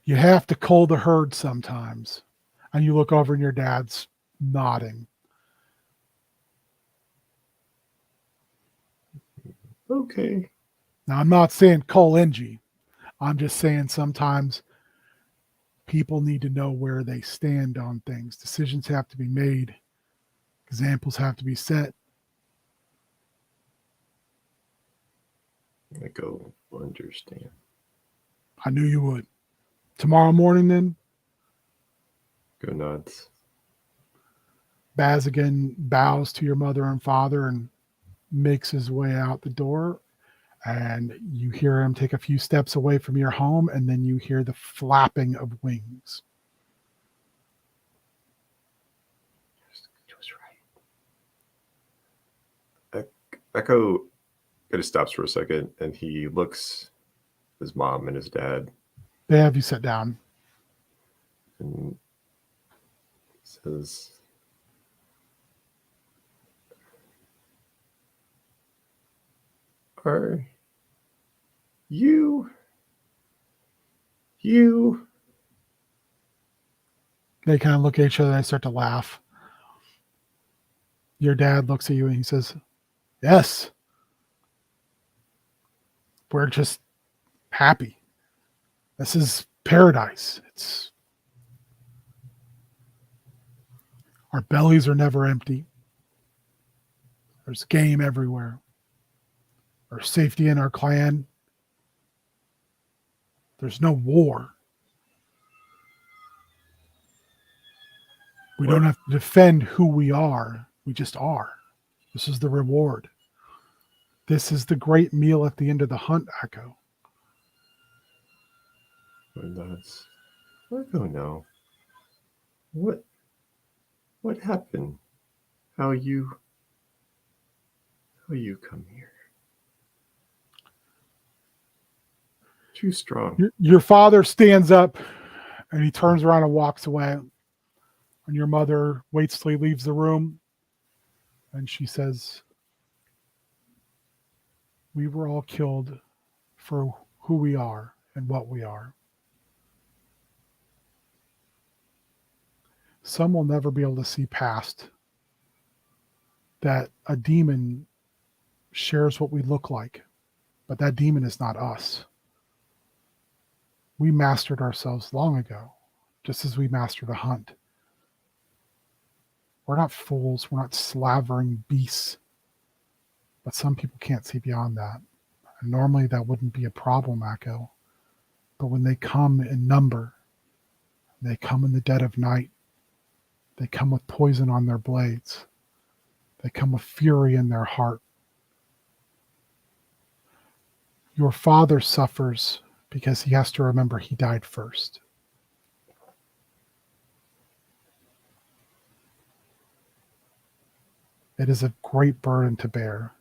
You have to cull the herd sometimes. And you look over and your dad's nodding. Okay. Now, I'm not saying cull NG. I'm just saying sometimes people need to know where they stand on things. Decisions have to be made. Examples have to be set. I go understand. I knew you would. Tomorrow morning, then, Go nuts. Baz again bows to your mother and father and makes his way out the door. And you hear him take a few steps away from your home, and then you hear the flapping of wings. She was right. Echo kind of stops for a second, and he looks at his mom and his dad. They have you sit down. And says, "Are you?" They kind of look at each other and they start to laugh. Your dad looks at you and he says, "Yes. We're just happy. This is paradise. Our bellies are never empty. There's game everywhere. There's safety in our clan. There's no war. We don't have to defend who we are. We just are. This is the reward. This is the great meal at the end of the hunt, Echo." And that's Echo now. What happened? How you come here? Too strong. Your father stands up and he turns around and walks away. And your mother waits till he leaves the room. And she says, "We were all killed for who we are and what we are. Some will never be able to see past that a demon shares what we look like, but that demon is not us. We mastered ourselves long ago, just as we mastered a hunt. We're not fools. We're not slavering beasts. But some people can't see beyond that. And normally that wouldn't be a problem, Echo. But when they come in number, they come in the dead of night, they come with poison on their blades, they come with fury in their heart. Your father suffers because he has to remember he died first. It is a great burden to bear.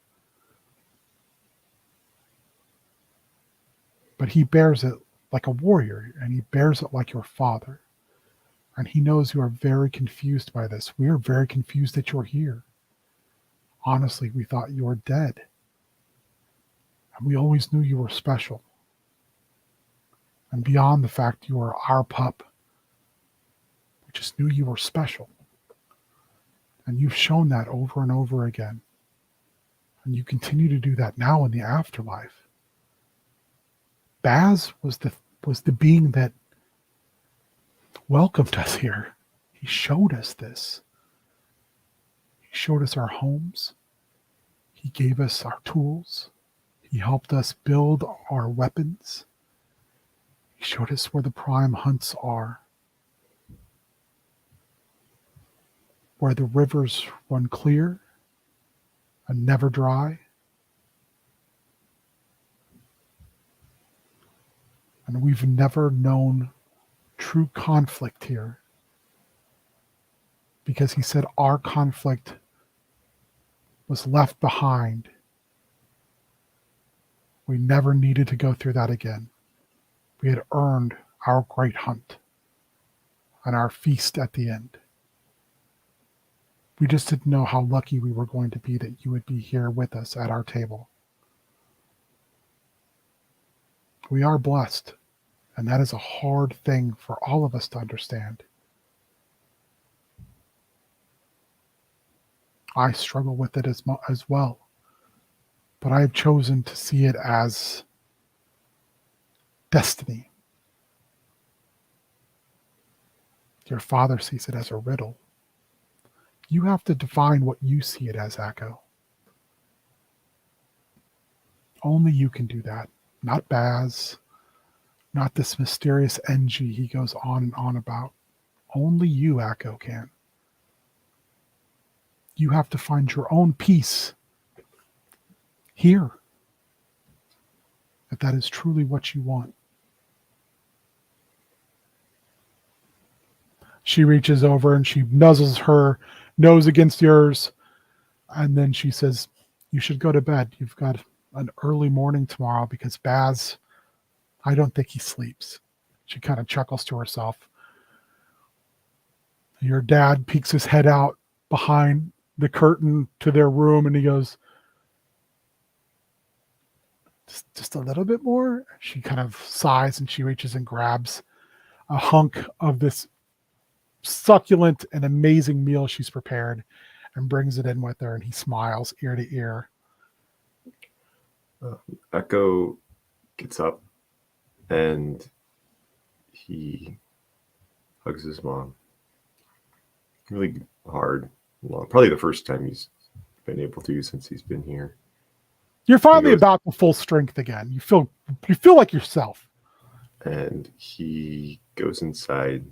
But he bears it like a warrior, and he bears it like your father. And he knows you are very confused by this. We are very confused that you're here. Honestly, we thought you were dead. And we always knew you were special. And beyond the fact you are our pup, we just knew you were special. And you've shown that over and over again. And you continue to do that now in the afterlife. Baz was the being that welcomed us here. He showed us this. He showed us our homes. He gave us our tools. He helped us build our weapons. He showed us where the prime hunts are, where the rivers run clear and never dry. And we've never known true conflict here because he said our conflict was left behind. We never needed to go through that again. We had earned our great hunt and our feast at the end. We just didn't know how lucky we were going to be that you would be here with us at our table. We are blessed, and that is a hard thing for all of us to understand. I struggle with it as well, but I have chosen to see it as destiny. Your father sees it as a riddle. You have to define what you see it as, Echo. Only you can do that, not Baz, not this mysterious NG he goes on and on about. Only you, Echo, can. You have to find your own peace here, if that is truly what you want. She reaches over and she nuzzles her nose against yours, and then she says, you should go to bed. You've got an early morning tomorrow because Baz, I don't think he sleeps. She kind of chuckles to herself. Your dad peeks his head out behind the curtain to their room and he goes, just a little bit more. She kind of sighs and she reaches and grabs a hunk of this succulent and amazing meal she's prepared and brings it in with her, and he smiles ear to ear. Echo gets up and he hugs his mom really hard, long. Probably the first time he's been able to since he's been here. You're finally about to full strength again. You feel like yourself. And he goes inside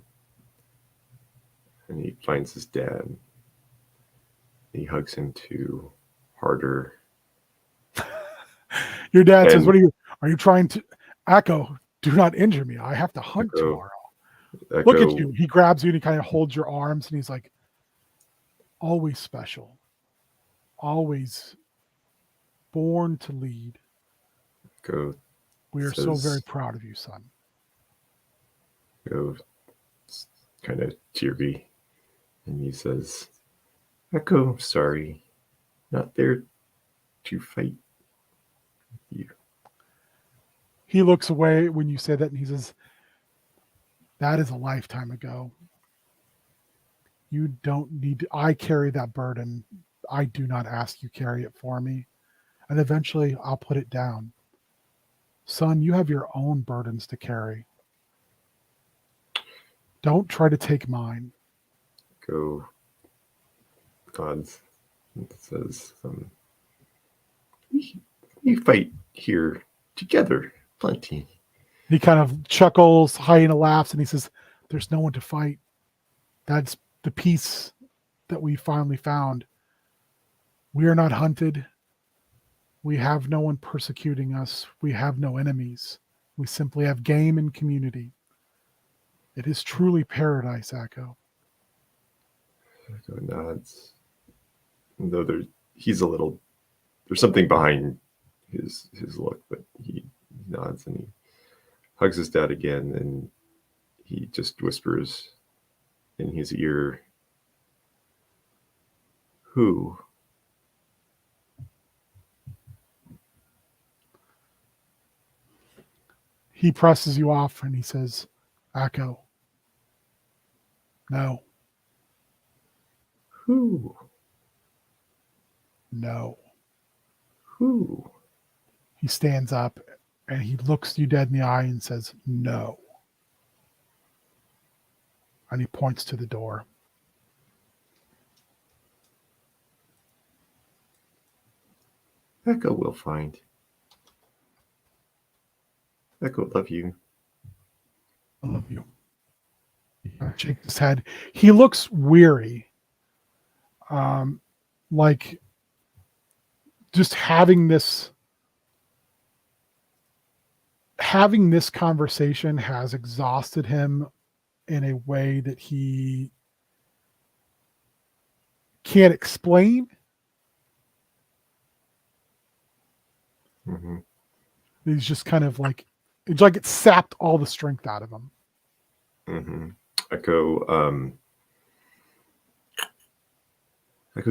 and he finds his dad. He hugs him too, harder. Your dad says, are you trying to, Echo, do not injure me. I have to hunt tomorrow. Look at you. He grabs you and he kind of holds your arms and he's like, always special. Always born to lead. We are so very proud of you, son. Kind of teary. And he says, Echo, sorry. Not there to fight you. He looks away when you say that and he says, that is a lifetime ago. You don't need to, I carry that burden. I do not ask you carry it for me. And eventually I'll put it down. Son, you have your own burdens to carry. Don't try to take mine. Go nods and says, we fight here together plenty. He kind of chuckles, hyena laughs, and he says, there's no one to fight. That's the peace that we finally found. We are not hunted. We have no one persecuting us. We have no enemies. We simply have game and community. It is truly paradise, Echo. Echo nods. Though there's something behind his look, but he nods and he hugs his dad again, and he just whispers in his ear, who? He presses you off and he says, Echo, no, Who? no. Who? He stands up and he looks you dead in the eye and says, no. And he points to the door. Echo will find. Echo love you. I love you. He shakes his head. He looks weary. Like just having this conversation has exhausted him in a way that he can't explain. Mm-hmm. He's just kind of like, it's like it sapped all the strength out of him. Mm-hmm. Echo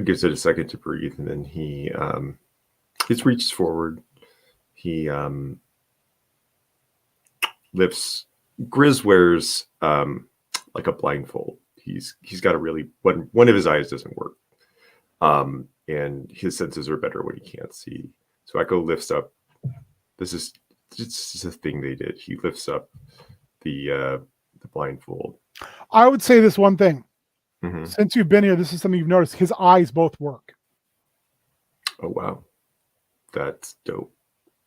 gives it a second to breathe, and then he reaches forward. He lifts. Grizz wears like a blindfold. He's got a really one of his eyes doesn't work, and his senses are better when he can't see. So Echo lifts up. This is a thing they did. He lifts up the blindfold. I would say this one thing. Mm-hmm. Since you've been here, this is something you've noticed. His eyes both work. Oh wow, that's dope.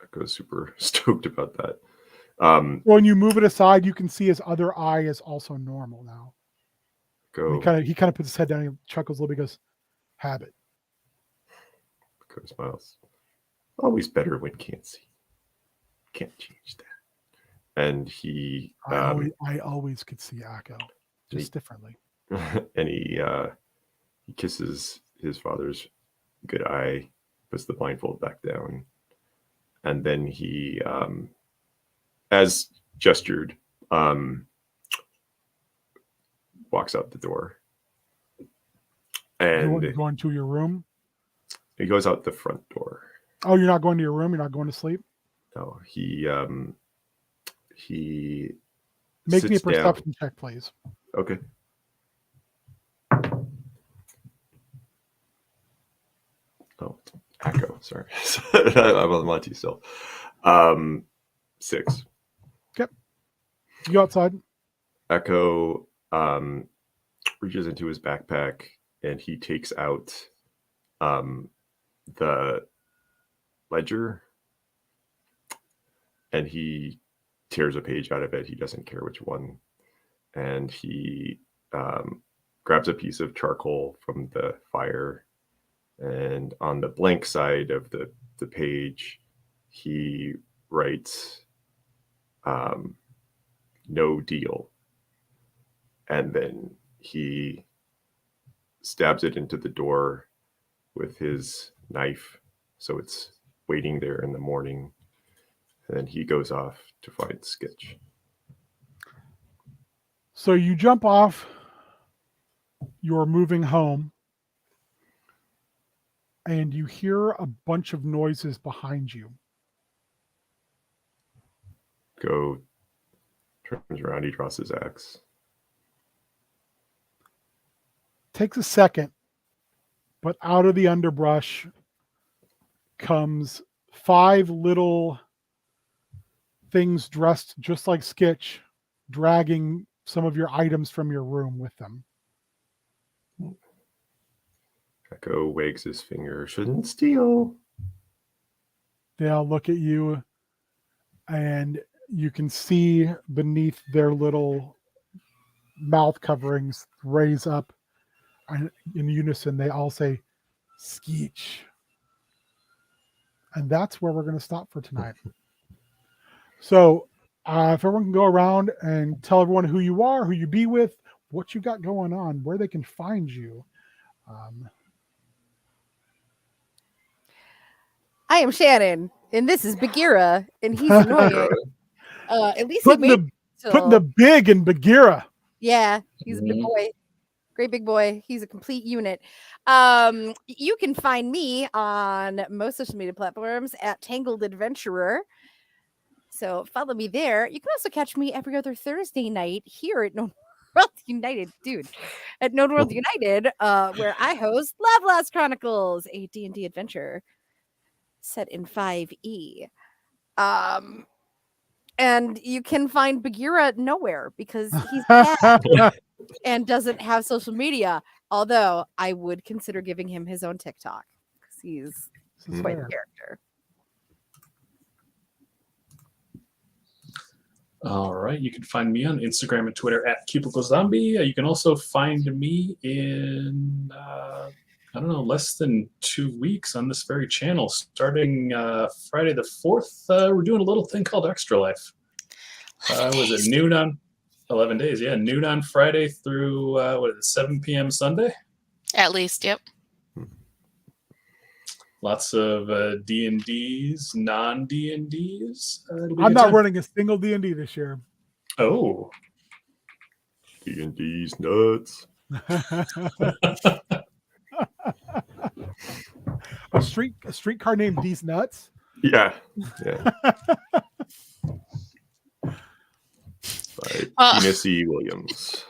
Echo's super stoked about that. When you move it aside, you can see his other eye is also normal now. Go. He kind of puts his head down and chuckles a little bit. Goes, habit. Echo smiles. Always better when can't see. Can't change that. And he I always could see Echo, just differently. and he kisses his father's good eye, puts the blindfold back down, and then he as gestured walks out the door, and You're going to your room. he goes out the front door. Oh, you're not going to your room. You're not going to sleep. No, he Make me a sits down. perception check, please. Okay. Oh, Echo. Sorry, I'm on Monty still. 6. You go outside. Echo reaches into his backpack and he takes out the ledger and he tears a page out of it. He doesn't care which one. And he grabs a piece of charcoal from the fire. And on the blank side of the page, he writes no deal. And then he stabs it into the door with his knife. So it's waiting there in the morning. And then he goes off to find Sketch. So you jump off. You're moving home. And you hear a bunch of noises behind you. Go turns around, he draws his axe. Takes a second, but out of the underbrush comes 5 little things dressed just like Skitch, dragging some of your items from your room with them. Echo wags his finger. Shouldn't steal. They all look at you, and you can see beneath their little mouth coverings raise up, and in unison they all say, Skeech. And that's where we're going to stop for tonight. So if everyone can go around and tell everyone who you are, who you be with, what you got going on, where they can find you. I am Shannon, and this is Bagheera, and he's annoying. At least he Putting made putting the big in Bagheera. Yeah, he's a big boy. Great big boy. He's a complete unit. You can find me on most social media platforms at Tangled Adventurer. So follow me there. You can also catch me every other Thursday night here at Known World United, dude. At Known World United, where I host Love Last Chronicles, a D&D adventure set in 5e. And you can find Bagheera nowhere because he's bad and doesn't have social media. Although I would consider giving him his own TikTok because he's This is quite a fair. character. All right. You can find me on Instagram and Twitter at Cubicle Zombie. You can also find me in, I don't know, less than 2 weeks on this very channel. Starting Friday the 4th, we're doing a little thing called Extra Life. Was it noon on 11 days? Yeah, noon on Friday through, 7 p.m. Sunday? At least, yep. Lots of D&Ds, non-D&Ds. I'm not running a single D&D this year. Oh. D&D's nuts. a streetcar named These Nuts. Yeah. By Tina C. Williams.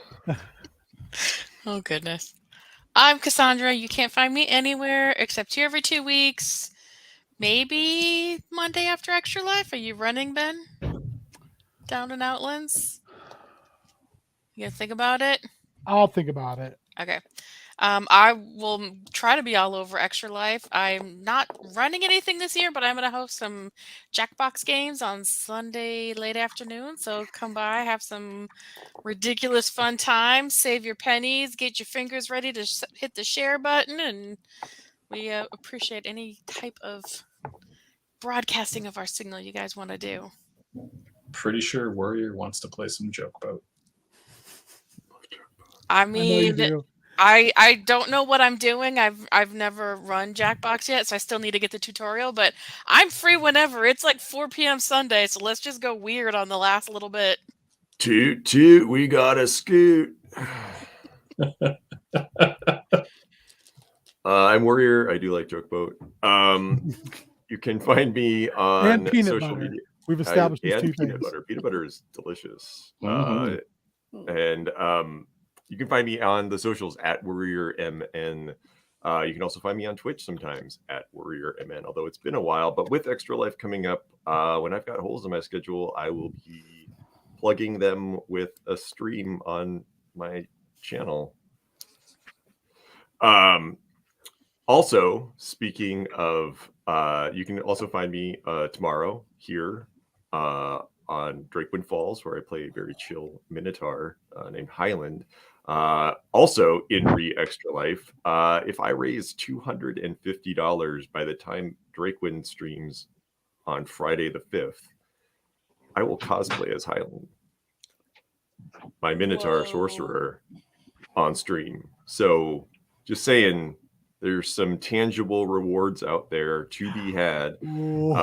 Oh, goodness. I'm Cassandra. You can't find me anywhere except here every 2 weeks. Maybe Monday after Extra Life. Are you running, Ben? Down in Outlands? You gonna think about it? I'll think about it. Okay. I will try to be all over Extra Life. I'm not running anything this year, but I'm going to host some Jackbox games on Sunday late afternoon. So come by, have some ridiculous fun time, save your pennies, get your fingers ready to hit the share button, and we appreciate any type of broadcasting of our signal you guys want to do. Pretty sure Warrior wants to play some Joke Boat. I I know you mean, do. I don't know what I'm doing. I've never run Jackbox yet, so I still need to get the tutorial, but I'm free whenever. It's like 4 p.m. Sunday, so let's just go weird on the last little bit. Toot toot, we got a scoot. I'm Warrior. I do like Joke Boat. You can find me on And peanut social butter. media. We've established these And two peanut things. butter. Peanut butter is delicious. Mhm. And you can find me on the socials at WarriorMN. You can also find me on Twitch sometimes at WarriorMN, although it's been a while. But with Extra Life coming up, when I've got holes in my schedule, I will be plugging them with a stream on my channel. Also, speaking of, you can also find me tomorrow here on Drakewind Falls, where I play a very chill Minotaur named Highland. Also in Extra Life, if I raise $250 by the time Drakewind streams on Friday the 5th, I will cosplay as Highland, my Minotaur sorcerer, on stream. So just saying, there's some tangible rewards out there to be had. You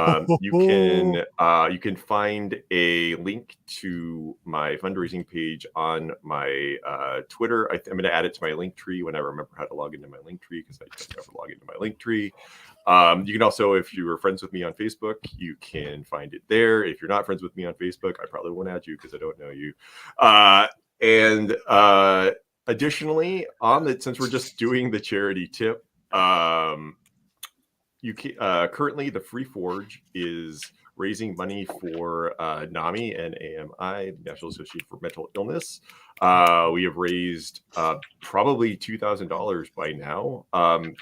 can find a link to my fundraising page on my Twitter. I'm going to add it to my link tree when I remember how to log into my link tree, because I don't ever log into my link tree. You can also, if you are friends with me on Facebook, you can find it there. If you're not friends with me on Facebook, I probably won't add you because I don't know you. Additionally, since we're just doing the charity tip, you can, currently the Free Forge is raising money for NAMI and AMI, the National Association for Mental Illness. We have raised probably $2,000 by now.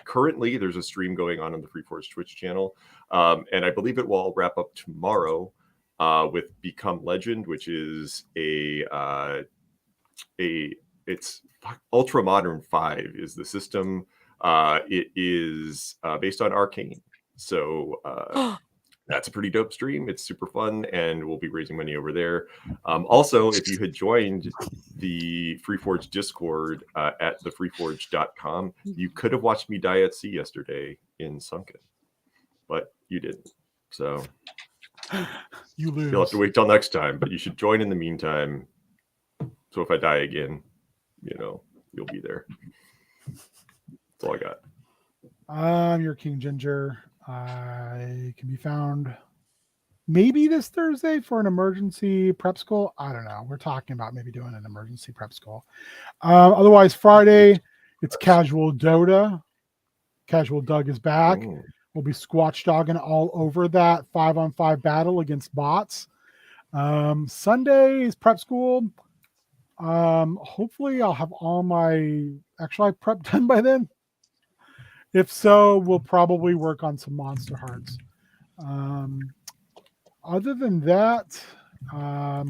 Currently, there's a stream going on the Free Forge Twitch channel, and I believe it will all wrap up tomorrow with Become Legend, which is it's Ultra Modern 5 is the system. It is based on Arcane. So that's a pretty dope stream. It's super fun, and we'll be raising money over there. Also, if you had joined the FreeForge Discord at thefreeforge.com, you could have watched me die at sea yesterday in Sunken, but you didn't. So you lose. You'll have to wait till next time, but you should join in the meantime. So if I die again, you'll be there. That's all I got. I'm your King Ginger. I can be found maybe this Thursday for an emergency prep school. I don't know. We're talking about maybe doing an emergency prep school. Otherwise, Friday, it's casual Dota. Casual Doug is back. Oh. We'll be squatch dogging all over that 5-on-5 battle against bots. Sunday is prep school. Hopefully I'll have all my actual prep done by then. If so, we'll probably work on some Monster Hearts. Other than that, I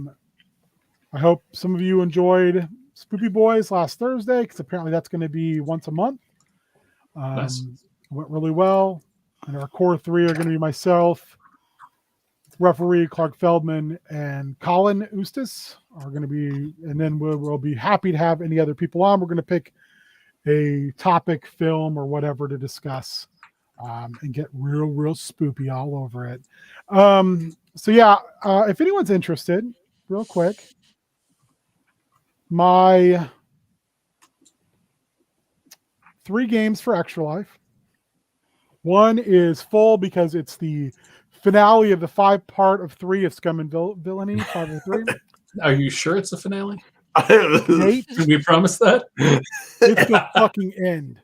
hope some of you enjoyed Spoopy Boys last Thursday, because apparently that's going to be once a month. Nice. Went really well. And our core three are going to be myself, referee Clark Feldman, and Colin Eustis are going to be, and then we'll be happy to have any other people on. We're going to pick a topic, film, or whatever to discuss, and get real spoopy all over it. So yeah, if anyone's interested, real quick, my 3 games for Extra Life. One is full because it's the finale of the 5-part of 3 of Scum and Villainy, 503. Are you sure it's the finale? Nate, Did we promise that? it's the fucking end.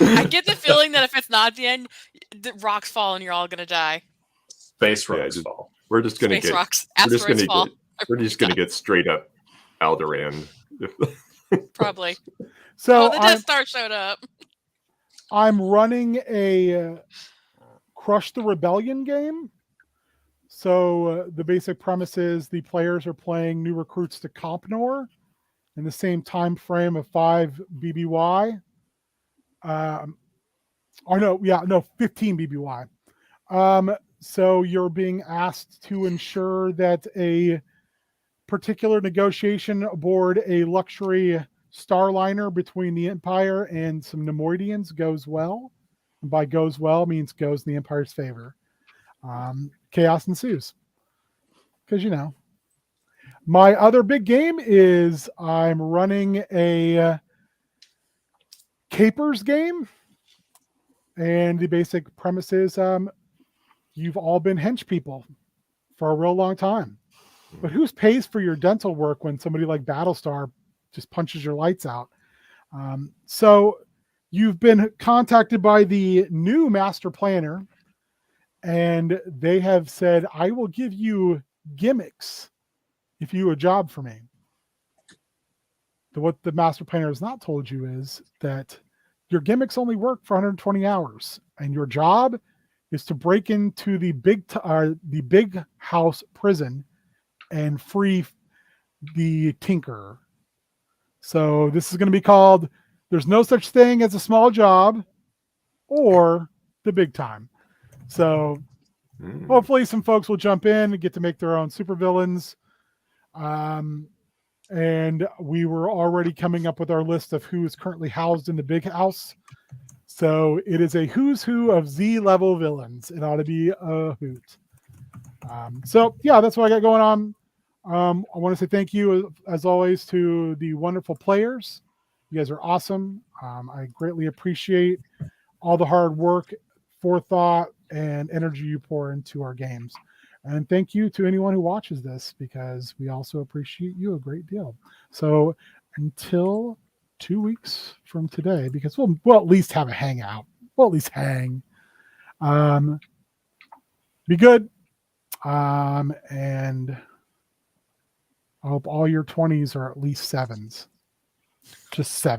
I get the feeling that if it's not the end, the rocks fall and you're all gonna die. Space Yeah, rocks just- fall. We're just gonna Space get. rocks, We're just asteroids gonna fall. get. We're just gonna get straight up Alderaan. Probably. So Oh, the Death Star showed up. I'm running a Crush the Rebellion game. So the basic premise is the players are playing new recruits to Compnor in the same time frame of 5 BBY. 15 BBY. So you're being asked to ensure that a particular negotiation aboard a luxury starliner between the Empire and some Nemoidians goes well. And by goes well means goes in the Empire's favor. Chaos ensues. Because, you know. My other big game is I'm running a Capers game. And the basic premise is you've all been hench people for a real long time. But who pays for your dental work when somebody like Battlestar just punches your lights out? So you've been contacted by the new master planner, and they have said, I will give you gimmicks if you do a job for me. But what the master planner has not told you is that your gimmicks only work for 120 hours, and your job is to break into the big house prison and free the Tinkerer. So this is going to be called There's No Such Thing as a Small Job or The Big Time. So hopefully some folks will jump in and get to make their own supervillains. And we were already coming up with our list of who is currently housed in the big house. So it is a who's who of Z-level villains. It ought to be a hoot. So yeah, that's what I got going on. I want to say thank you, as always, to the wonderful players. You guys are awesome. I greatly appreciate all the hard work, forethought, and energy you pour into our games. And thank you to anyone who watches this, because we also appreciate you a great deal. So until 2 weeks from today, because we'll at least have a hangout. We'll at least hang. Be good. And I hope all your 20s are at least 7s. Just 7.